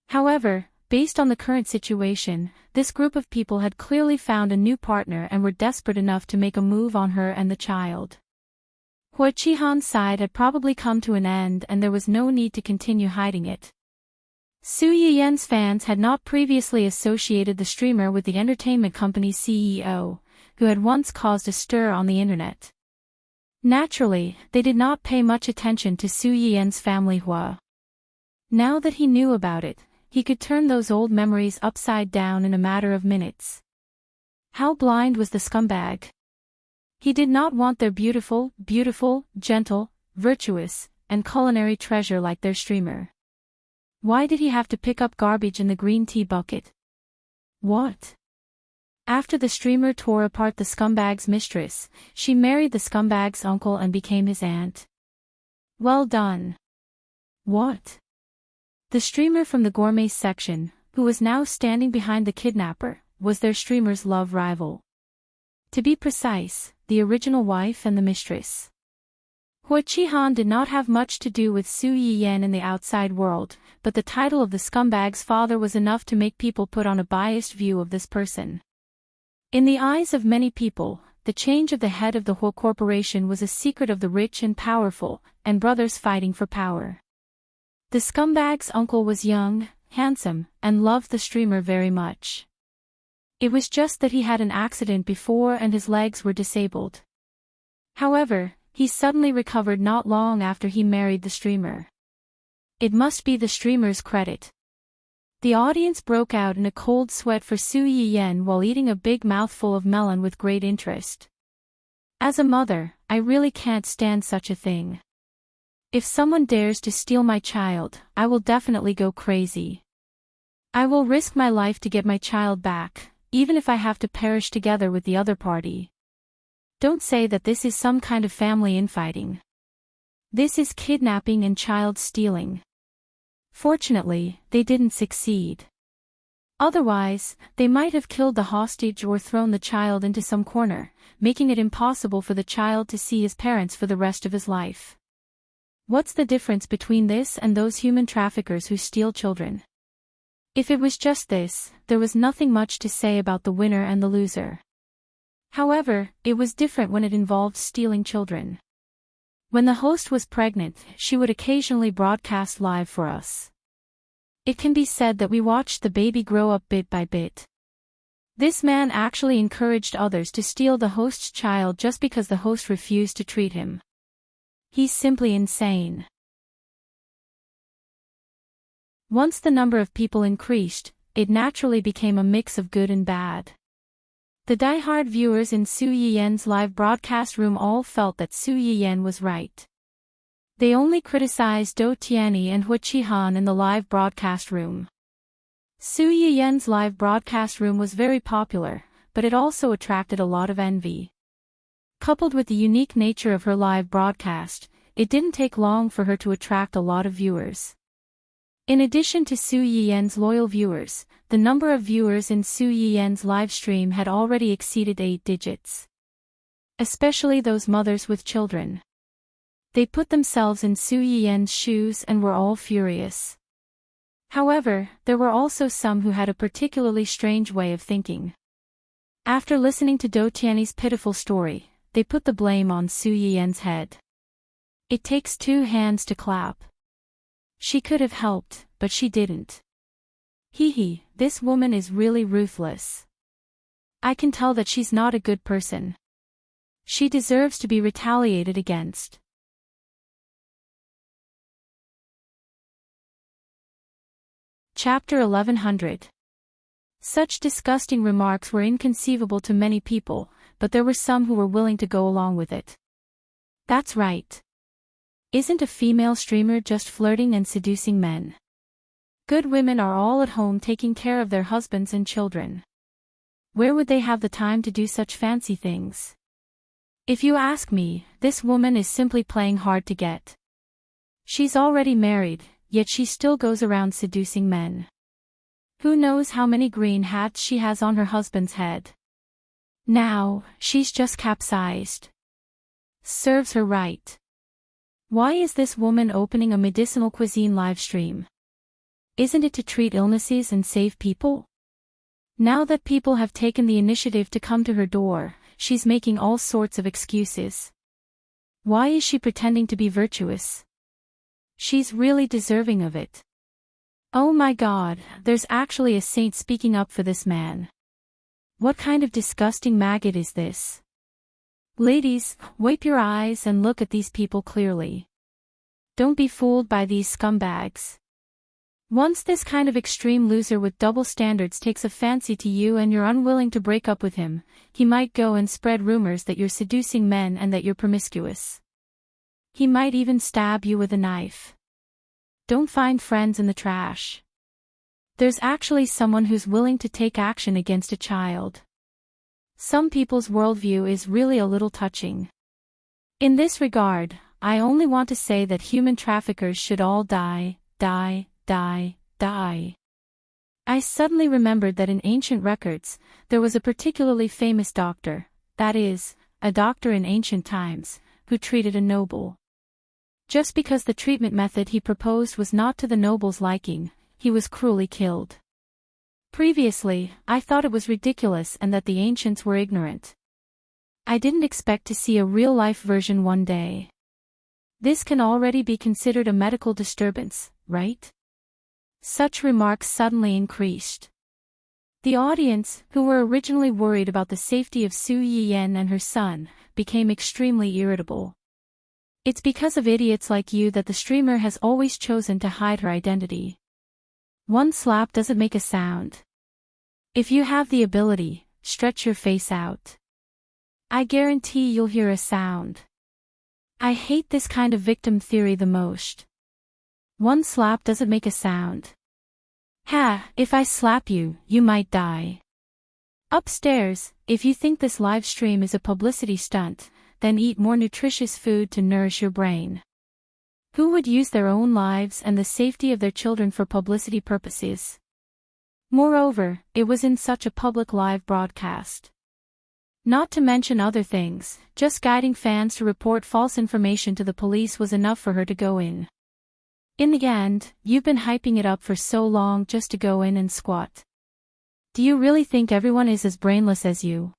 [SPEAKER 1] However, based on the current situation, this group of people had clearly found a new partner and were desperate enough to make a move on her and the child. Hua Qihan's side had probably come to an end and there was no need to continue hiding it. Su Yiyen's fans had not previously associated the streamer with the entertainment company's CEO, who had once caused a stir on the internet. Naturally, they did not pay much attention to Su Yiyen's family Hua. Now that he knew about it, he could turn those old memories upside down in a matter of minutes. How blind was the scumbag? He did not want their beautiful, gentle, virtuous, and culinary treasure like their streamer. Why did he have to pick up garbage in the green tea bucket? What? After the streamer tore apart the scumbag's mistress, she married the scumbag's uncle and became his aunt. Well done. What? The streamer from the gourmet section, who was now standing behind the kidnapper, was their streamer's love rival. To be precise, the original wife and the mistress. Hua Qihan did not have much to do with Su Yiyen in the outside world, but the title of the scumbag's father was enough to make people put on a biased view of this person. In the eyes of many people, the change of the head of the Hua Corporation was a secret of the rich and powerful, and brothers fighting for power. The scumbag's uncle was young, handsome, and loved the streamer very much. It was just that he had an accident before and his legs were disabled. However, he suddenly recovered not long after he married the streamer. It must be the streamer's credit. The audience broke out in a cold sweat for Su Yiyen while eating a big mouthful of melon with great interest. As a mother, I really can't stand such a thing. If someone dares to steal my child, I will definitely go crazy. I will risk my life to get my child back, even if I have to perish together with the other party. Don't say that this is some kind of family infighting. This is kidnapping and child stealing. Fortunately, they didn't succeed. Otherwise, they might have killed the hostage or thrown the child into some corner, making it impossible for the child to see his parents for the rest of his life. What's the difference between this and those human traffickers who steal children? If it was just this, there was nothing much to say about the winner and the loser. However, it was different when it involved stealing children. When the host was pregnant, she would occasionally broadcast live for us. It can be said that we watched the baby grow up bit by bit. This man actually encouraged others to steal the host's child just because the host refused to treat him. He's simply insane. Once the number of people increased, it naturally became a mix of good and bad. The die-hard viewers in Su Yiyen's live broadcast room all felt that Su Yiyen was right. They only criticized Do Tianyi and Hua Qihan in the live broadcast room. Su Yiyen's live broadcast room was very popular, but it also attracted a lot of envy. Coupled with the unique nature of her live broadcast, it didn't take long for her to attract a lot of viewers. In addition to Su Yiyen's loyal viewers, the number of viewers in Su Yiyen's live stream had already exceeded 8 digits. Especially those mothers with children. They put themselves in Su Yiyen's shoes and were all furious. However, there were also some who had a particularly strange way of thinking. After listening to Do Tianyi's pitiful story, they put the blame on Su Yiyen's head. It takes 2 hands to clap. She could have helped, but she didn't. Hee, this woman is really ruthless. I can tell that she's not a good person. She deserves to be retaliated against. Chapter 1100. Such disgusting remarks were inconceivable to many people, but there were some who were willing to go along with it. That's right. Isn't a female streamer just flirting and seducing men? Good women are all at home taking care of their husbands and children. Where would they have the time to do such fancy things? If you ask me, this woman is simply playing hard to get. She's already married, yet she still goes around seducing men. Who knows how many green hats she has on her husband's head? Now, she's just capsized. Serves her right. Why is this woman opening a medicinal cuisine live stream? Isn't it to treat illnesses and save people? Now that people have taken the initiative to come to her door, she's making all sorts of excuses. Why is she pretending to be virtuous? She's really deserving of it. Oh my God, there's actually a saint speaking up for this man. What kind of disgusting maggot is this? Ladies, wipe your eyes and look at these people clearly. Don't be fooled by these scumbags. Once this kind of extreme loser with double standards takes a fancy to you and you're unwilling to break up with him, he might go and spread rumors that you're seducing men and that you're promiscuous. He might even stab you with a knife. Don't find friends in the trash. There's actually someone who's willing to take action against a child. Some people's worldview is really a little touching. In this regard, I only want to say that human traffickers should all die, die, die, die. I suddenly remembered that in ancient records, there was a particularly famous doctor, that is, a doctor in ancient times, who treated a noble. Just because the treatment method he proposed was not to the noble's liking, he was cruelly killed. Previously, I thought it was ridiculous and that the ancients were ignorant. I didn't expect to see a real-life version one day. This can already be considered a medical disturbance, right? Such remarks suddenly increased. The audience, who were originally worried about the safety of Su Yiyan and her son, became extremely irritable. It's because of idiots like you that the streamer has always chosen to hide her identity. One slap doesn't make a sound. If you have the ability, stretch your face out. I guarantee you'll hear a sound. I hate this kind of victim theory the most. One slap doesn't make a sound. Ha, if I slap you, you might die. Upstairs, if you think this live stream is a publicity stunt, then eat more nutritious food to nourish your brain. Who would use their own lives and the safety of their children for publicity purposes? Moreover, it was in such a public live broadcast. Not to mention other things, just guiding fans to report false information to the police was enough for her to go in. In the end, you've been hyping it up for so long just to go in and squat. Do you really think everyone is as brainless as you?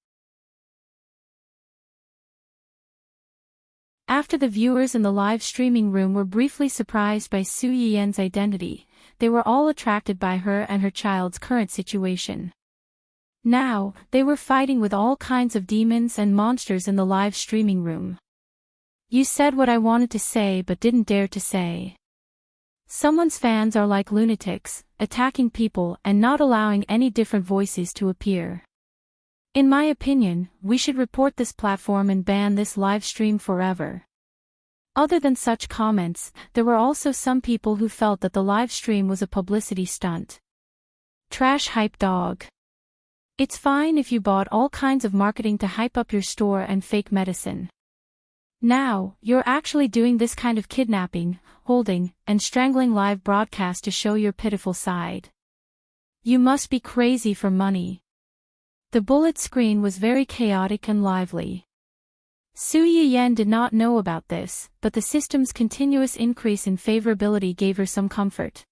[SPEAKER 1] After the viewers in the live streaming room were briefly surprised by Su Yiyan's identity, they were all attracted by her and her child's current situation. Now, they were fighting with all kinds of demons and monsters in the live streaming room. You said what I wanted to say but didn't dare to say. Someone's fans are like lunatics, attacking people and not allowing any different voices to appear. In my opinion, we should report this platform and ban this live stream forever. Other than such comments, there were also some people who felt that the live stream was a publicity stunt. Trash hype dog. It's fine if you bought all kinds of marketing to hype up your store and fake medicine. Now, you're actually doing this kind of kidnapping, holding, and strangling live broadcast to show your pitiful side. You must be crazy for money. The bullet screen was very chaotic and lively. Su Yiyan did not know about this, but the system's continuous increase in favorability gave her some comfort.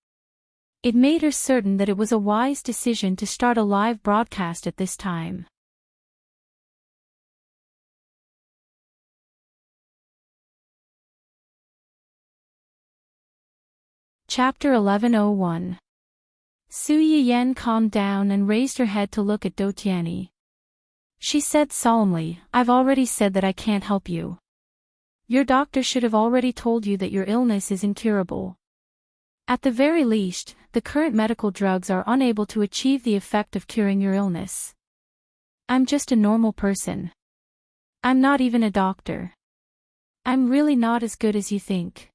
[SPEAKER 1] It made her certain that it was a wise decision to start a live broadcast at this time. Chapter 1101. Su Yiyan calmed down and raised her head to look at Do Tianyi. She said solemnly, I've already said that I can't help you. Your doctor should have already told you that your illness is incurable. At the very least, the current medical drugs are unable to achieve the effect of curing your illness. I'm just a normal person. I'm not even a doctor. I'm really not as good as you think.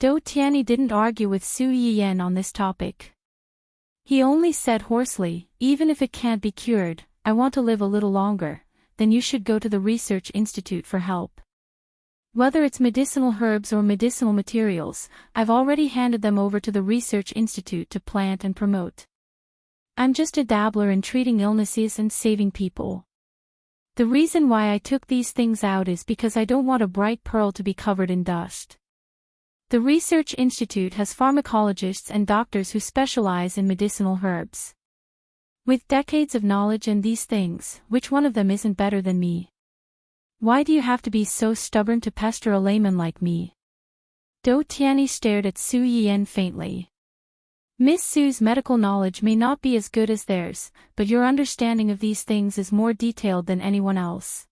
[SPEAKER 1] Do Tianyi didn't argue with Su Yiyan on this topic. He only said hoarsely, even if it can't be cured, I want to live a little longer, then you should go to the research institute for help. Whether it's medicinal herbs or medicinal materials, I've already handed them over to the research institute to plant and promote. I'm just a dabbler in treating illnesses and saving people. The reason why I took these things out is because I don't want a bright pearl to be covered in dust. The Research Institute has pharmacologists and doctors who specialize in medicinal herbs. With decades of knowledge in these things, which one of them isn't better than me? Why do you have to be so stubborn to pester a layman like me? Do Tianyi stared at Su Yiyan faintly. Miss Sue's medical knowledge may not be as good as theirs, but your understanding of these things is more detailed than anyone else.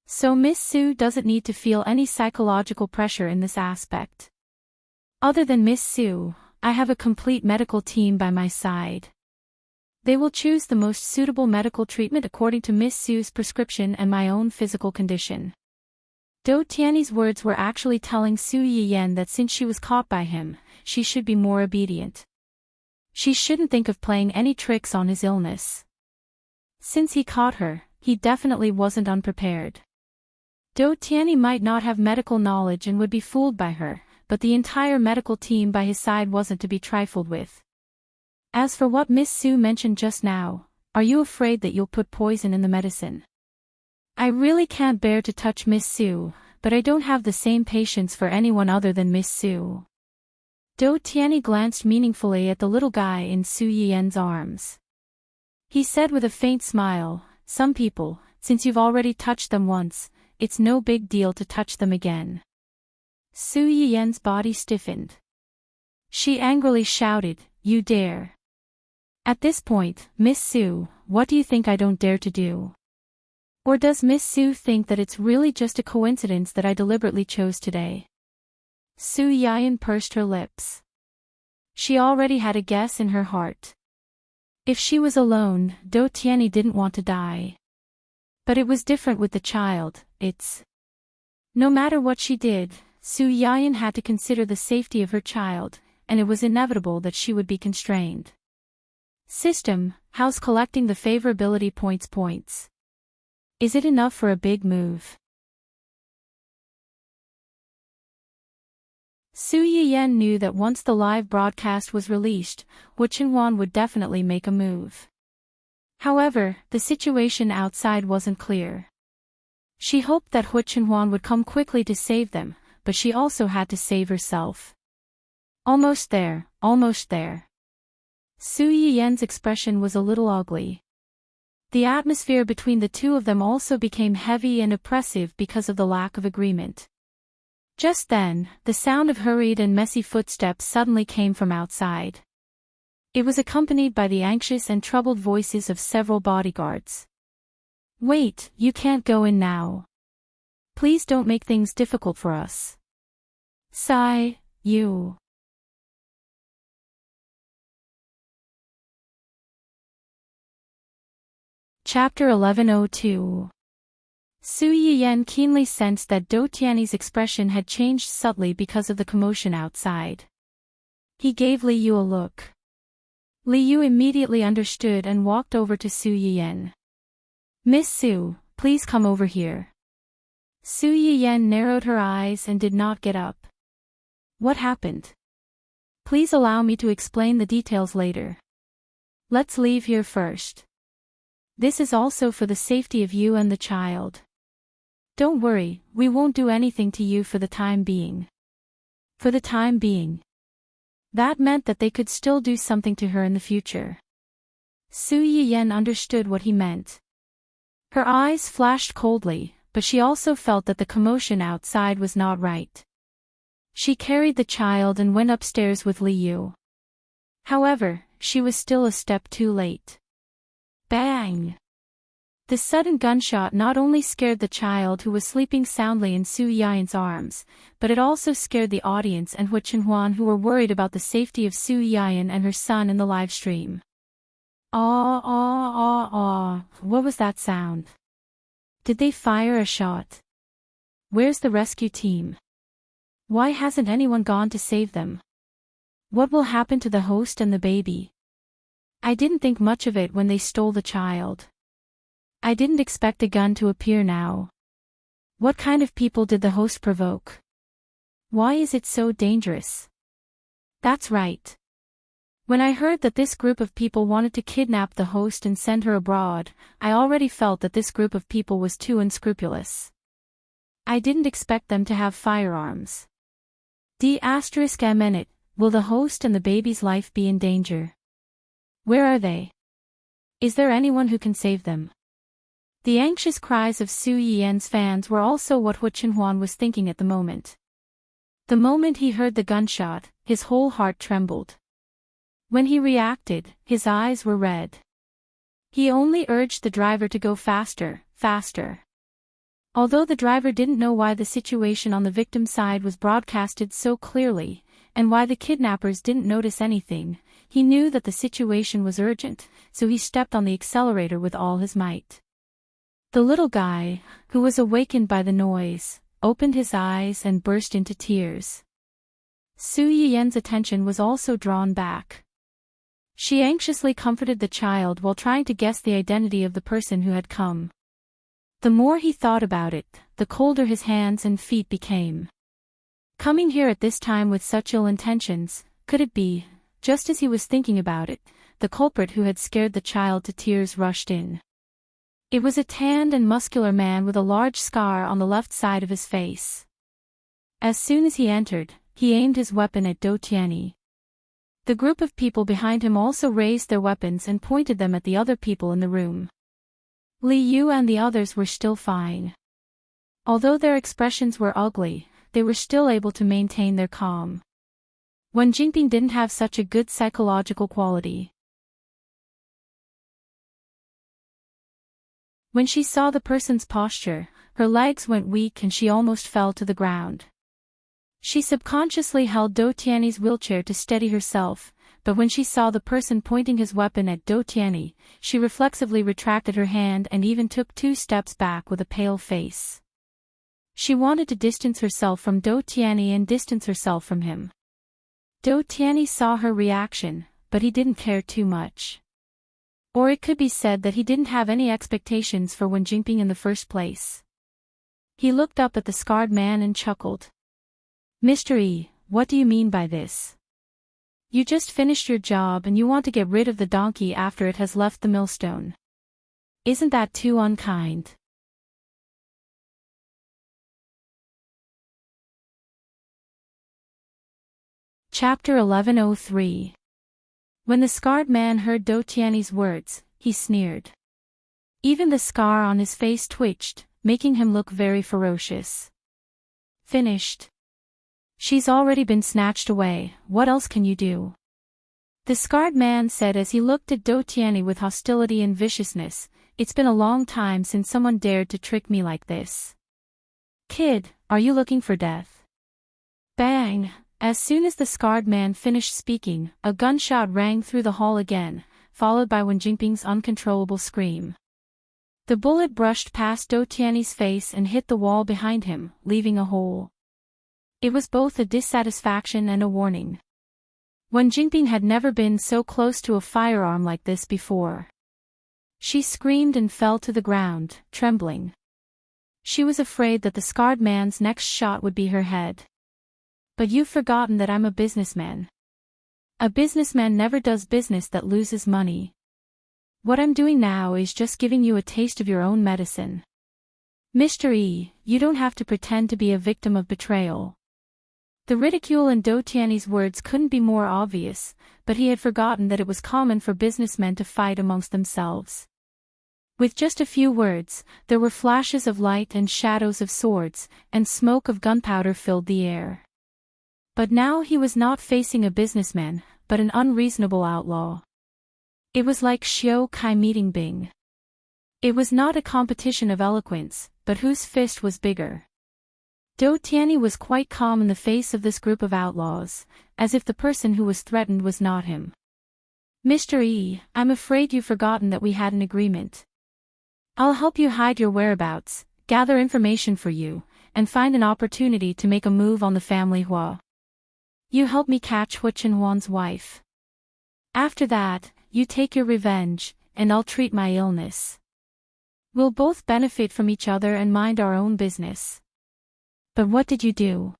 [SPEAKER 1] So Miss Sue doesn't need to feel any psychological pressure in this aspect. Other than Miss Sue, I have a complete medical team by my side. They will choose the most suitable medical treatment according to Miss Sue's prescription and my own physical condition. Do Tiany's words were actually telling Su Yiyen that since she was caught by him, she should be more obedient. She shouldn't think of playing any tricks on his illness. Since he caught her, he definitely wasn't unprepared. Do Tiany might not have medical knowledge and would be fooled by her, but the entire medical team by his side wasn't to be trifled with. As for what Miss Sue mentioned just now, are you afraid that you'll put poison in the medicine? I really can't bear to touch Miss Sue, but I don't have the same patience for anyone other than Miss Sue. Do Tiany glanced meaningfully at the little guy in Su Yiyen's arms. He said with a faint smile, some people, since you've already touched them once, it's no big deal to touch them again. Su Yiyen's body stiffened. She angrily shouted, you dare. At this point, Miss Sue, what do you think I don't dare to do? Or does Miss Sue think that it's really just a coincidence that I deliberately chose today? Su Yiyen pursed her lips. She already had a guess in her heart. If she was alone, Do Tiany didn't want to die. But it was different with the child, No matter what she did, Su Yiyen had to consider the safety of her child, and it was inevitable that she would be constrained. System, how's collecting the favorability points? Is it enough for a big move? Su Yiyen knew that once the live broadcast was released, Wu Qinhuan would definitely make a move. However, the situation outside wasn't clear. She hoped that Wu Qinhuan would come quickly to save them, but she also had to save herself. Almost there, almost there. Su Yiyen's expression was a little ugly. The atmosphere between the two of them also became heavy and oppressive because of the lack of agreement. Just then, the sound of hurried and messy footsteps suddenly came from outside. It was accompanied by the anxious and troubled voices of several bodyguards. Wait, you can't go in now. Please don't make things difficult for us. Sigh, you. Chapter 1102. Su Yiyen keenly sensed that Do Tiany's expression had changed subtly because of the commotion outside. He gave Li Yu a look. Li Yu immediately understood and walked over to Su Yiyen. Miss Su, please come over here. Su Yiyen narrowed her eyes and did not get up. What happened? Please allow me to explain the details later. Let's leave here first. This is also for the safety of you and the child. Don't worry, we won't do anything to you for the time being. For the time being. That meant that they could still do something to her in the future. Su Yiyen understood what he meant. Her eyes flashed coldly, but she also felt that the commotion outside was not right. She carried the child and went upstairs with Li Yu. However, she was still a step too late. Bang! The sudden gunshot not only scared the child who was sleeping soundly in Su Yiyen's arms, but it also scared the audience and Wu Qinhuan who were worried about the safety of Su Yiyen and her son in the live stream. What was that sound? Did they fire a shot? Where's the rescue team? Why hasn't anyone gone to save them? What will happen to the host and the baby? I didn't think much of it when they stole the child. I didn't expect a gun to appear now. What kind of people did the host provoke? Why is it so dangerous? That's right. When I heard that this group of people wanted to kidnap the host and send her abroad, I already felt that this group of people was too unscrupulous. I didn't expect them to have firearms. D***, will the host and the baby's life be in danger? Where are they? Is there anyone who can save them? The anxious cries of Su Yiyen's fans were also what Wu Qinhuan was thinking at the moment. The moment he heard the gunshot, his whole heart trembled. When he reacted, his eyes were red. He only urged the driver to go faster, faster. Although the driver didn't know why the situation on the victim's side was broadcasted so clearly, and why the kidnappers didn't notice anything, he knew that the situation was urgent, so he stepped on the accelerator with all his might. The little guy, who was awakened by the noise, opened his eyes and burst into tears. Su Yiyen's attention was also drawn back. She anxiously comforted the child while trying to guess the identity of the person who had come. The more he thought about it, the colder his hands and feet became. Coming here at this time with such ill intentions, could it be, just as he was thinking about it, the culprit who had scared the child to tears rushed in. It was a tanned and muscular man with a large scar on the left side of his face. As soon as he entered, he aimed his weapon at Do Tianyi. The group of people behind him also raised their weapons and pointed them at the other people in the room. Li Yu and the others were still fine. Although their expressions were ugly, they were still able to maintain their calm. Wen Jingping didn't have such a good psychological quality. When she saw the person's posture, her legs went weak and she almost fell to the ground. She subconsciously held Do Tianyi's wheelchair to steady herself, but when she saw the person pointing his weapon at Do Tianyi, she reflexively retracted her hand and even took 2 steps back with a pale face. She wanted to distance herself from Do Tianyi and distance herself from him. Do Tianyi saw her reaction, but he didn't care too much. Or it could be said that he didn't have any expectations for Wen Jingping in the first place. He looked up at the scarred man and chuckled. "Mr. Yi, what do you mean by this? You just finished your job and you want to get rid of the donkey after it has left the millstone. Isn't that too unkind?" Chapter 1103. When the scarred man heard Do Tianyi's words, he sneered. Even the scar on his face twitched, making him look very ferocious. "Finished. She's already been snatched away, what else can you do?" The scarred man said as he looked at Do Tianyi with hostility and viciousness. "It's been a long time since someone dared to trick me like this. Kid, are you looking for death?" Bang! As soon as the scarred man finished speaking, a gunshot rang through the hall again, followed by Wen Jingping's uncontrollable scream. The bullet brushed past Do Tianyi's face and hit the wall behind him, leaving a hole. It was both a dissatisfaction and a warning. Wen Jingping had never been so close to a firearm like this before. She screamed and fell to the ground, trembling. She was afraid that the scarred man's next shot would be her head. "But you've forgotten that I'm a businessman. A businessman never does business that loses money. What I'm doing now is just giving you a taste of your own medicine. Mr. Yi, you don't have to pretend to be a victim of betrayal." The ridicule in Do Tianyi's words couldn't be more obvious, but he had forgotten that it was common for businessmen to fight amongst themselves. With just a few words, there were flashes of light and shadows of swords, and smoke of gunpowder filled the air. But now he was not facing a businessman, but an unreasonable outlaw. It was like Xiao Kai meeting Bing. It was not a competition of eloquence, but whose fist was bigger. Do Tianyi was quite calm in the face of this group of outlaws, as if the person who was threatened was not him. "Mr. Yi, I'm afraid you've forgotten that we had an agreement. I'll help you hide your whereabouts, gather information for you, and find an opportunity to make a move on the family Hua. You help me catch Hua Chenhuan's wife. After that, you take your revenge, and I'll treat my illness. We'll both benefit from each other and mind our own business." "But what did you do?"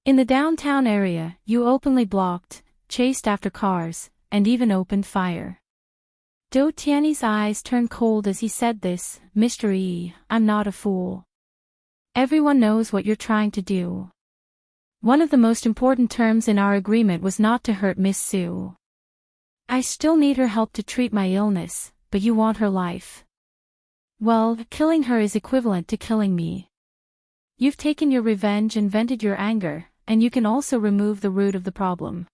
[SPEAKER 1] "In the downtown area, you openly blocked, chased after cars, and even opened fire." Do Tianyi's eyes turned cold as he said this. "Mr. Yi, I'm not a fool. Everyone knows what you're trying to do. One of the most important terms in our agreement was not to hurt Miss Su. I still need her help to treat my illness, but you want her life. Well, killing her is equivalent to killing me. You've taken your revenge and vented your anger, and you can also remove the root of the problem.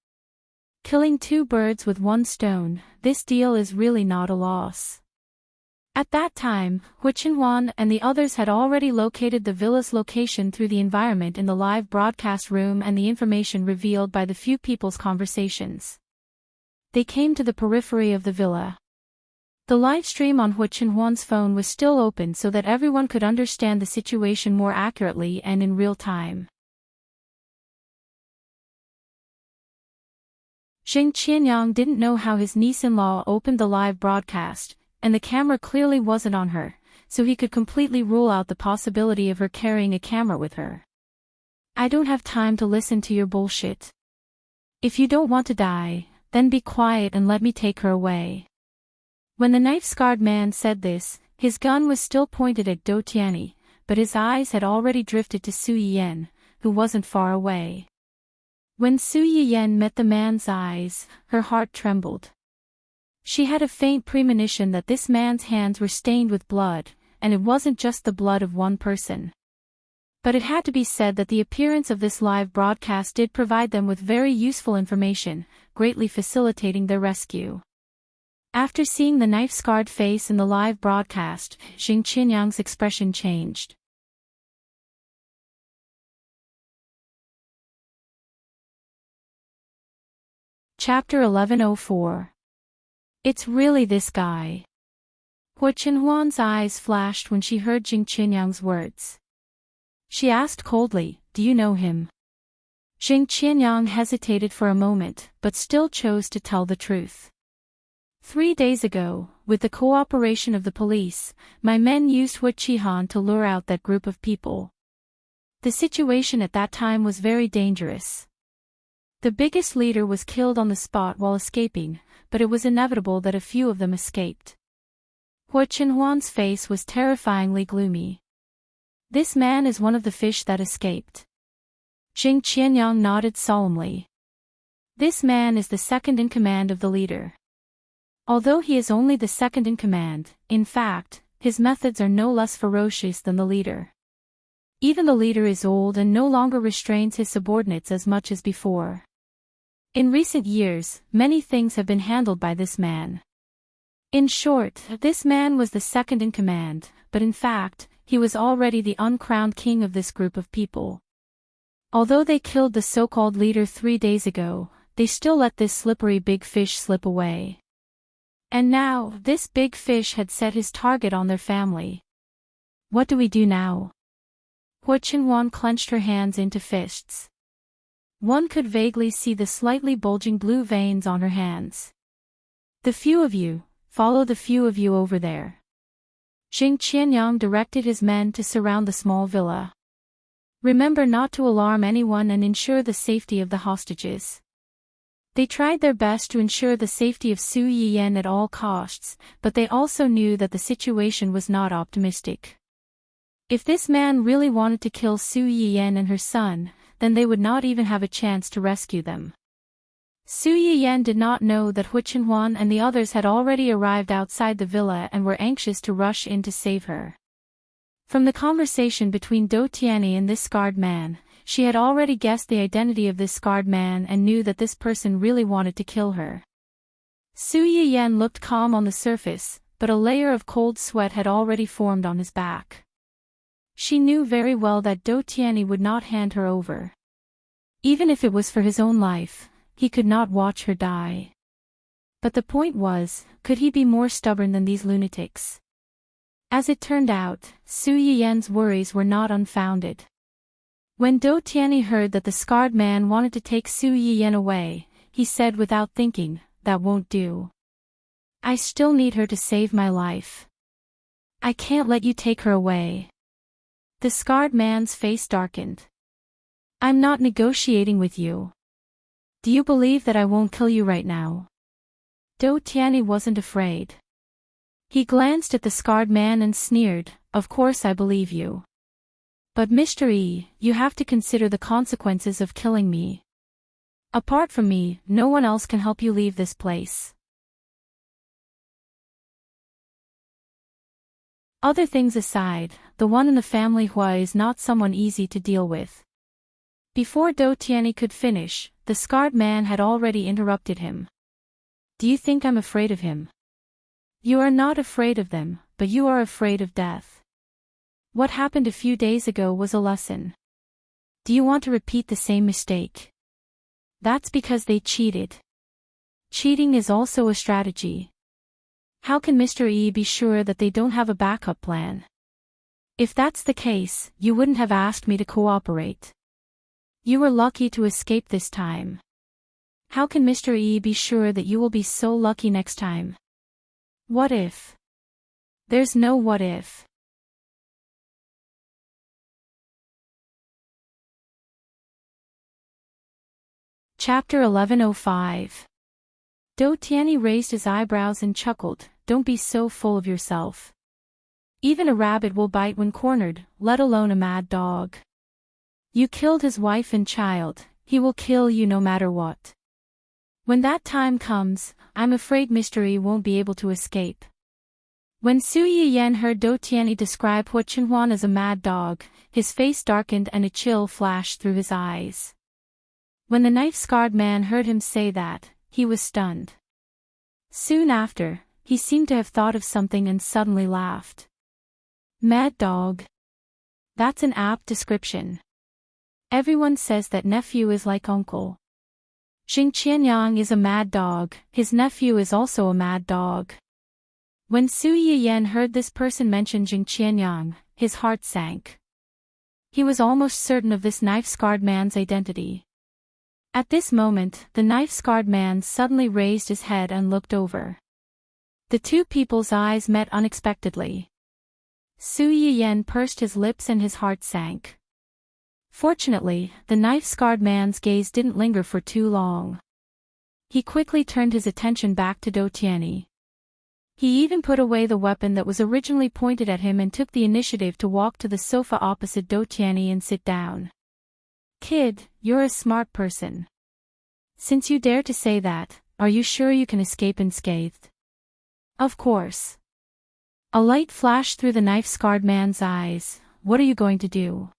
[SPEAKER 1] Killing two birds with one stone, this deal is really not a loss. At that time, Hu Chenhuan and the others had already located the villa's location through the environment in the live broadcast room and the information revealed by the few people's conversations. They came to the periphery of the villa. The live stream on Hu Chenhuan's phone was still open so that everyone could understand the situation more accurately and in real time. Xing Qianyang didn't know how his niece-in-law opened the live broadcast, and the camera clearly wasn't on her, so he could completely rule out the possibility of her carrying a camera with her. I don't have time to listen to your bullshit. If you don't want to die, then be quiet and let me take her away. When the knife-scarred man said this, his gun was still pointed at Do Tianyi, but his eyes had already drifted to Su Yiyan, who wasn't far away. When Su Yiyan met the man's eyes, her heart trembled. She had a faint premonition that this man's hands were stained with blood, and it wasn't just the blood of one person. But it had to be said that the appearance of this live broadcast did provide them with very useful information, greatly facilitating their rescue. After seeing the knife-scarred face in the live broadcast, Xing Qianyang's expression changed. Chapter 1104. It's really this guy. Hu Chenhuan's eyes flashed when she heard Xing Qianyang's words. She asked coldly, "Do you know him?" Xing Qianyang hesitated for a moment, but still chose to tell the truth. 3 days ago, with the cooperation of the police, my men used Hu Qihan to lure out that group of people. The situation at that time was very dangerous. The biggest leader was killed on the spot while escaping, but it was inevitable that a few of them escaped. Hu Chenhuan's face was terrifyingly gloomy. This man is one of the fish that escaped. Xing Qianyang nodded solemnly. This man is the second in command of the leader. Although he is only the second in command, in fact, his methods are no less ferocious than the leader. Even the leader is old and no longer restrains his subordinates as much as before. In recent years, many things have been handled by this man. In short, this man was the second in command, but in fact, he was already the uncrowned king of this group of people. Although they killed the so-called leader 3 days ago, they still let this slippery big fish slip away. And now, this big fish had set his target on their family. What do we do now? Hu Chenhuan clenched her hands into fists. One could vaguely see the slightly bulging blue veins on her hands. The few of you, follow the few of you over there. Xing Qianyang directed his men to surround the small villa. Remember not to alarm anyone and ensure the safety of the hostages. They tried their best to ensure the safety of Su Yiyan at all costs, but they also knew that the situation was not optimistic. If this man really wanted to kill Su Yiyan and her son, then they would not even have a chance to rescue them. Su Yiyan did not know that Hu Chenhuan and the others had already arrived outside the villa and were anxious to rush in to save her. From the conversation between Do Tianyi and this scarred man, she had already guessed the identity of this scarred man and knew that this person really wanted to kill her. Su Yiyan looked calm on the surface, but a layer of cold sweat had already formed on his back. She knew very well that Do Tianyi would not hand her over. Even if it was for his own life, he could not watch her die. But the point was, could he be more stubborn than these lunatics? As it turned out, Su Yiyan's worries were not unfounded. When Do Tianyi heard that the scarred man wanted to take Su Yiyan away, he said without thinking, "That won't do. I still need her to save my life. I can't let you take her away." The scarred man's face darkened. "I'm not negotiating with you. Do you believe that I won't kill you right now?" Do Tianyi wasn't afraid. He glanced at the scarred man and sneered, "Of course I believe you. But Mr. Yi, you have to consider the consequences of killing me. Apart from me, no one else can help you leave this place." Other things aside, the one in the family Hua is not someone easy to deal with. Before Do Tianyi could finish, the scarred man had already interrupted him. Do you think I'm afraid of him? You are not afraid of them, but you are afraid of death. What happened a few days ago was a lesson. Do you want to repeat the same mistake? That's because they cheated. Cheating is also a strategy. How can Mr. E be sure that they don't have a backup plan? If that's the case, you wouldn't have asked me to cooperate. You were lucky to escape this time. How can Mr. E be sure that you will be so lucky next time? What if? There's no what if. Chapter 1105. Do Tianyi raised his eyebrows and chuckled, don't be so full of yourself. Even a rabbit will bite when cornered, let alone a mad dog. You killed his wife and child, he will kill you no matter what. When that time comes, I'm afraid Mr. E won't be able to escape. When Su Yiyan heard Do Tianyi describe Hu Chenhuan as a mad dog, his face darkened and a chill flashed through his eyes. When the knife-scarred man heard him say that, he was stunned. Soon after, he seemed to have thought of something and suddenly laughed. Mad dog. That's an apt description. Everyone says that nephew is like uncle. Jing Qianyang is a mad dog, his nephew is also a mad dog. When Su Yiyan heard this person mention Jing Qianyang, his heart sank. He was almost certain of this knife-scarred man's identity. At this moment, the knife-scarred man suddenly raised his head and looked over. The two people's eyes met unexpectedly. Su Yiyan pursed his lips and his heart sank. Fortunately, the knife-scarred man's gaze didn't linger for too long. He quickly turned his attention back to Do Tianyi. He even put away the weapon that was originally pointed at him and took the initiative to walk to the sofa opposite Do Tianyi and sit down. Kid, you're a smart person. Since you dare to say that, are you sure you can escape unscathed? Of course. A light flashed through the knife-scarred man's eyes. What are you going to do?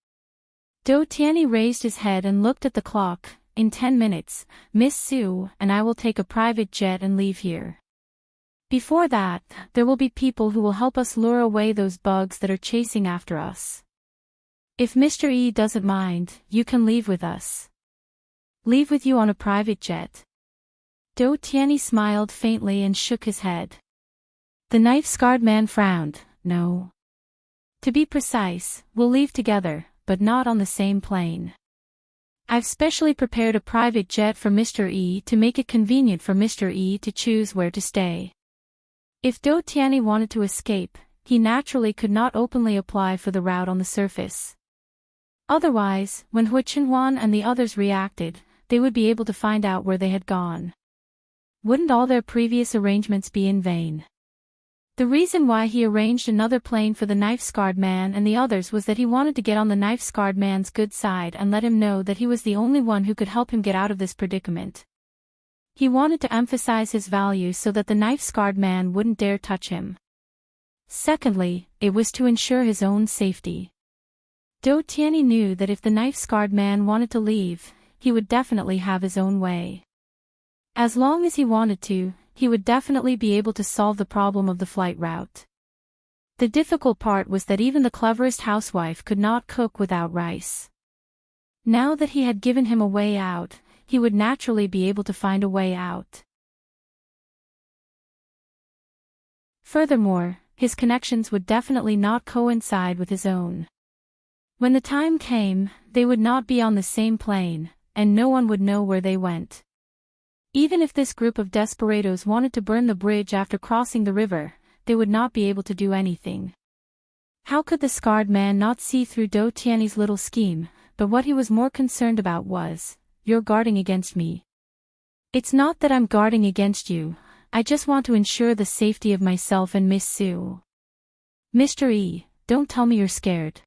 [SPEAKER 1] Do Tianyi raised his head and looked at the clock. In 10 minutes, Miss Su and I will take a private jet and leave here. Before that, there will be people who will help us lure away those bugs that are chasing after us. If Mr. E doesn't mind, you can leave with us. Leave with you on a private jet. Do Tianyi smiled faintly and shook his head. The knife-scarred man frowned. No. To be precise, we'll leave together, but not on the same plane. I've specially prepared a private jet for Mr. E to make it convenient for Mr. E to choose where to stay. If Do Tianyi wanted to escape, he naturally could not openly apply for the route on the surface. Otherwise, when Hu Chenhuan and the others reacted, they would be able to find out where they had gone. Wouldn't all their previous arrangements be in vain? The reason why he arranged another plane for the knife-scarred man and the others was that he wanted to get on the knife-scarred man's good side and let him know that he was the only one who could help him get out of this predicament. He wanted to emphasize his value so that the knife-scarred man wouldn't dare touch him. Secondly, it was to ensure his own safety. Do Tianyi knew that if the knife-scarred man wanted to leave, he would definitely have his own way. As long as he wanted to, he would definitely be able to solve the problem of the flight route. The difficult part was that even the cleverest housewife could not cook without rice. Now that he had given him a way out, he would naturally be able to find a way out. Furthermore, his connections would definitely not coincide with his own. When the time came, they would not be on the same plane, and no one would know where they went. Even if this group of desperados wanted to burn the bridge after crossing the river, they would not be able to do anything. How could the scarred man not see through Do Tianyi's little scheme? But what he was more concerned about was, you're guarding against me. It's not that I'm guarding against you, I just want to ensure the safety of myself and Miss Su. Mr. E, don't tell me you're scared.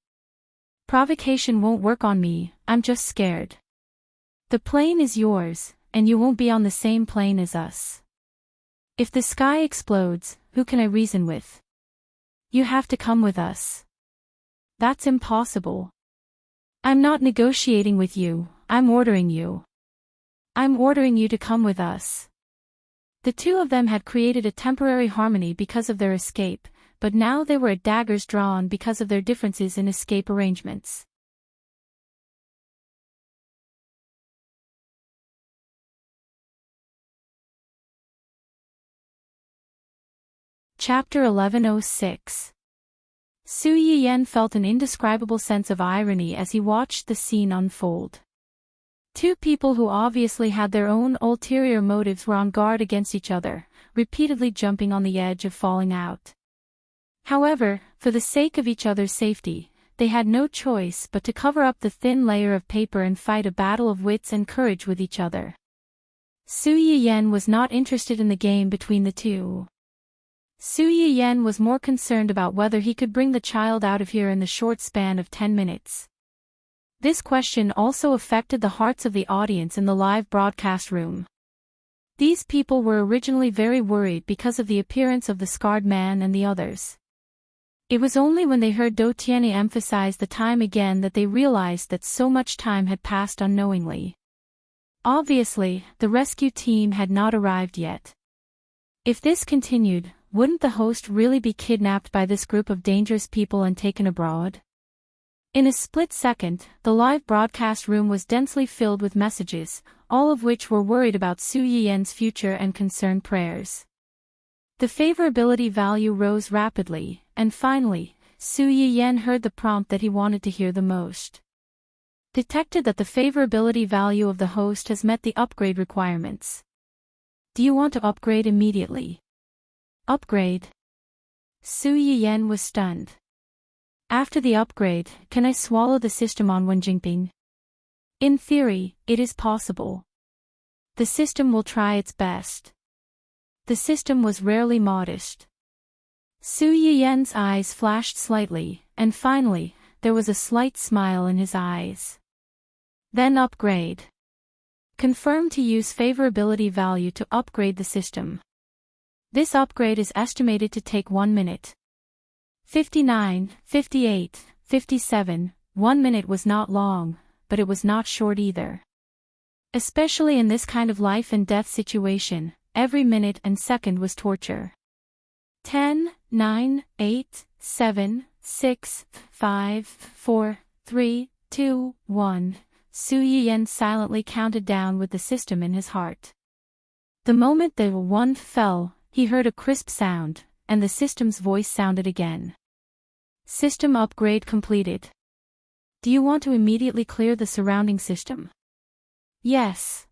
[SPEAKER 1] Provocation won't work on me, I'm just scared. The plane is yours, and you won't be on the same plane as us. If the sky explodes, who can I reason with? You have to come with us. That's impossible. I'm not negotiating with you, I'm ordering you. I'm ordering you to come with us. The two of them had created a temporary harmony because of their escape, but now they were at daggers drawn because of their differences in escape arrangements. Chapter 1106. Su Yiyen felt an indescribable sense of irony as he watched the scene unfold. Two people who obviously had their own ulterior motives were on guard against each other, repeatedly jumping on the edge of falling out. However, for the sake of each other's safety, they had no choice but to cover up the thin layer of paper and fight a battle of wits and courage with each other. Su Yiyen was not interested in the game between the two. Su Yiyen was more concerned about whether he could bring the child out of here in the short span of 10 minutes. This question also affected the hearts of the audience in the live broadcast room. These people were originally very worried because of the appearance of the scarred man and the others. It was only when they heard Do Tianyi emphasize the time again that they realized that so much time had passed unknowingly. Obviously, the rescue team had not arrived yet. If this continued, wouldn't the host really be kidnapped by this group of dangerous people and taken abroad? In a split second, the live broadcast room was densely filled with messages, all of which were worried about Su Yiyen's future and concerned prayers. The favorability value rose rapidly, and finally, Su Yiyen heard the prompt that he wanted to hear the most. Detected that the favorability value of the host has met the upgrade requirements. Do you want to upgrade immediately? Upgrade? Su Yiyen was stunned. After the upgrade, can I swallow the system on Wenjingping? In theory, it is possible. The system will try its best. The system was rarely modest. Su Yiyen's eyes flashed slightly, and finally, there was a slight smile in his eyes. Then upgrade. Confirm to use favorability value to upgrade the system. This upgrade is estimated to take 1 minute. 59, 58, 57, 1 minute was not long, but it was not short either. Especially in this kind of life and death situation, every minute and second was torture. 10, 9, 8, 7, 6, 5, 4, 3, 2, 1. Su Yiyen silently counted down with the system in his heart. The moment the 1 fell, he heard a crisp sound, and the system's voice sounded again. System upgrade completed. Do you want to immediately clear the surrounding system? Yes.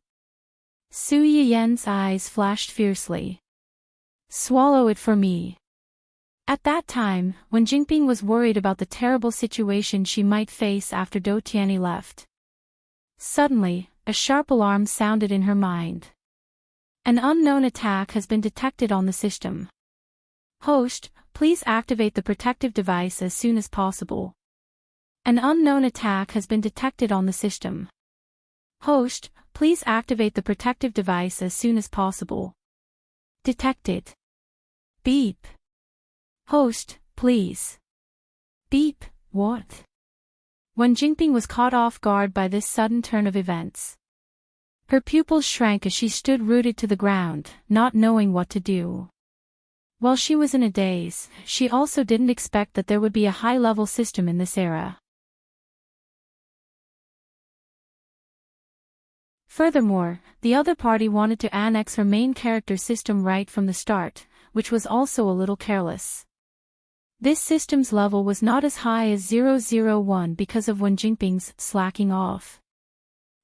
[SPEAKER 1] Su Yiyen's eyes flashed fiercely. Swallow it for me. At that time, when Jinping was worried about the terrible situation she might face after Do Tianyi left. Suddenly, a sharp alarm sounded in her mind. An unknown attack has been detected on the system. Host, please activate the protective device as soon as possible. An unknown attack has been detected on the system. Host, please activate the protective device as soon as possible. Detected. Beep. Host, please. Beep, what? When Jinping was caught off guard by this sudden turn of events. Her pupils shrank as she stood rooted to the ground, not knowing what to do. While she was in a daze, she also didn't expect that there would be a high-level system in this era. Furthermore, the other party wanted to annex her main character system right from the start, which was also a little careless. This system's level was not as high as 001 because of Wen Jingping's slacking off.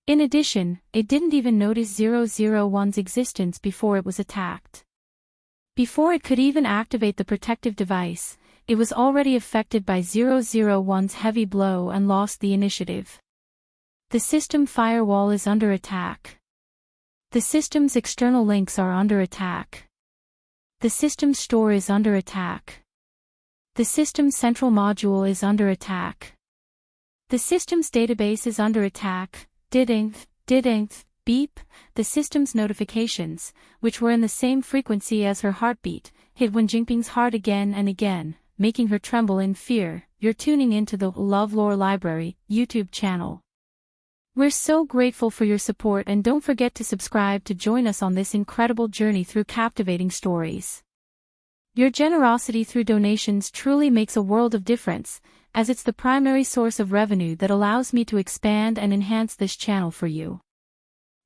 [SPEAKER 1] In addition, it didn't even notice 001's existence before it was attacked. Before it could even activate the protective device, it was already affected by 001's heavy blow and lost the initiative. The system firewall is under attack. The system's external links are under attack. The system store is under attack. The system's central module is under attack. The system's database is under attack. Didn't, beep. The system's notifications, which were in the same frequency as her heartbeat, hit Wen Jingping's heart again and again, making her tremble in fear. You're tuning into the LoveLore Library YouTube channel. We're so grateful for your support, and don't forget to subscribe to join us on this incredible journey through captivating stories. Your generosity through donations truly makes a world of difference, as it's the primary source of revenue that allows me to expand and enhance this channel for you.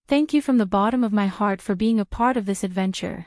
[SPEAKER 1] Thank you from the bottom of my heart for being a part of this adventure.